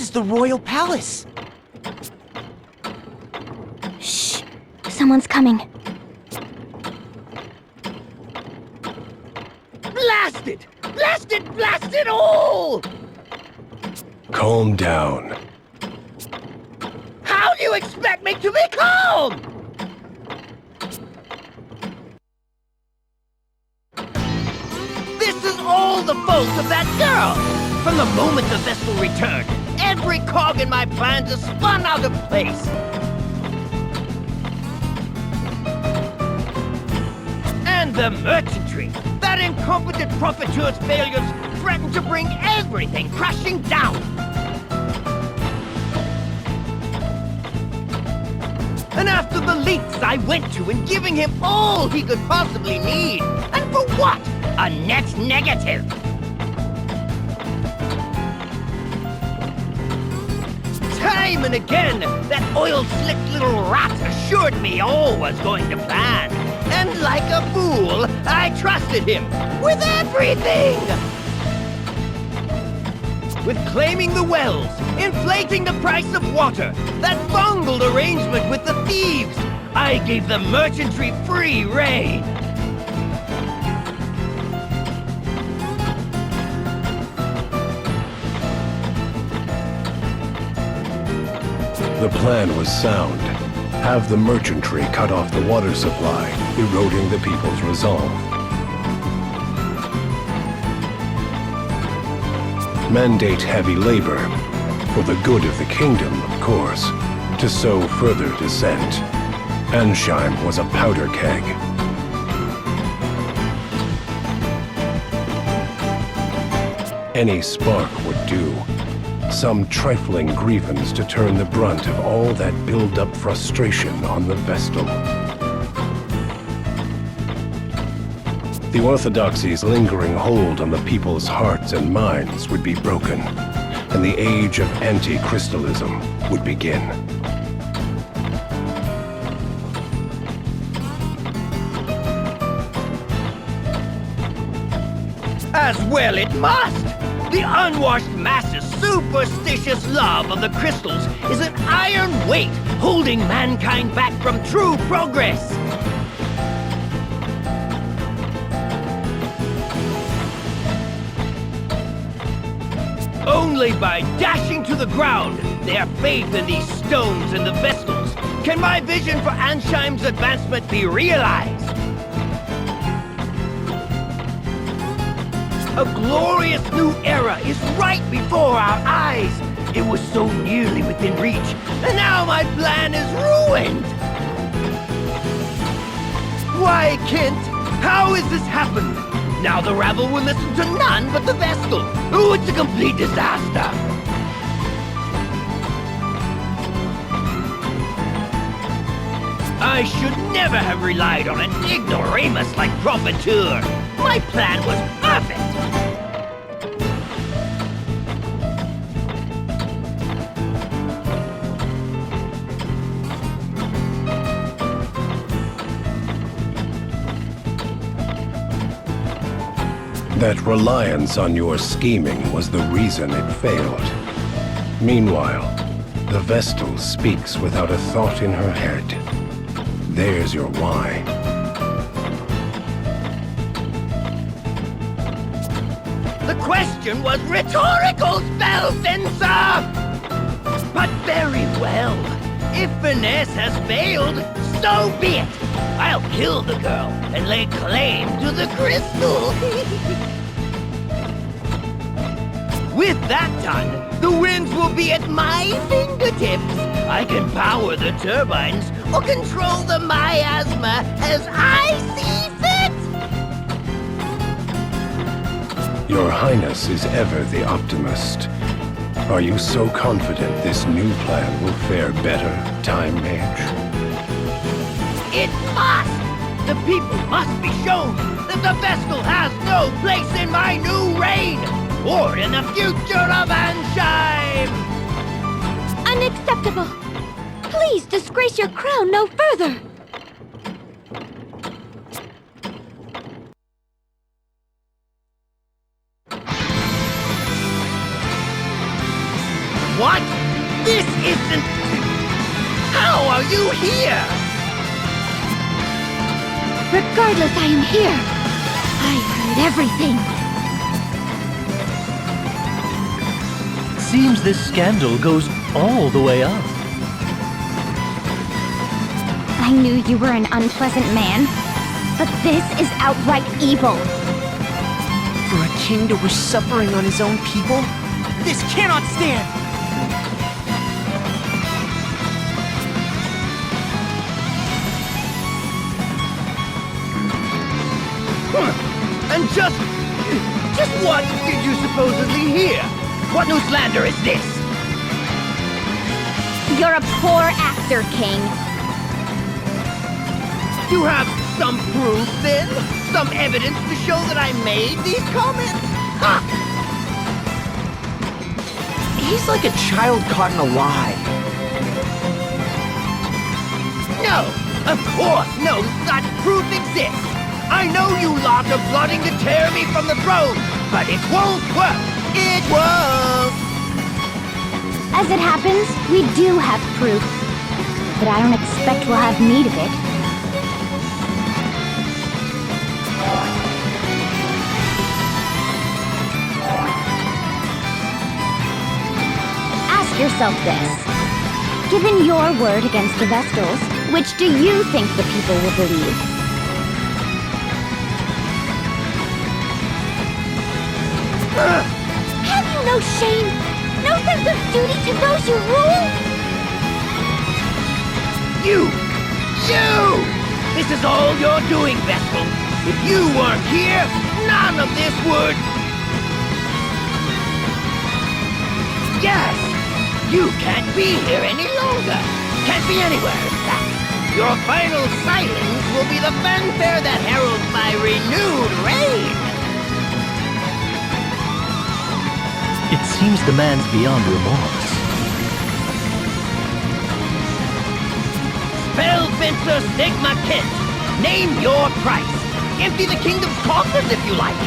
is the royal palace. Shh! Someone's coming. Blast it! Blast it! Blast it all! Calm down. How do you expect me to be calm? This is all the fault of that girl! From the moment the vessel returned, every cog in my plans is spun out of place. And the merchantry! That incompetent profiteur's failures threaten to bring everything crashing down! And after the lengths I went to in giving him all he could possibly need, and for what? A net negative! Time and again, that oil-slicked little rat assured me all was going to plan. And like a fool, I trusted him with everything! With claiming the wells, inflating the price of water, that bungled arrangement with the thieves, I gave the merchantry free rein. The plan was sound. Have the merchantry cut off the water supply, eroding the people's resolve. Mandate heavy labor, for the good of the kingdom, of course, to sow further dissent. Ansheim was a powder keg. Any spark would do. Some trifling grievance to turn the brunt of all that build-up frustration on the Vestal. The Orthodoxy's lingering hold on the people's hearts and minds would be broken, and the age of anti-crystalism would begin. As well it must! The unwashed masses' superstitious love of the crystals is an iron weight holding mankind back from true progress. Only by dashing to the ground their faith in these stones and the Vestals can my vision for Ansheim's advancement be realized. A glorious new era is right before our eyes. It was so nearly within reach, and now my plan is ruined. Why, Kent? How has this happened? Now the rabble will listen to none but the Vestal. Oh, it's a complete disaster. I should never have relied on an ignoramus like Profiteur. My plan was perfect. That reliance on your scheming was the reason it failed. Meanwhile, the Vestal speaks without a thought in her head. There's your why. The question was rhetorical, Spellfencer! But very well. If finesse has failed, so be it. I'll kill the girl and lay claim to the crystal. With that done, the winds will be at my fingertips. I can power the turbines or control the miasma as I see fit. Your Highness is ever the optimist. Are you so confident this new plan will fare better, Time Mage? It must! The people must be shown that the Vestal has no place in my new reign, or in the future of Ansheim! Unacceptable! Please disgrace your crown no further! you here? Regardless, I am here. I heard everything. Seems this scandal goes all the way up. I knew you were an unpleasant man, but this is outright evil. For a king to wish suffering on his own people? This cannot stand! And just what did you supposedly hear? What new slander is this? You're a poor actor, King. You have some proof, then? Some evidence to show that I made these comments? Ha! He's like a child caught in a lie. No! Of course no such proof exists! I know you lot are plotting to tear me from the throne, but it won't work! It won't! As it happens, we do have proof. But I don't expect we'll have need of it. Ask yourself this. Given your word against the Vestals, which do you think the people will believe? Have you no shame? No sense of duty to those you rule? You! This is all you're doing, Vestal. If you weren't here, none of this would... Yes! You can't be here any longer. Can't be anywhere, in fact. Your final silence will be the fanfare that heralds my renewed reign. It seems the man's beyond remorse. Spellfencer Sigma Kent, name your price. Empty the kingdom's coffers if you like.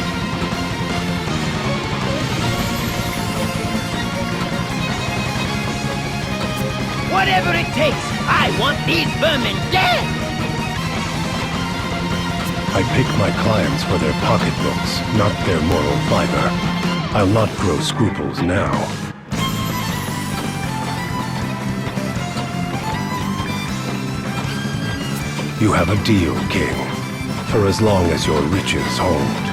Whatever it takes, I want these vermin dead! I pick my clients for their pocketbooks, not their moral fiber. I'll not grow scruples now. You have a deal, King. For as long as your riches hold.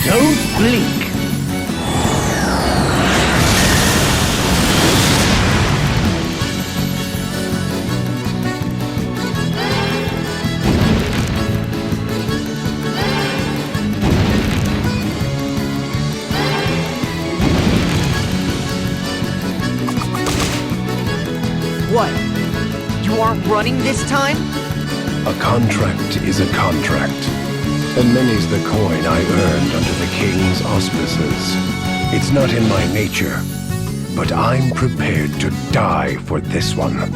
Don't blink. What? You aren't running this time? A contract is a contract. And many's the coin I earned under the king's auspices. It's not in my nature, but I'm prepared to die for this one.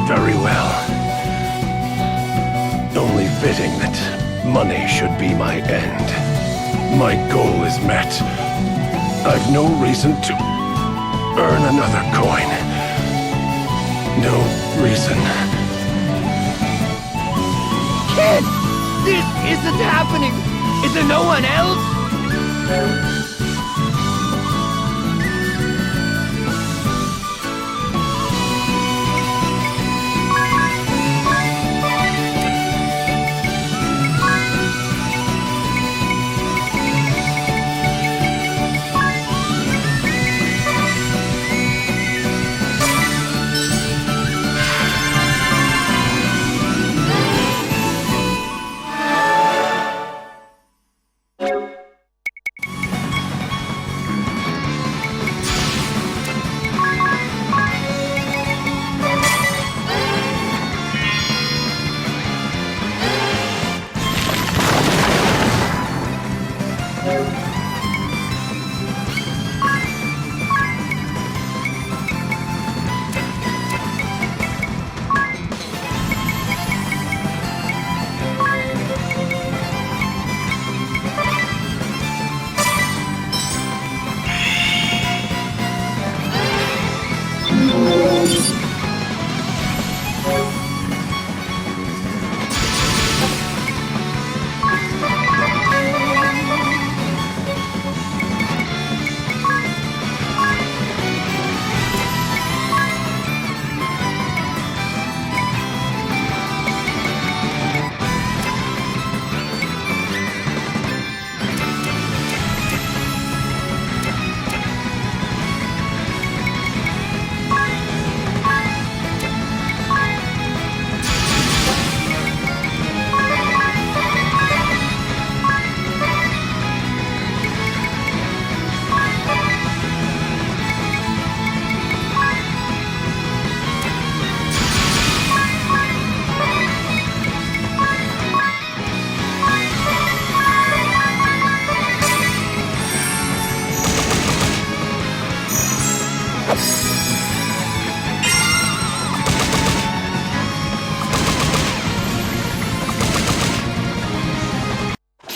Very well. Only fitting that money should be my end. My goal is met. I've no reason to earn another coin. No reason. Kid! This isn't happening! Is there no one else?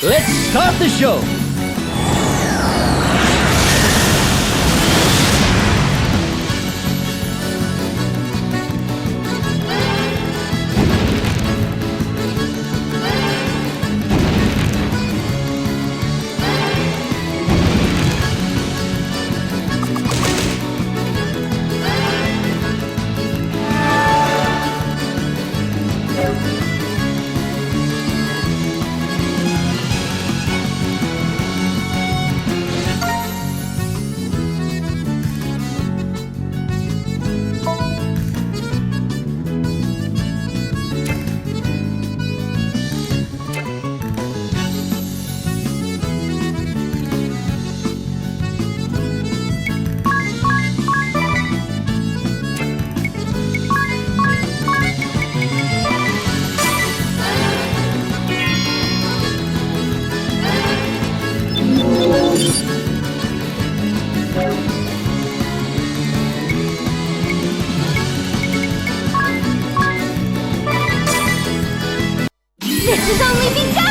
Let's start the show! This has only begun!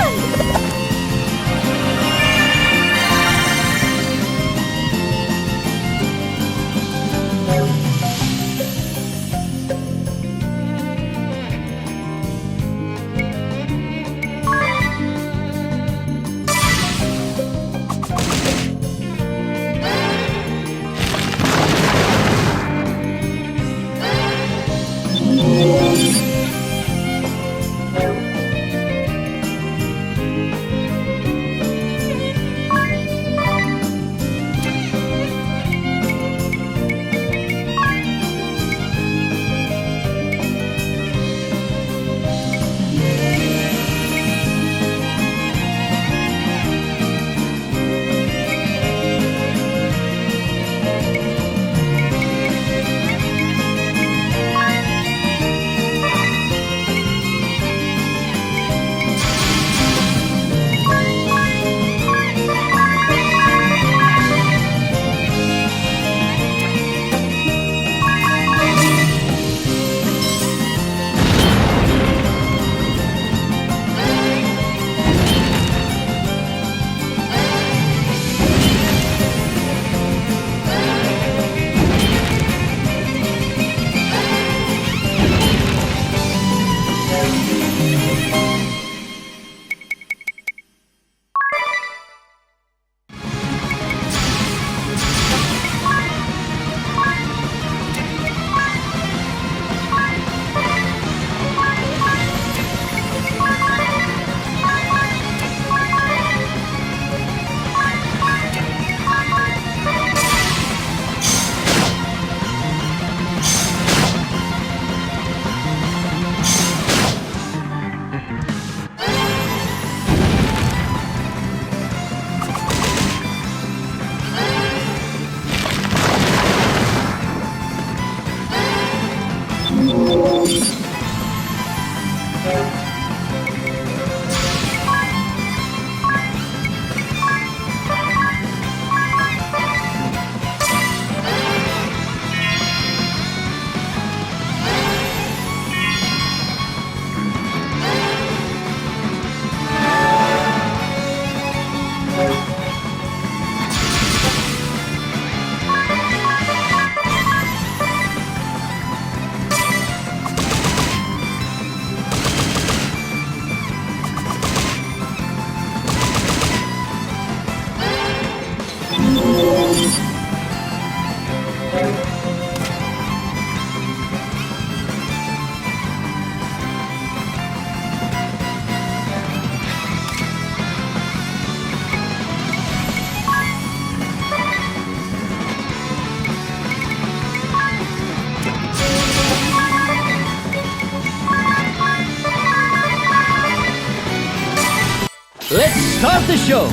Let's start the show!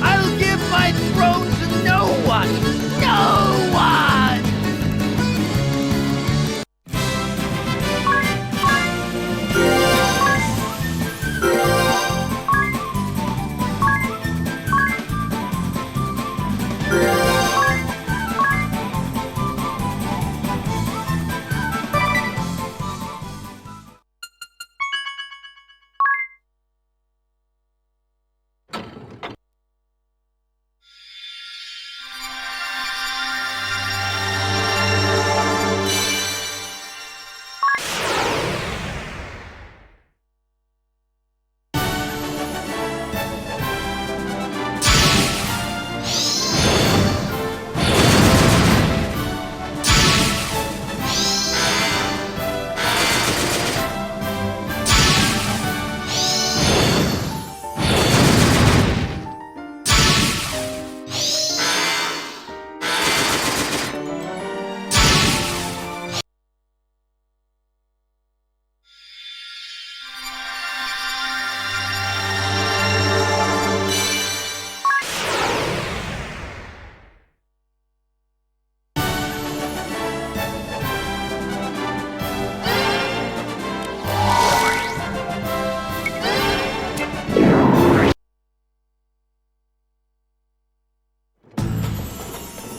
I'll give my throne to no one! No one!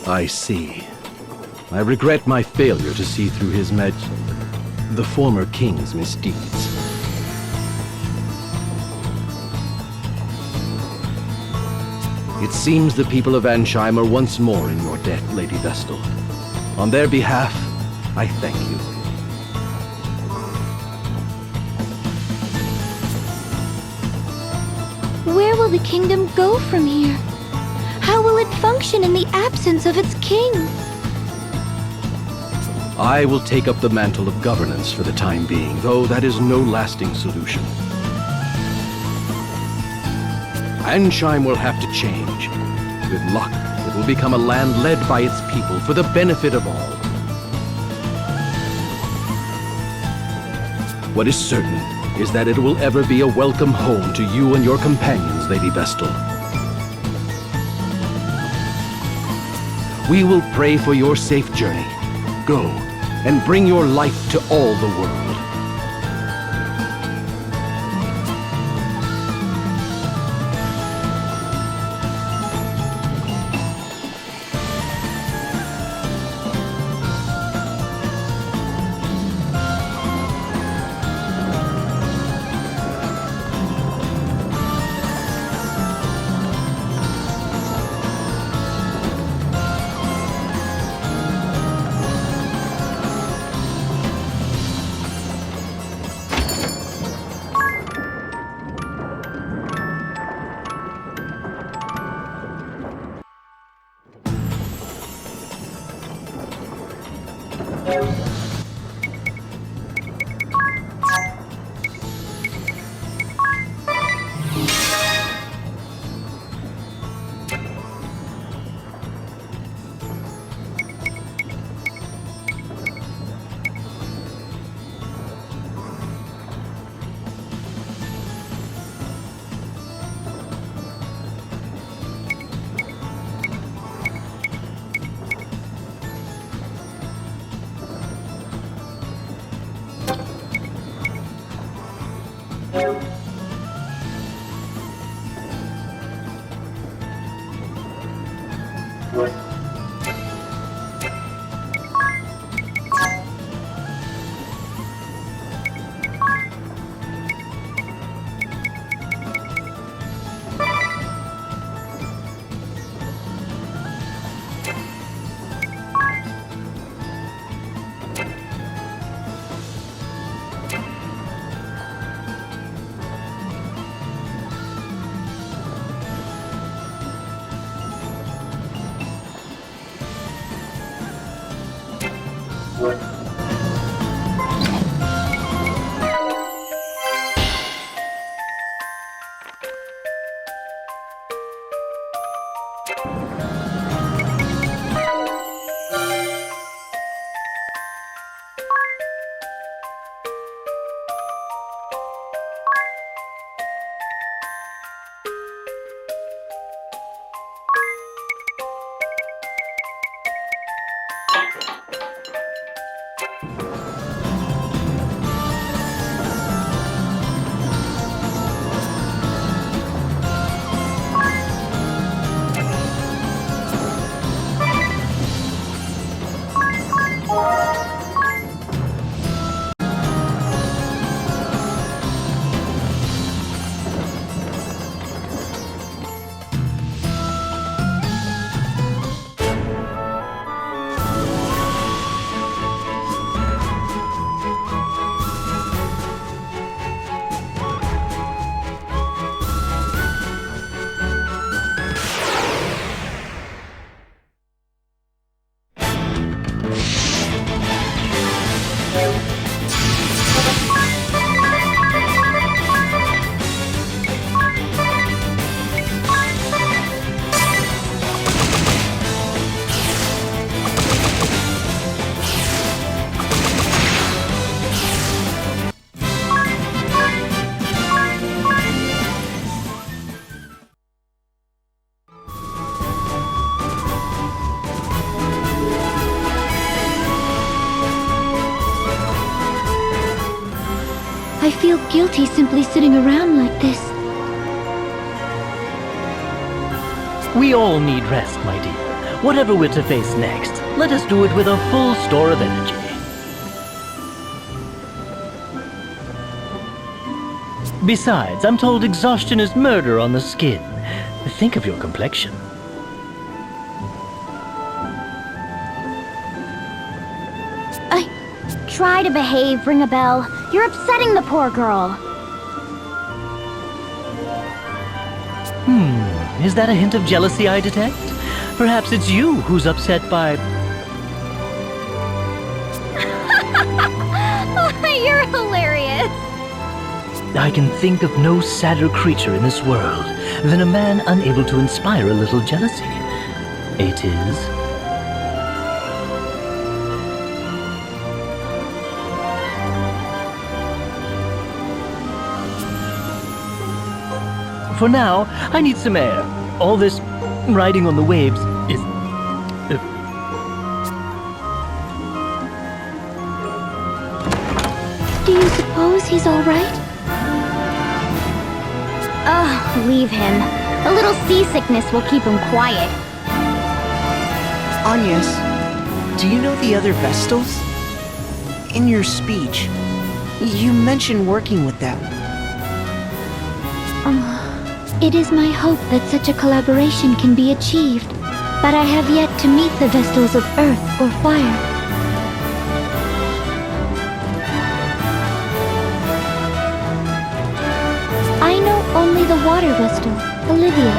I see. I regret my failure to see through the former king's misdeeds. It seems the people of Ansheim are once more in your debt, Lady Vestal. On their behalf, I thank you. Where will the kingdom go from here? How will it function in the absence of its king? I will take up the mantle of governance for the time being, though that is no lasting solution. Ansheim will have to change. With luck, it will become a land led by its people for the benefit of all. What is certain is that it will ever be a welcome home to you and your companions, Lady Vestal. We will pray for your safe journey. Go, and bring your light to all the world. feel guilty simply sitting around like this. We all need rest, my dear. Whatever we're to face next, let us do it with a full store of energy. Besides, I'm told exhaustion is murder on the skin. Think of your complexion. Try to behave, Ring a Bell. You're upsetting the poor girl. Is that a hint of jealousy I detect? Perhaps it's you who's upset by... You're hilarious. I can think of no sadder creature in this world than a man unable to inspire a little jealousy. It is. For now, I need some air. All this riding on the waves is... Do you suppose he's all right? Ugh, leave him. A little seasickness will keep him quiet. Agnes, do you know the other Vestals? In your speech, you mentioned working with them. It is my hope that such a collaboration can be achieved, but I have yet to meet the Vestals of Earth or Fire. I know only the Water Vestal, Olivia.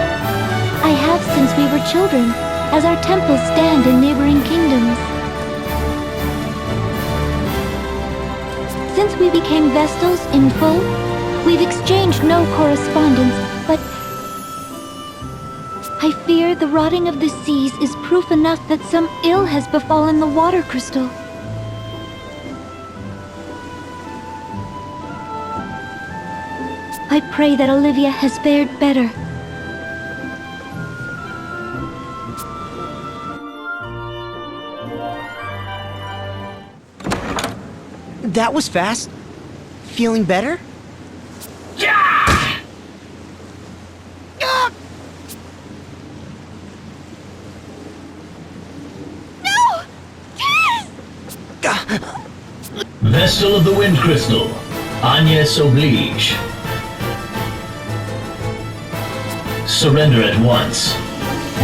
I have since we were children, as our temples stand in neighboring kingdoms. Since we became Vestals in full, we've exchanged no correspondence, but I fear the rotting of the seas is proof enough that some ill has befallen the water crystal. I pray that Olivia has fared better. That was fast. Feeling better? Vestal of the Wind Crystal, Agnes Oblige. Surrender at once,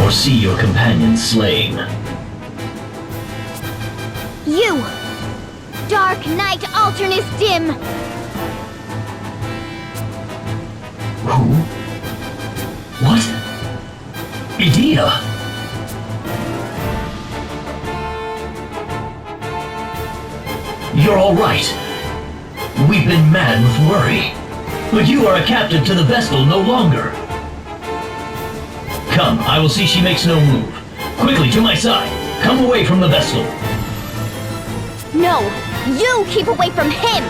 or see your companion slain. You! Dark Night Alternus Dim! Who? What? Idea? You're all right. We've been mad with worry. But you are a captive to the Vestal no longer. Come, I will see she makes no move. Quickly, to my side. Come away from the Vestal. No! You keep away from him!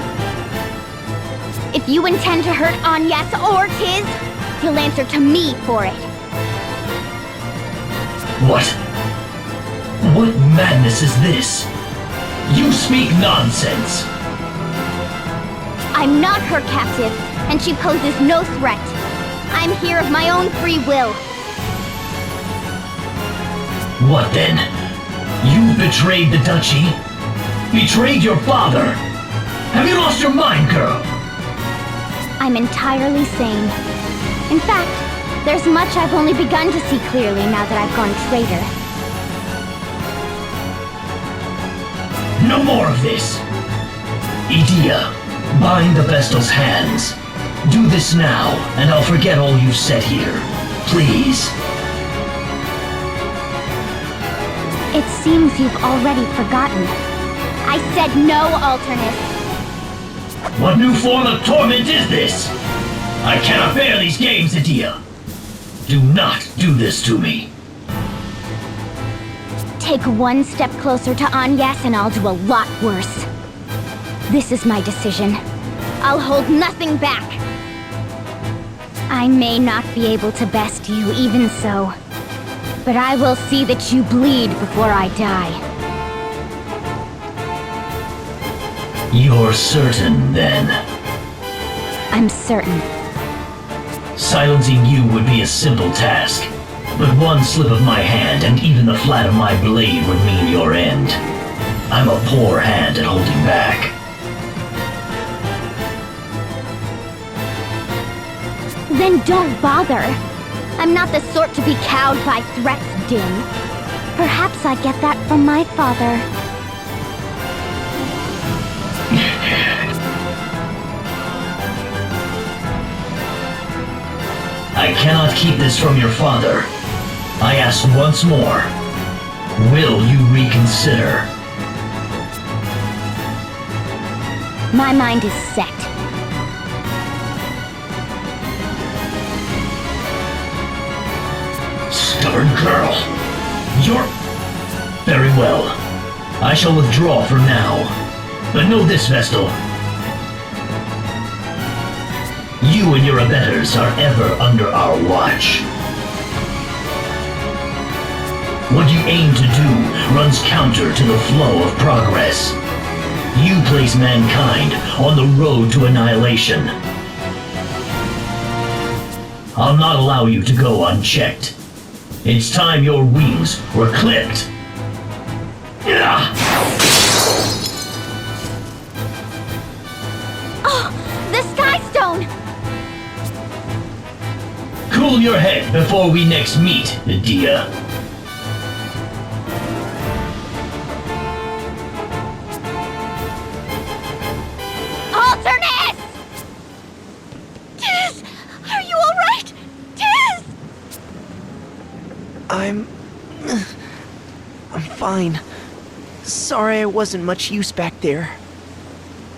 If you intend to hurt Agnes or Tiz, you'll answer to me for it. What? What madness is this? You speak nonsense! I'm not her captive, and she poses no threat. I'm here of my own free will. What then? You betrayed the Duchy? Betrayed your father? Have you lost your mind, girl? I'm entirely sane. In fact, there's much I've only begun to see clearly now that I've gone traitor. No more of this! Idea, bind the Vestal's hands. Do this now, and I'll forget all you said here. Please. It seems you've already forgotten. I said no, Alternus. What new form of torment is this? I cannot bear these games, Idea. Do not do this to me. Take one step closer to Agnes and I'll do a lot worse. This is my decision. I'll hold nothing back. I may not be able to best you, even so. But I will see that you bleed before I die. You're certain, then? I'm certain. Silencing you would be a simple task, but one slip of my hand and even the flat of my blade would mean your end. I'm a poor hand at holding back. Then don't bother. I'm not the sort to be cowed by threats, Din. Perhaps I get that from my father. I cannot keep this from your father. I ask once more. Will you reconsider? My mind is set. Stubborn girl. You're... Very well. I shall withdraw for now. But know this, Vestal. You and your abettors are ever under our watch. What you aim to do runs counter to the flow of progress. You place mankind on the road to annihilation. I'll not allow you to go unchecked. It's time your wings were clipped. Oh, the Sky Stone! Cool your head before we next meet, Medea. Alternus! Tiz! Are you alright? Tiz! I'm fine. Sorry I wasn't much use back there.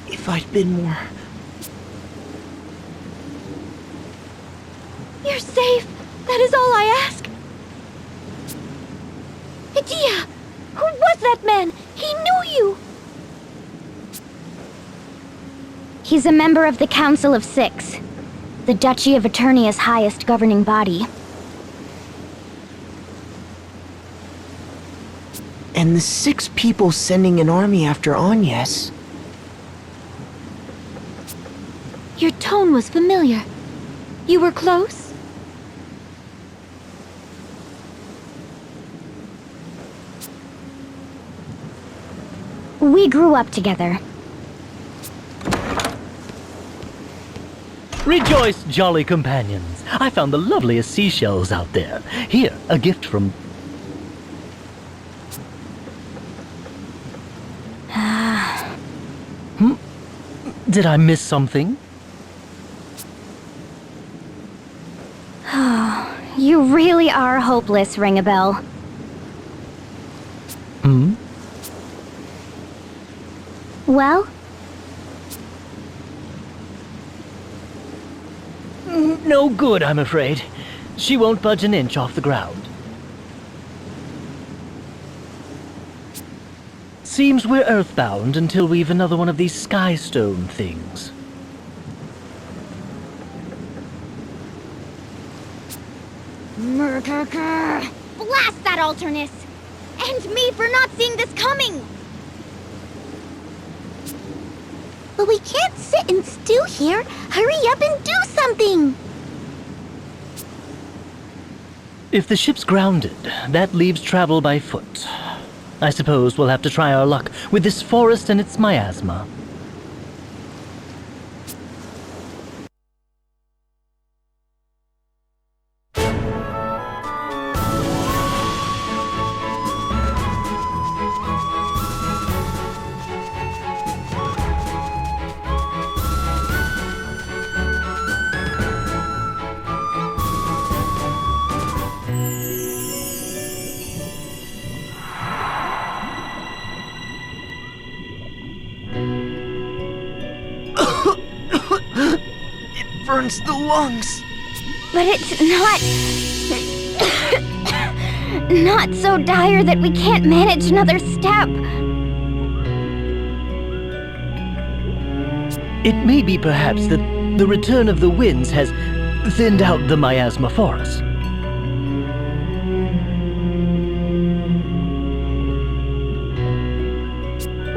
If I'd been more... You're safe. That is all I ask. Medea! Who was that man? He knew you! He's a member of the Council of Six, the Duchy of Eternia's highest governing body. And the 6 people sending an army after Agnes. Your tone was familiar. You were close? We grew up together. Rejoice, jolly companions. I found the loveliest seashells out there. Here, a gift from... Did I miss something? You really are hopeless, Ring-a-Bell. Hmm? Well? No good, I'm afraid. She won't budge an inch off the ground. Seems we're earthbound until we've another one of these sky stone things. Murder! Blast that Alternus! And me for not seeing this coming! But we can't sit and stew here. Hurry up and do something! If the ship's grounded, that leaves travel by foot. I suppose we'll have to try our luck with this forest and its miasma. Burns the lungs. But it's not so dire that we can't manage another step. It may be perhaps that the return of the winds has thinned out the miasma for us.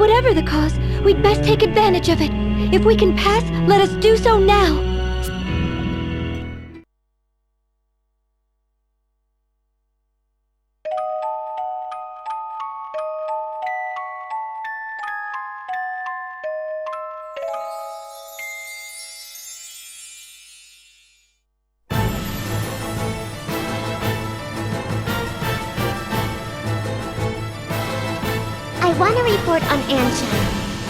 Whatever the cause, we'd best take advantage of it. If we can pass, let us do so now. want to report on Anshan.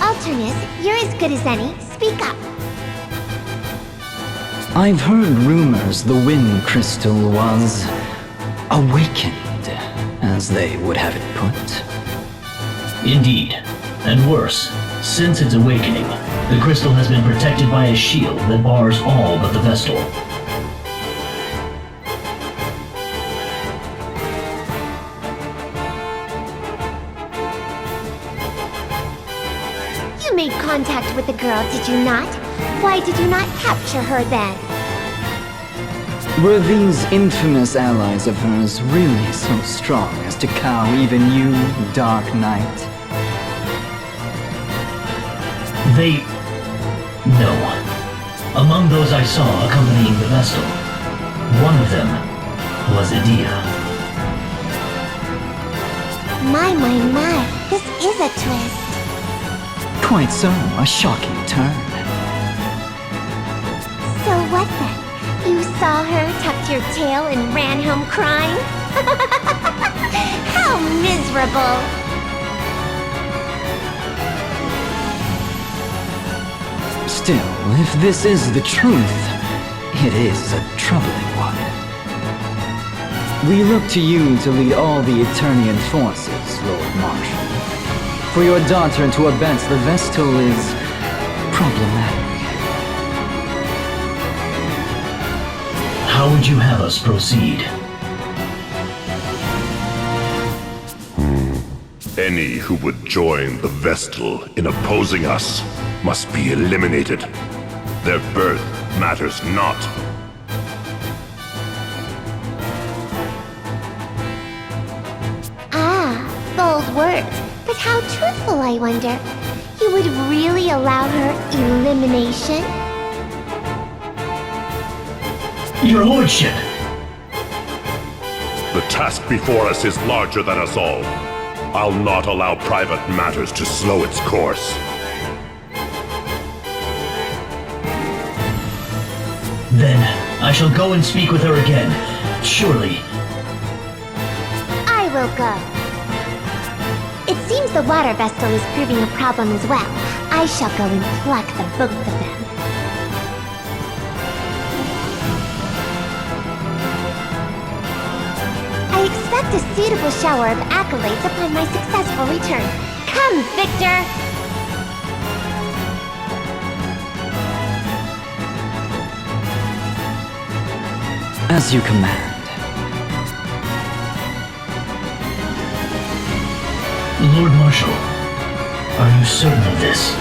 Alternus, you're as good as any. Speak up. I've heard rumors the Wind Crystal was awakened, as they would have it put. Indeed. And worse, since its awakening, the crystal has been protected by a shield that bars all but the Vestal. You made contact with the girl, did you not? Why did you not capture her then? Were these infamous allies of hers really so strong as to cow even you, Dark Knight? No. Among those I saw accompanying the Vestal, one of them was Idia. My, this is a twist. Quite so, a shocking turn. So what then? You saw her, tucked your tail, and ran home crying? How miserable! Still, if this is the truth, it is a troubling one. We look to you to lead all the Eternian forces, Lord Marshal. For your daughter to abet the Vestal is problematic. How would you have us proceed? Any who would join the Vestal in opposing us must be eliminated. Their birth matters not. Bold words. But how truthful, I wonder. You would really allow her elimination? Your Lordship! The task before us is larger than us all. I'll not allow private matters to slow its course. Then, I shall go and speak with her again. Surely. I will go. It seems the water Vestal is proving a problem as well. I shall go and pluck the both of them. I expect a suitable shower of accolades upon my successful return. Come, Victor! As you command. Lord Marshal, are you certain of this?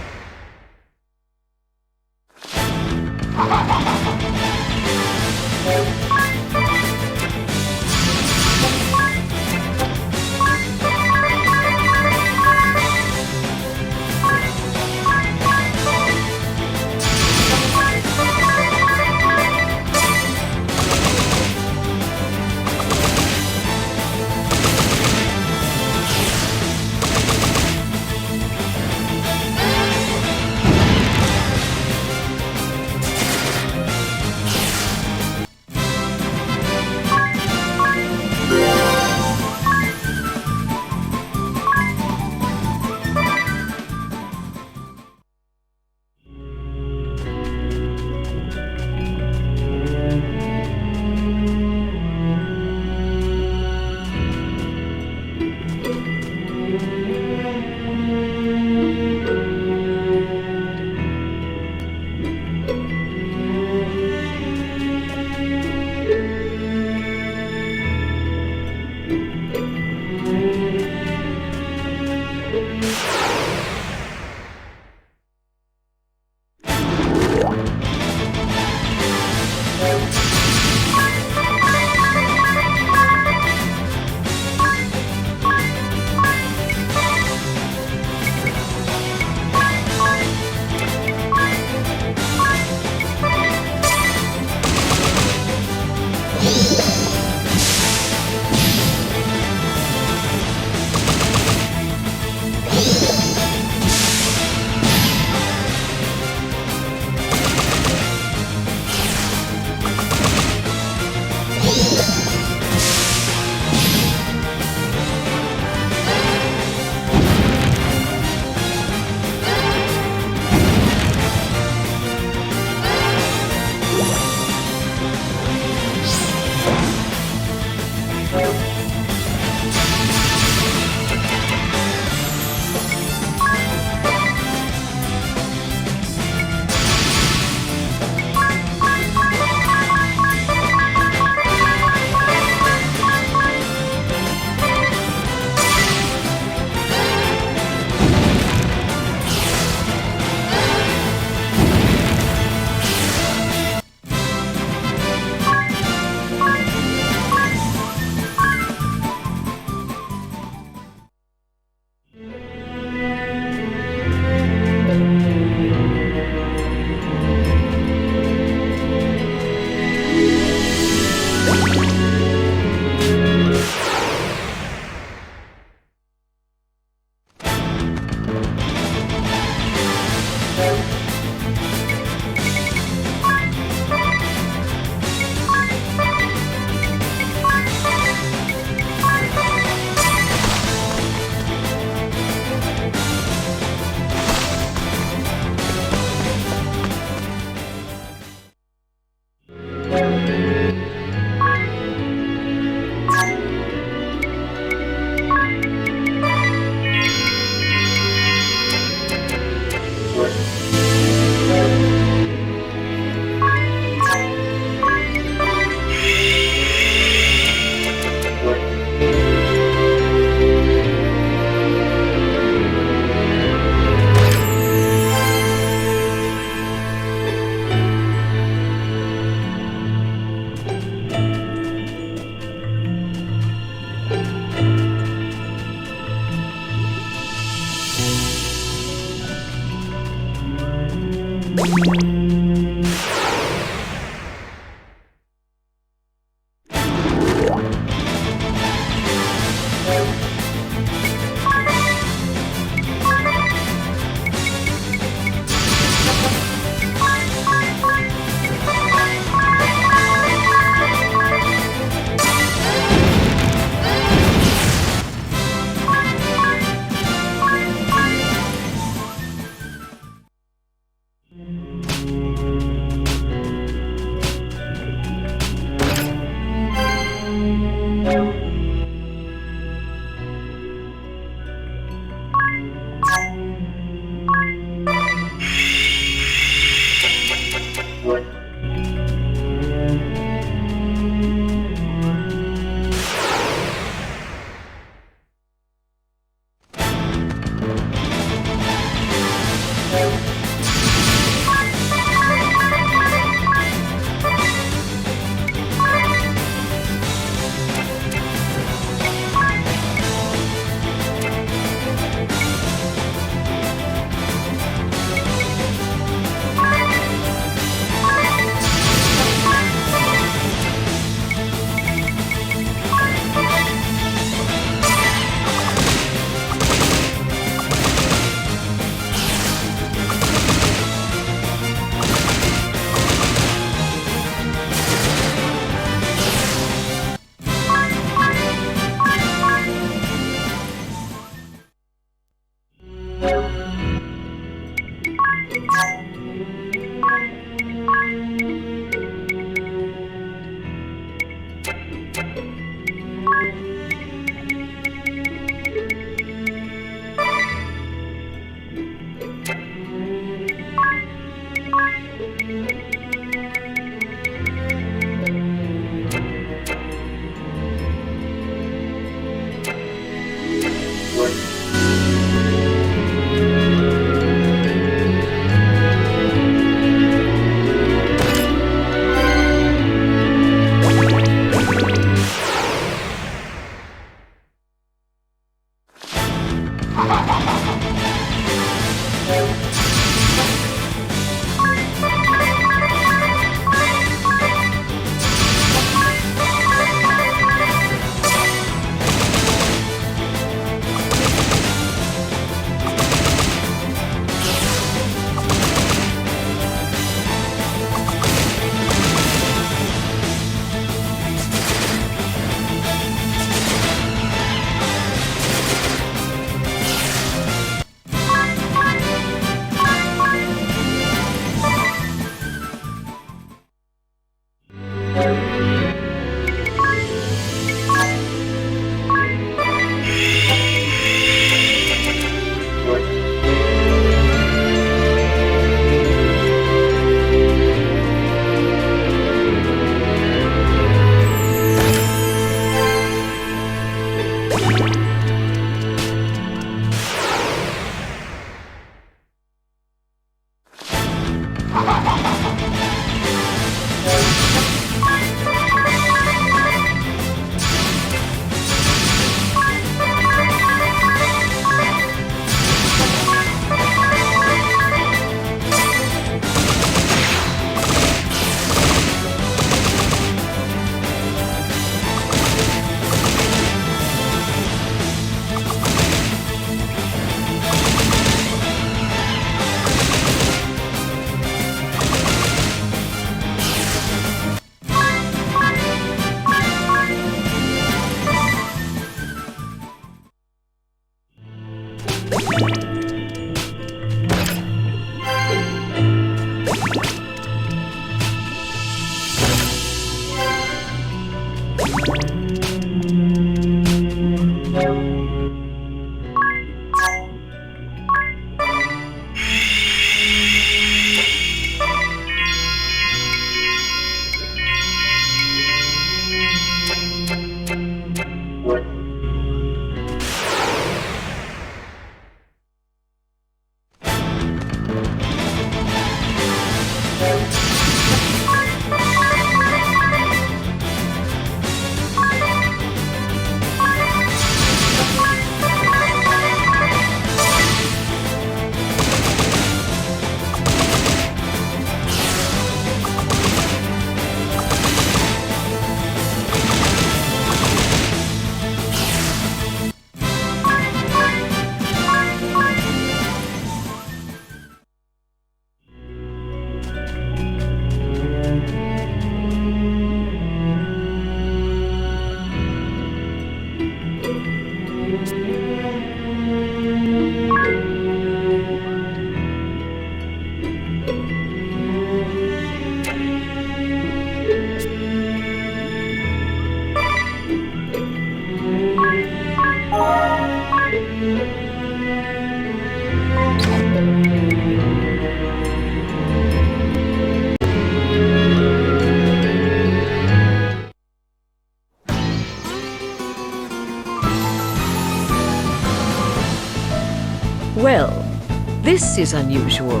This is unusual.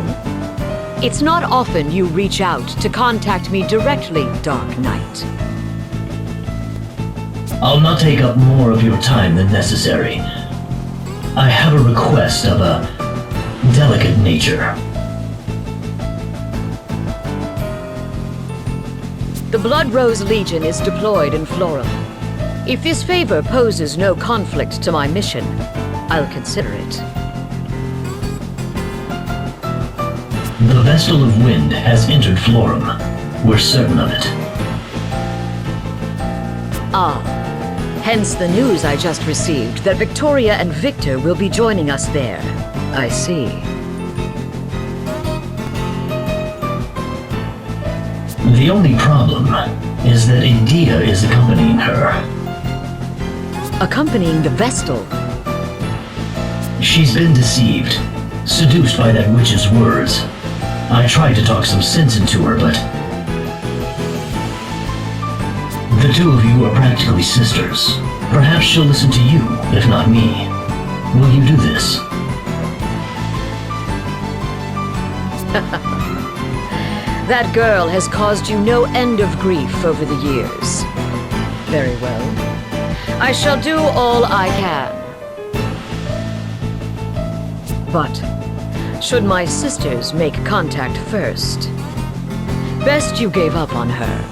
It's not often you reach out to contact me directly, Dark Knight. I'll not take up more of your time than necessary. I have a request of a delicate nature. The Blood Rose Legion is deployed in Florum. If this favor poses no conflict to my mission, I'll consider it. The Vestal of Wind has entered Florum. We're certain of it. Ah, hence the news I just received that Victoria and Victor will be joining us there. I see. The only problem is that India is accompanying her. Accompanying the Vestal? She's been deceived, seduced by that witch's words. I tried to talk some sense into her, but... The two of you are practically sisters. Perhaps she'll listen to you, if not me. Will you do this? That girl has caused you no end of grief over the years. Very well. I shall do all I can. But, should my sisters make contact first, best you gave up on her.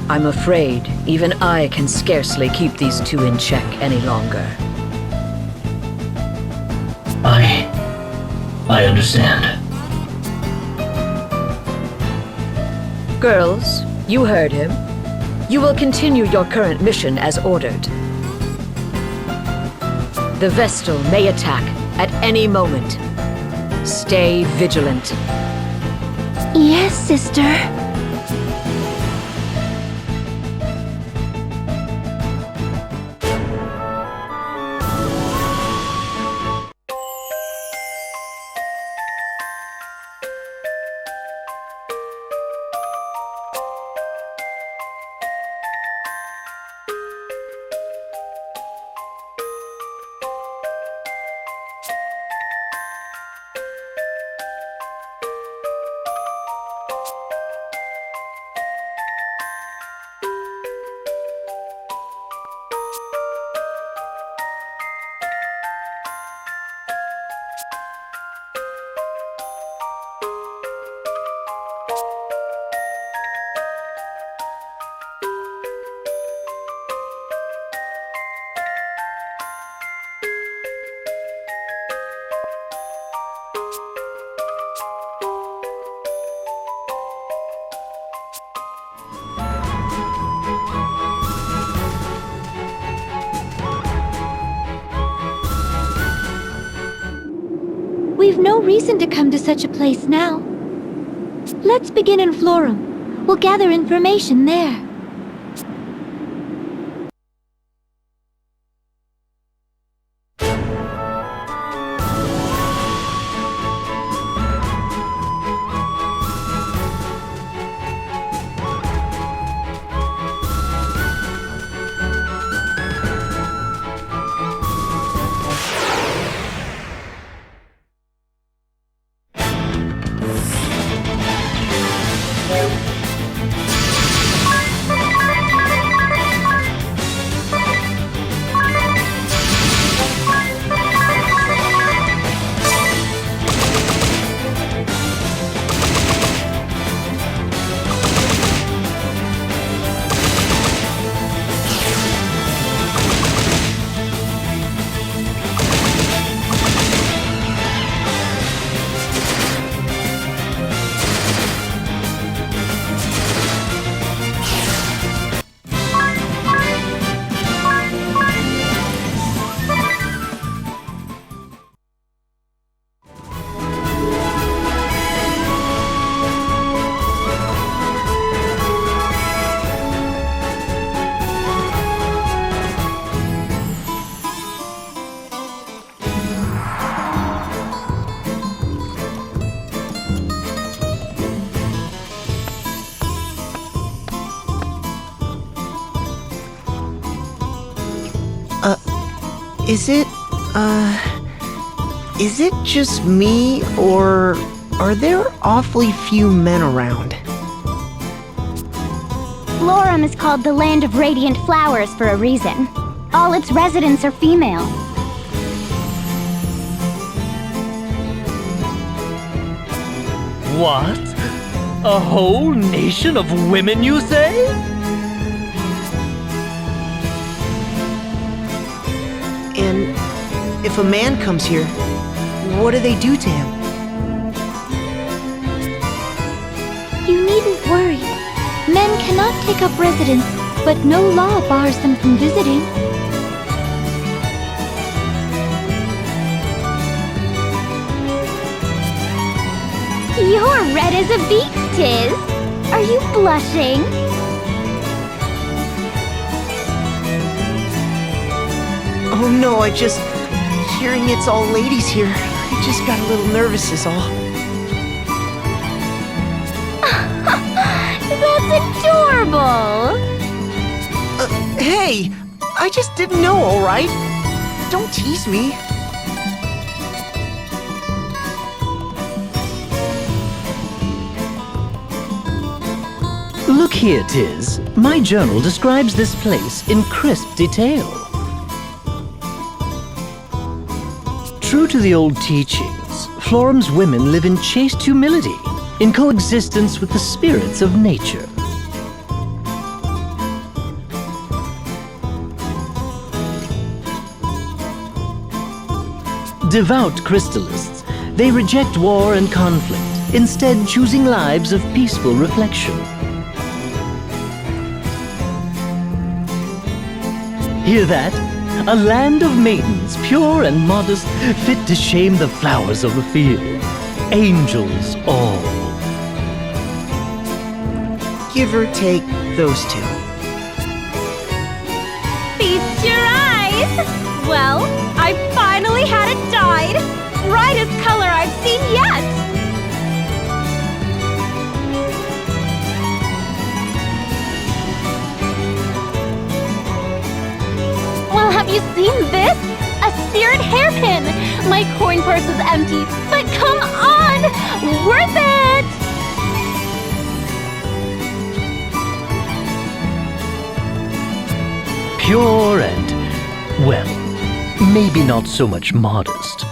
I'm afraid even I can scarcely keep these two in check any longer. I understand. Girls, you heard him. You will continue your current mission as ordered. The Vestal may attack at any moment. Stay vigilant. Yes, sister. We've no reason to come to such a place now. Let's begin in Florum. We'll gather information there. Is it just me, or are there awfully few men around? Florum is called the Land of Radiant Flowers for a reason. All its residents are female. What? A whole nation of women, you say? And if a man comes here, what do they do to him? You needn't worry. Men cannot take up residence, but no law bars them from visiting. You're red as a beet, Tiz. Are you blushing? Oh no, hearing it's all ladies here, I just got a little nervous is all. That's adorable! Hey! I just didn't know, alright? Don't tease me. Look here, Tiz. My journal describes this place in crisp detail. True to the old teachings, Florum's women live in chaste humility, in coexistence with the spirits of nature. Devout crystallists, they reject war and conflict, instead choosing lives of peaceful reflection. Hear that? A land of maidens, pure and modest, fit to shame the flowers of the field. Angels all. Give or take those two. Feast your eyes! Well, I finally had it dyed! Brightest color I've seen yet! Well, have you seen this? A seared hairpin! My coin purse is empty, but come on! Worth it! Pure and, well, maybe not so much modest,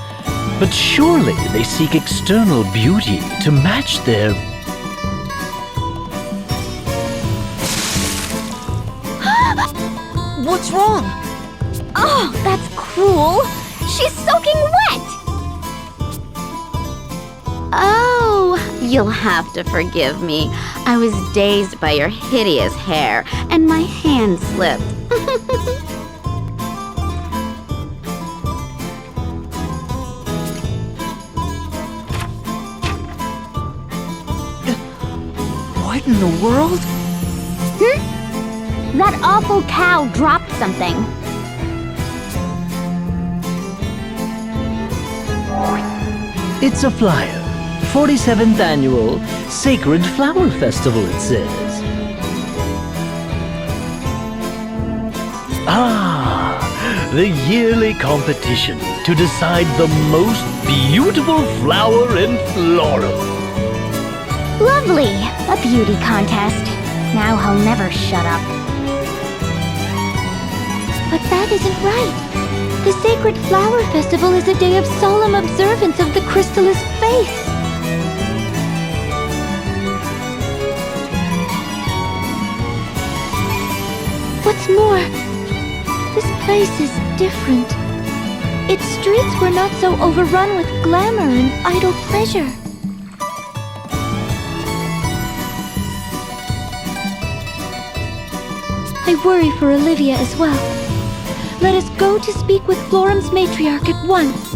but surely they seek external beauty to match their... What's wrong? Oh, that's cruel! She's soaking wet! Oh, you'll have to forgive me. I was dazed by your hideous hair, and my hand slipped. What in the world? That awful cow dropped something. It's a flyer. 47th Annual Sacred Flower Festival, it says. Ah, the yearly competition to decide the most beautiful flower in Florum. Lovely! A beauty contest. Now he'll never shut up. But that isn't right. The Sacred Flower Festival is a day of solemn observance of the Crystallist faith. What's more, this place is different. Its streets were not so overrun with glamour and idle pleasure. I worry for Olivia as well. Let us go to speak with Florum's matriarch at once.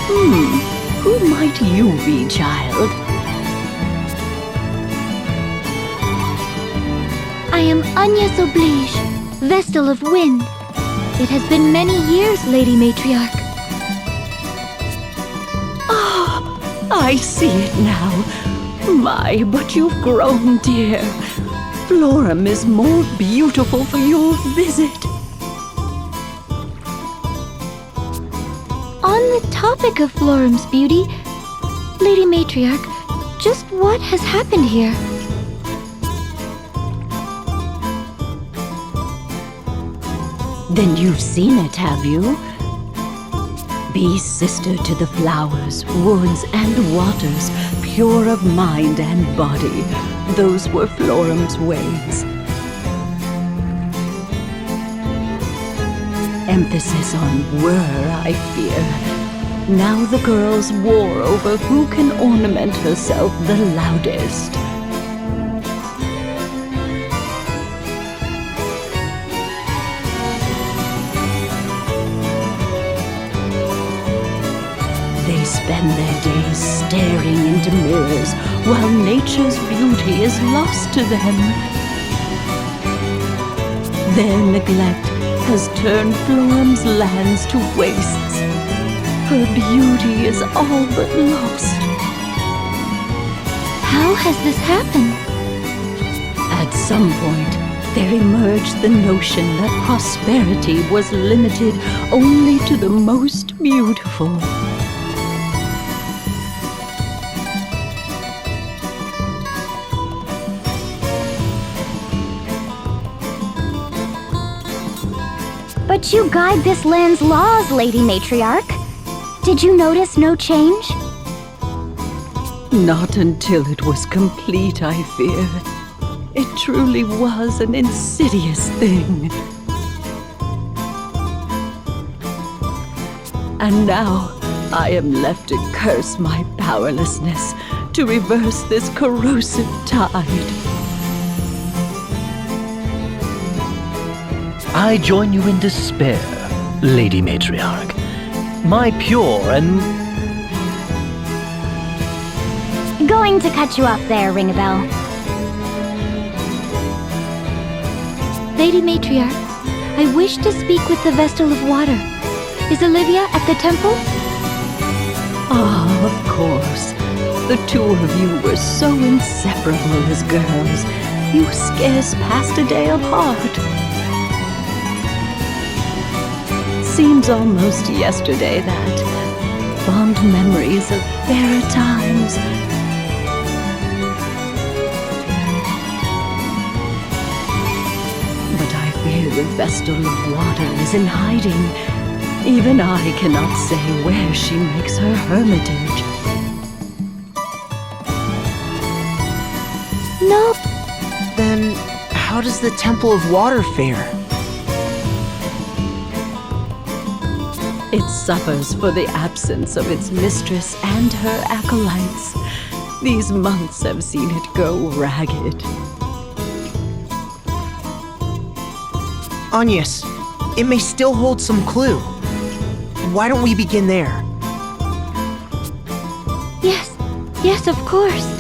Who might you be, child? I am Agnes Oblige, Vestal of Wind. It has been many years, Lady Matriarch. I see it now. My, but you've grown, dear. Florum is more beautiful for your visit. On the topic of Florum's beauty, Lady Matriarch, just what has happened here? Then you've seen it, have you? Be sister to the flowers, woods, and waters, pure of mind and body. Those were Florum's ways. Emphasis on were, I fear. Now the girls war over who can ornament herself the loudest. They spend their days staring into mirrors while nature's beauty is lost to them. Their neglect has turned Florum's lands to wastes. Her beauty is all but lost. How has this happened? At some point, there emerged the notion that prosperity was limited only to the most beautiful. But you guide this land's laws, Lady Matriarch. Did you notice no change? Not until it was complete, I fear. It truly was an insidious thing. And now, I am left to curse my powerlessness to reverse this corrosive tide. I join you in despair, Lady Matriarch. My pure and... Going to cut you off there, Ring-a-Bell. Lady Matriarch, I wish to speak with the Vestal of Water. Is Olivia at the temple? Ah, of course. The two of you were so inseparable as girls. You scarce passed a day apart. Seems almost yesterday that fond memories of fairer times. But I fear the Vestal of Water is in hiding. Even I cannot say where she makes her hermitage. No. Then how does the Temple of Water fare? It suffers for the absence of its mistress and her acolytes. These months have seen it go ragged. Agnes, it may still hold some clue. Why don't we begin there? Yes, of course.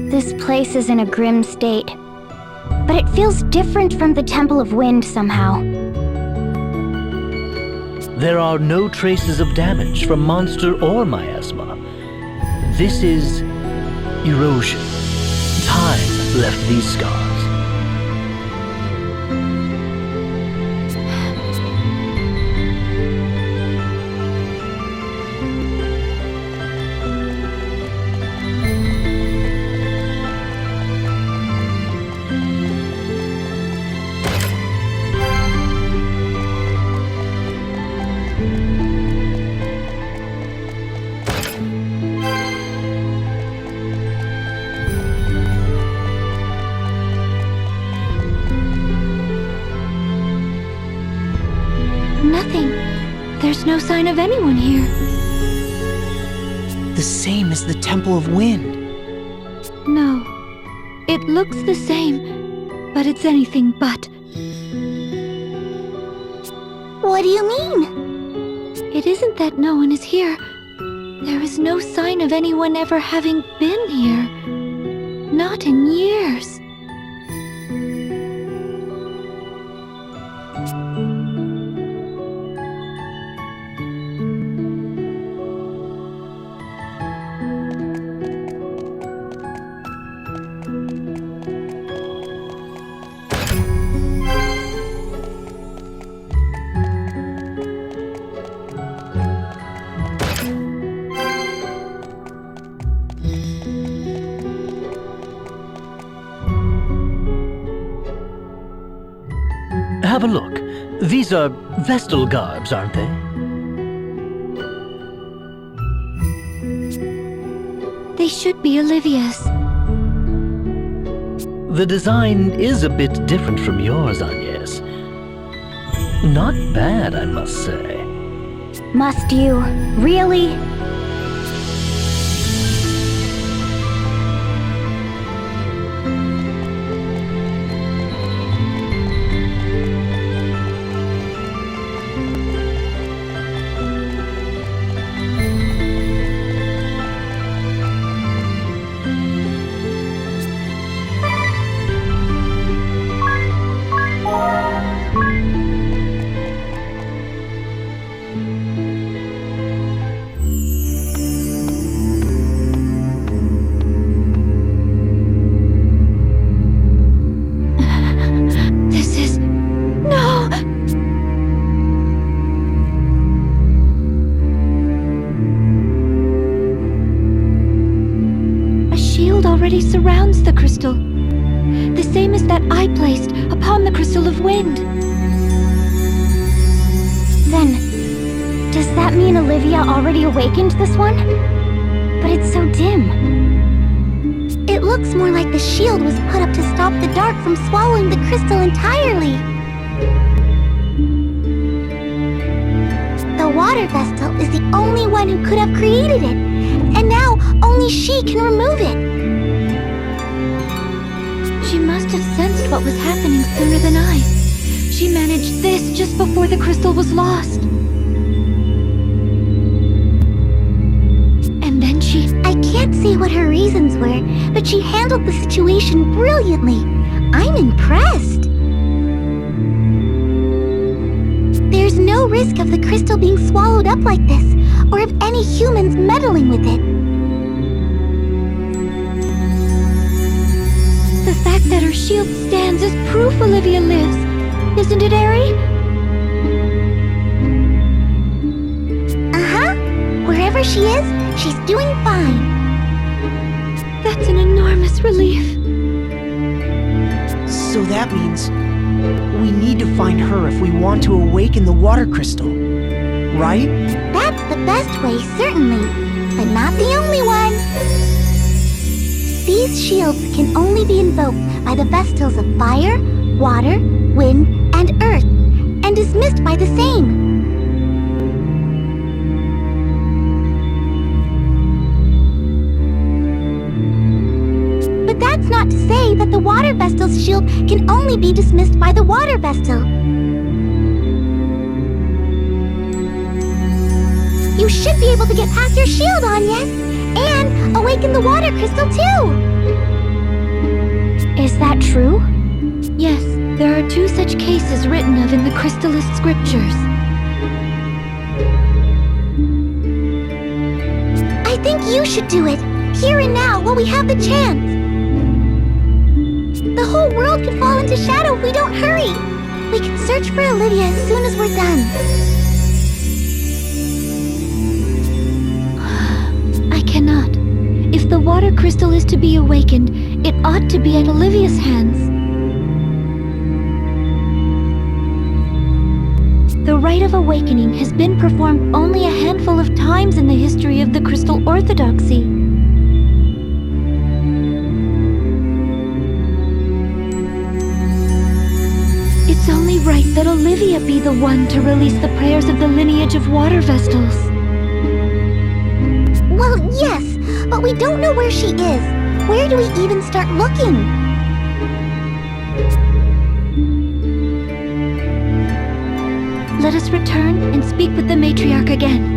This place is in a grim state, but it feels different from the Temple of Wind somehow. There are no traces of damage from monster or miasma. This is erosion. Time left these scars. Nothing. There's no sign of anyone here. The same as the Temple of Wind. No. It looks the same, but it's anything but. What do you mean? It isn't that no one is here. There is no sign of anyone ever having been here. Not in years. Have a look. These are Vestal garbs, aren't they? They should be Olivia's. The design is a bit different from yours, Agnes. Not bad, I must say. Must you? Really? Already surrounds the crystal. The same as that I placed upon the Crystal of Wind. Olivia already awakened this one? But it's so dim. It looks more like the shield was put up to stop the dark from swallowing the crystal entirely. The water vestal is the only one who could have created it, and now only she can remove it. She must have sensed what was happening sooner than I. She managed this just before the crystal was lost. And then I can't say what her reasons were, but she handled the situation brilliantly. I'm impressed. There's no risk of the crystal being swallowed up like this, or of any humans meddling with it. The fact that her shield stands is proof Olivia lives. Isn't it, Eri? Uh-huh. Wherever she is, she's doing fine. That's an enormous relief. So that means we need to find her if we want to awaken the water crystal, right? That's the best way, certainly, but not the only one. These shields can only be invoked by the Vestals of fire, water, wind, and earth, and dismissed by the same. But that's not to say that the water Vestal's shield can only be dismissed by the water Vestal. You should be able to get past your shield, Agnes, and awaken the water crystal too! Is that true? Yes, there are 2 such cases written of in the Crystallist scriptures. I think you should do it, here and now, while we have the chance. The whole world could fall into shadow if we don't hurry. We can search for Olivia as soon as we're done. I cannot. If the water crystal is to be awakened, it ought to be at Olivia's hands. The rite of awakening has been performed only a handful of times in the history of the Crystal Orthodoxy. It's only right that Olivia be the one to release the prayers of the lineage of water Vestals. Well, yes, but we don't know where she is. Where do we even start looking? Let us return and speak with the matriarch again.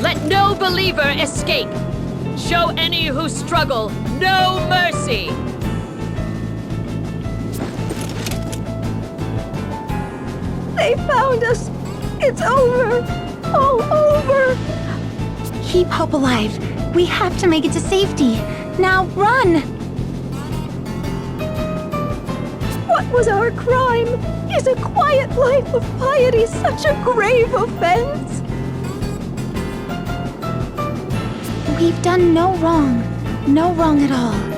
Let no believer escape. Show any who struggle no mercy. They found us. It's over. All over. Keep hope alive. We have to make it to safety. Now run! What was our crime? Is a quiet life of piety such a grave offense? We've done no wrong. No wrong at all.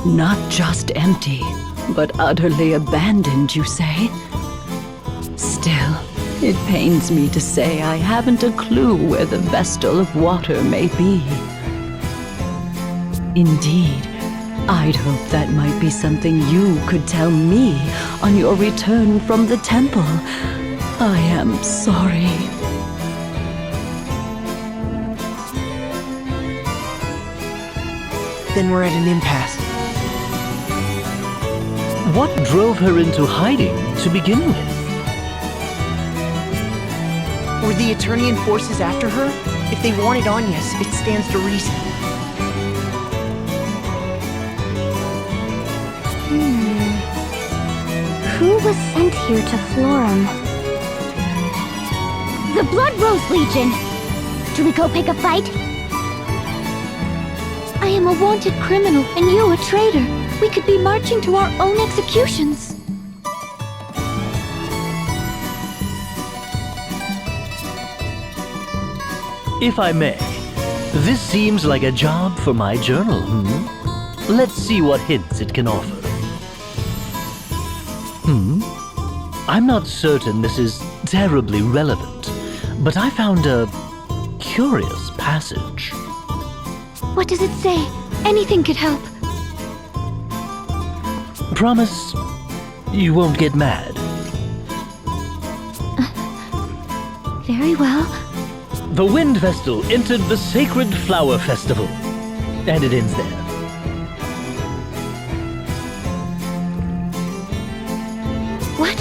Not just empty, but utterly abandoned, you say? Still, It pains me to say I haven't a clue where the Vestal of Water may be. Indeed, I'd hope that might be something you could tell me on your return from the temple. I am sorry. Then we're at an impasse. What drove her into hiding to begin with? Were the Eternian forces after her? If they wanted Agnes, it stands to reason. Who was sent here to Florum? The Blood Rose Legion! Do we go pick a fight? I am a wanted criminal and you a traitor. We could be marching to our own executions. If I may, this seems like a job for my journal, Let's see what hints it can offer. I'm not certain this is terribly relevant, but I found a curious passage. What does it say? Anything could help. Promise you won't get mad. Very well. The Wind Vestal entered the Sacred Flower Festival. And it ends there. What?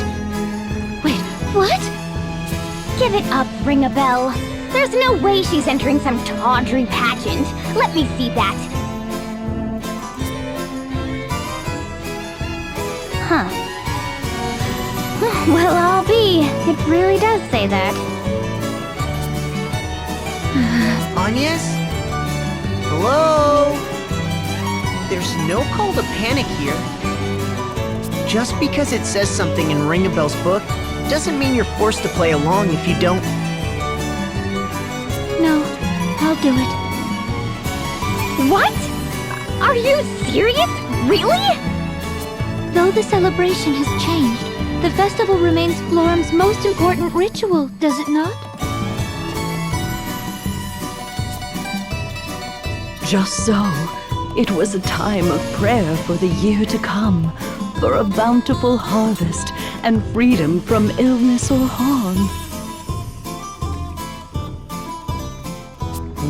Wait, what? Give it up, Ring-a-Bell. There's no way she's entering some tawdry pageant. Let me see that. Huh. Well, I'll be. It really does say that. Agnes? Hello? There's no call to panic here. Just because it says something in Ring-a-Bell's book doesn't mean you're forced to play along if you don't. No, I'll do it. What? Are you serious? Really? Though the celebration has changed, the festival remains Florum's most important ritual, does it not? Just so, it was a time of prayer for the year to come, for a bountiful harvest and freedom from illness or harm.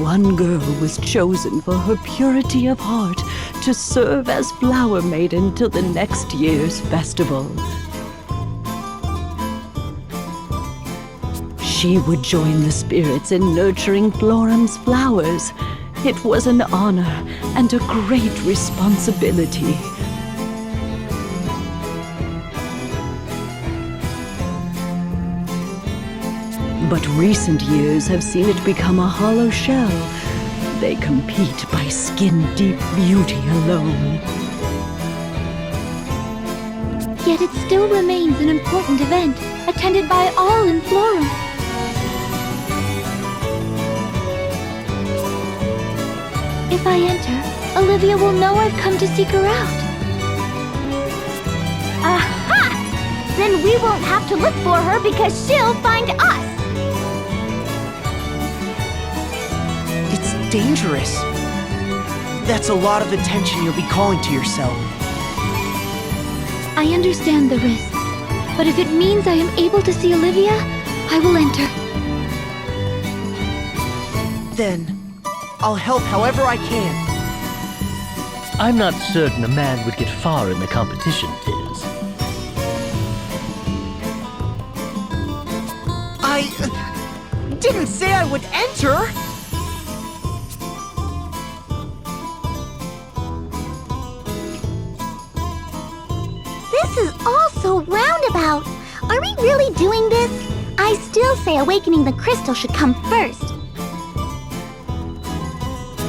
One girl was chosen for her purity of heart to serve as flower maiden till the next year's festival. She would join the spirits in nurturing Florum's flowers. It was an honor and a great responsibility. But recent years have seen it become a hollow shell. They compete by skin-deep beauty alone. Yet it still remains an important event, attended by all in Florum. If I enter, Olivia will know I've come to seek her out. Aha! Then we won't have to look for her because she'll find us! It's dangerous. That's a lot of attention you'll be calling to yourself. I understand the risks, but if it means I am able to see Olivia, I will enter. Then, I'll help however I can. I'm not certain a man would get far in the competition, Tiz. I didn't say I would enter! This is all so roundabout. Are we really doing this? I still say awakening the crystal should come first.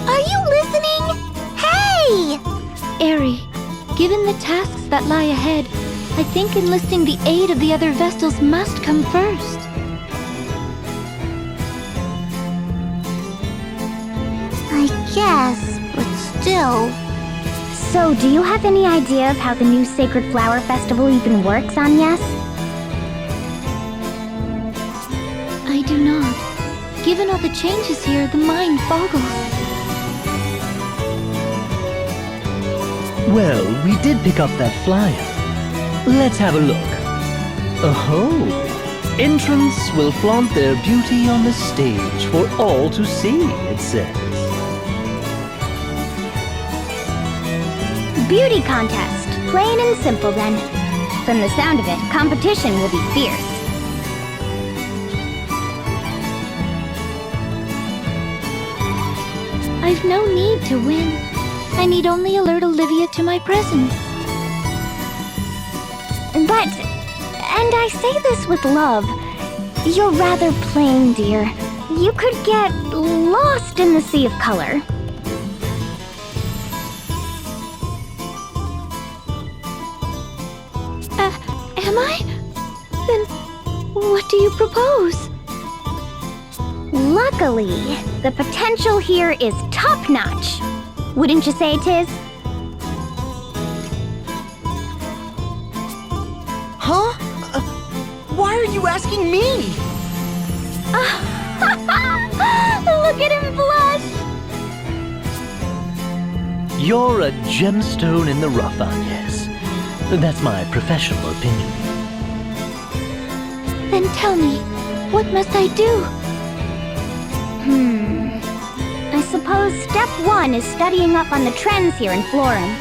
Are you listening? Hey! Aerie, given the tasks that lie ahead, I think enlisting the aid of the other Vestals must come first. I guess, but still... So, do you have any idea of how the new Sacred Flower Festival even works, Agnes? I do not. Given all the changes here, the mind boggles. Well, we did pick up that flyer. Let's have a look. Oh, entrants will flaunt their beauty on the stage for all to see, it says. Beauty contest. Plain and simple then. From the sound of it, competition will be fierce. I've no need to win. I need only alert Olivia to my presence. But, and I say this with love, you're rather plain, dear. You could get lost in the sea of color. Am I? Then what do you propose? Luckily, the potential here is top-notch. Wouldn't you say, Tiz? Huh? Why are you asking me? Look at him blush! You're a gemstone in the rough, Agnes. That's my professional opinion. Then tell me, what must I do? I suppose step 1 is studying up on the trends here in Florum.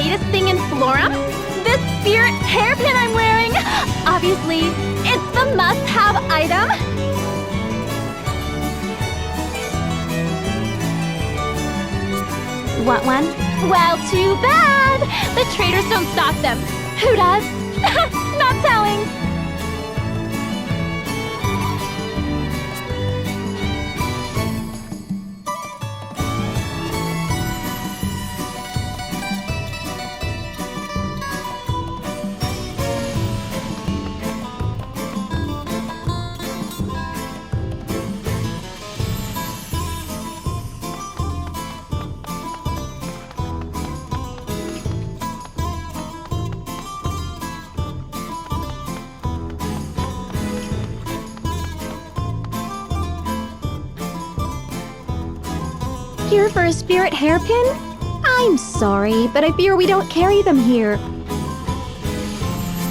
latest thing in Florum? This spirit hairpin I'm wearing! Obviously, it's the must-have item! want one? Well, too bad! The traders don't stock them. Who does? Not telling! Here for a spirit hairpin? I'm sorry, but I fear we don't carry them here.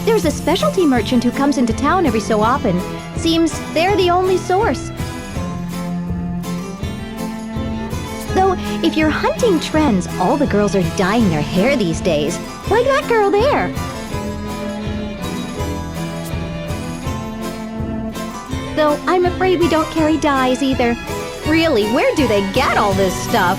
There's a specialty merchant who comes into town every so often. Seems they're the only source. Though, if you're hunting trends, all the girls are dyeing their hair these days. Like that girl there. Though, I'm afraid we don't carry dyes either. Really, where do they get all this stuff?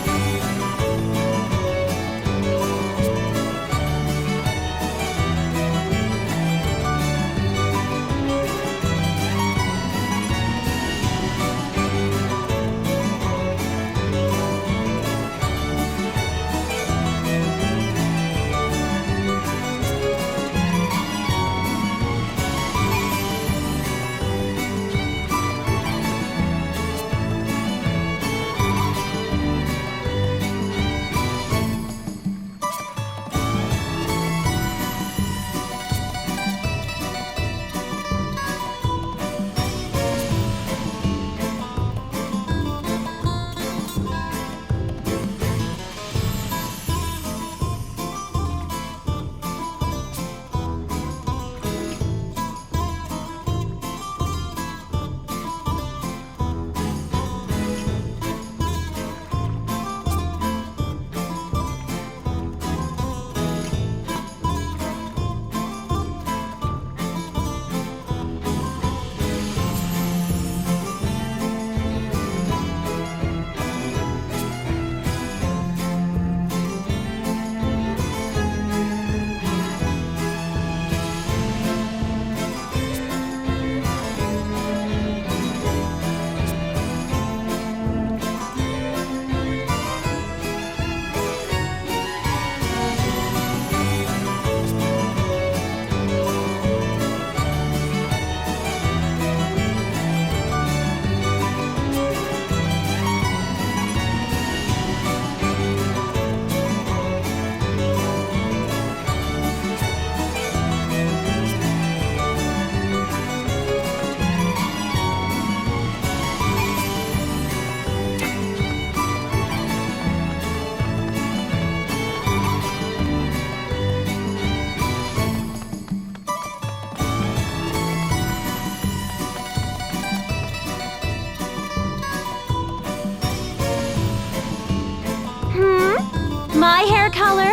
My hair color?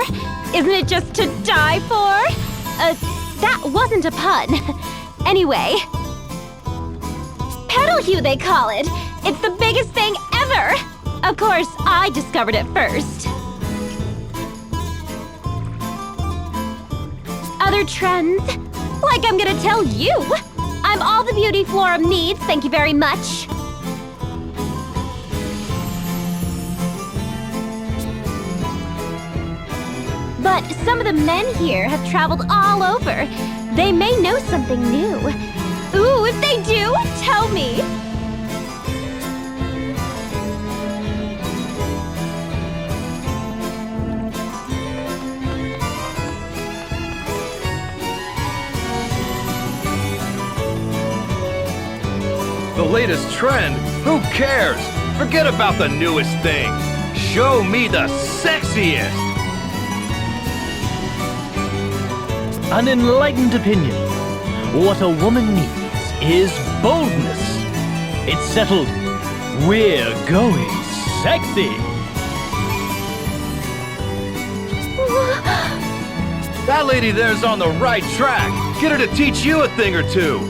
Isn't it just to die for? That wasn't a pun. Anyway. Petal hue, they call it. It's the biggest thing ever. Of course, I discovered it first. Other trends? Like I'm gonna tell you. I'm all the beauty Florum needs, thank you very much. But some of the men here have traveled all over. They may know something new. Ooh, if they do, tell me. The latest trend? Who cares? Forget about the newest thing. Show me the sexiest. An enlightened opinion. What a woman needs is boldness. It's settled. We're going sexy. That lady there's on the right track. Get her to teach you a thing or two.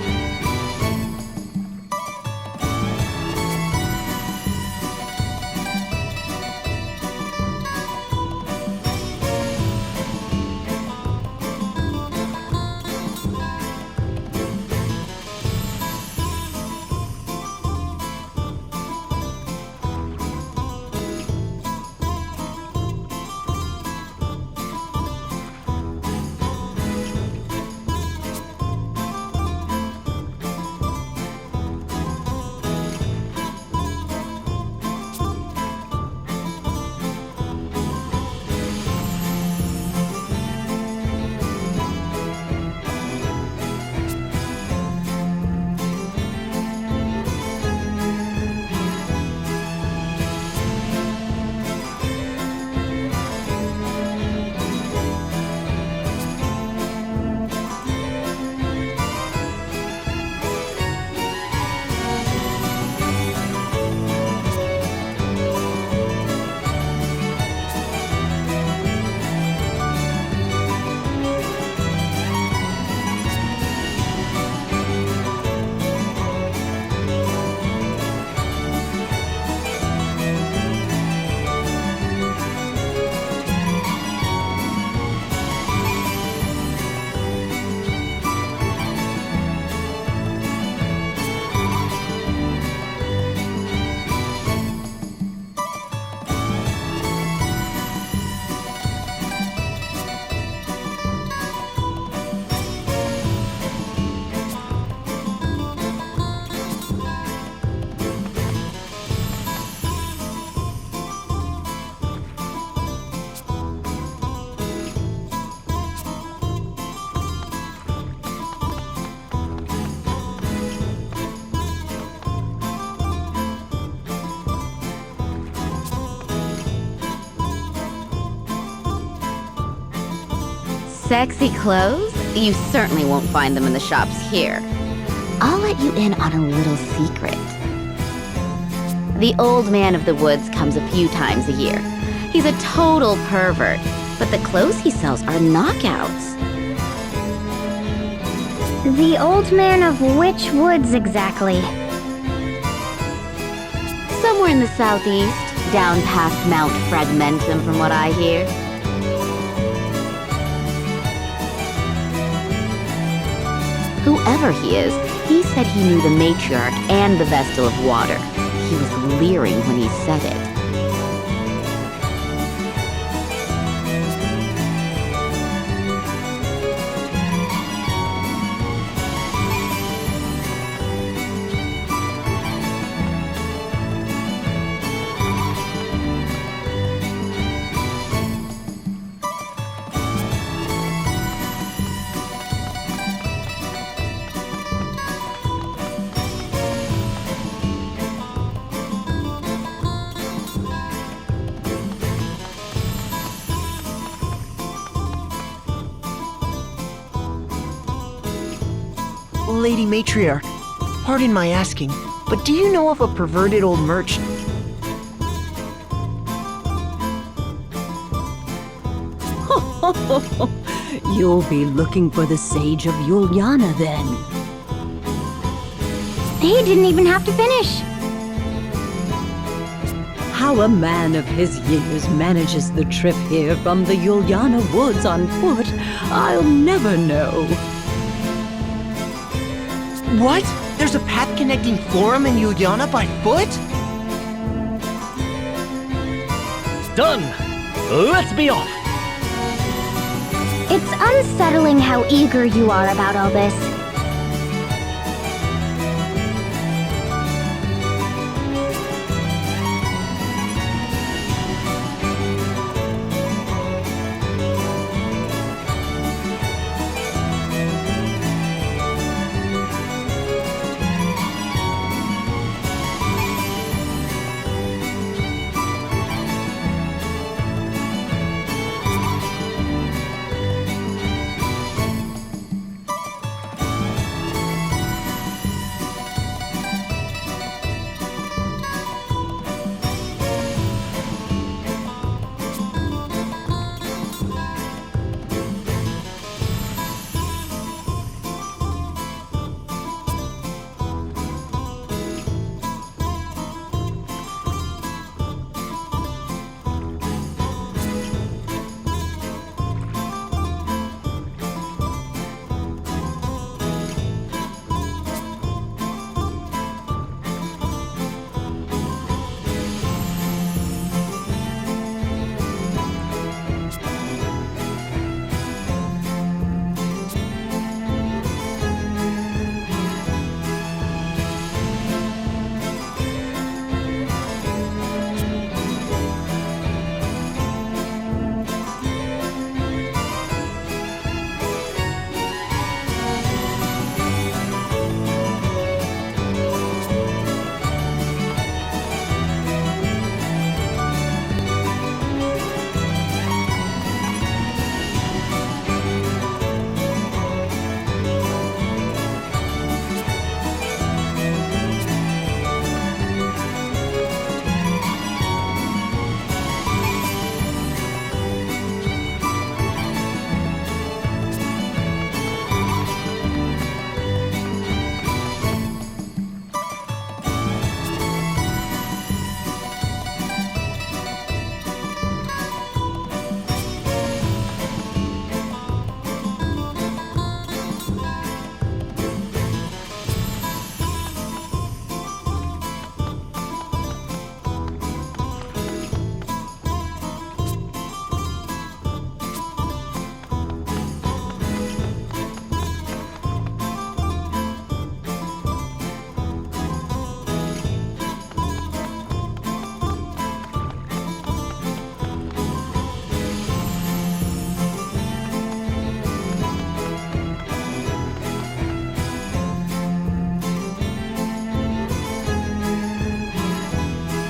Sexy clothes? You certainly won't find them in the shops here. I'll let you in on a little secret. The old man of the woods comes a few times a year. He's a total pervert, but the clothes he sells are knockouts. The old man of which woods exactly? Somewhere in the southeast, down past Mount Fragmentum from what I hear. Whoever he is, he said he knew the matriarch and the Vestal of Water. He was leering when he said it. Lady Matriarch, pardon my asking, but do you know of a perverted old merchant? You'll be looking for the Sage of Yuliana then. He didn't even have to finish. How a man of his years manages the trip here from the Yuliana woods on foot, I'll never know. What? There's a path connecting Florum and Yuliana by foot? Done! Let's be off! It's unsettling how eager you are about all this.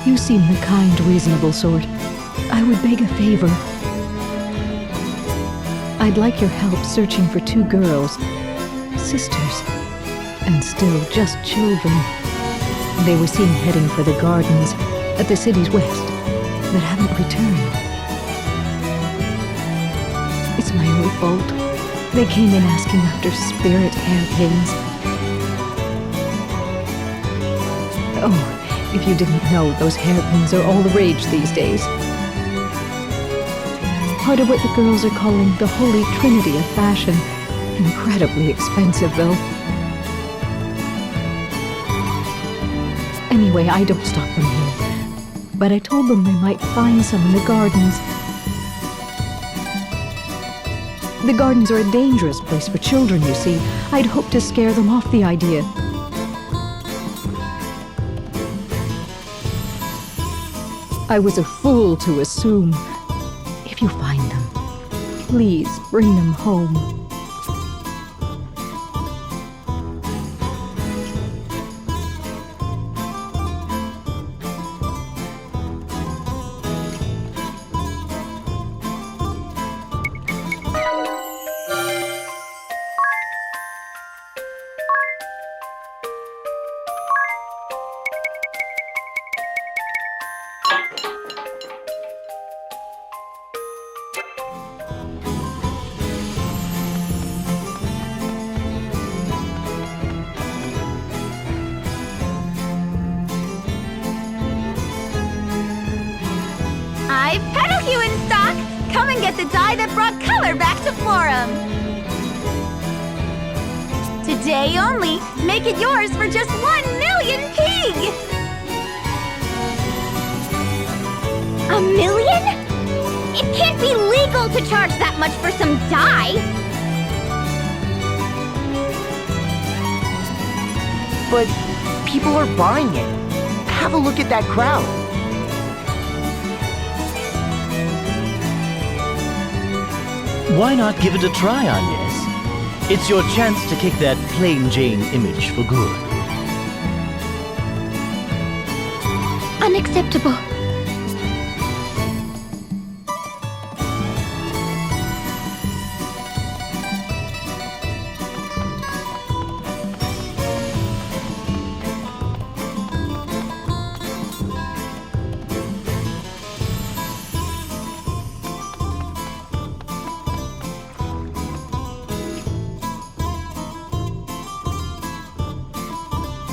You seem the kind, reasonable sort. I would beg a favor. I'd like your help searching for 2 girls, sisters, and still just children. They were seen heading for the gardens at the city's west, but haven't returned. It's my own fault. They came in asking after spirit hairpins. Oh, if you didn't know, those hairpins are all the rage these days. Part of what the girls are calling the Holy Trinity of fashion. Incredibly expensive, though. Anyway, I don't stop them here. But I told them they might find some in the gardens. The gardens are a dangerous place for children, you see. I'd hoped to scare them off the idea. I was a fool to assume. If you find them, please bring them home. I've Pedal Hue in stock! Come and get the dye that brought color back to Florum! Today only, make it yours for just 1 million pig! A million? It can't be legal to charge that much for some dye! But people are buying it. Have a look at that crowd. Why not give it a try, Agnes? It's your chance to kick that plain Jane image for good. Unacceptable.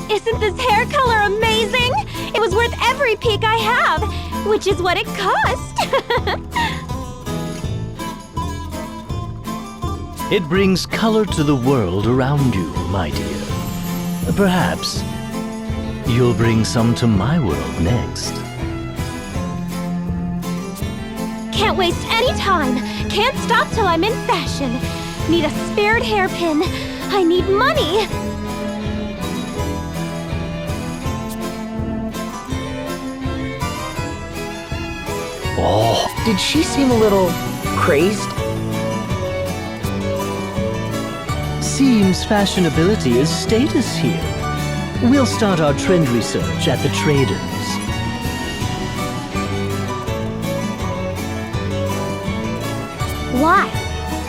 Isn't this hair color amazing? It was worth every peak I have, which is what it cost. It brings color to the world around you, my dear. Perhaps you'll bring some to my world next. Can't waste any time. Can't stop till I'm in fashion. Need a spared hairpin. I need money. Oh. Did she seem a little crazed? Seems fashionability is status here. We'll start our trend research at the traders. Why?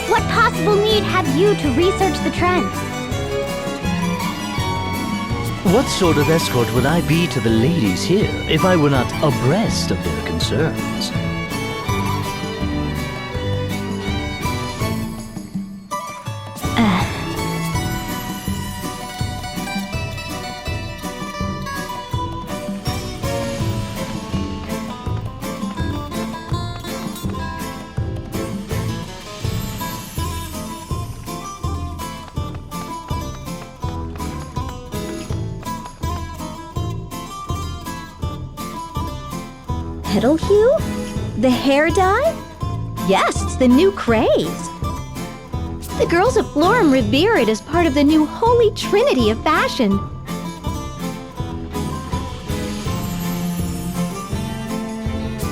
What possible need have you to research the trends? What sort of escort would I be to the ladies here if I were not abreast of their concerns? Pedal Hue? The hair dye? Yes, it's the new craze. The girls at Florum revere it as part of the new Holy Trinity of fashion.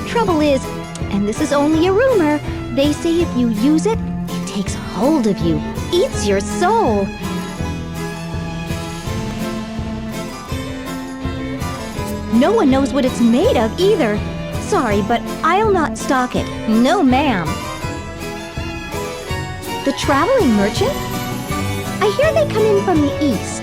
Trouble is, and this is only a rumor, they say if you use it, it takes hold of you, eats your soul. No one knows what it's made of either. Sorry, but I'll not stock it. No, ma'am. The traveling merchants? I hear they come in from the east.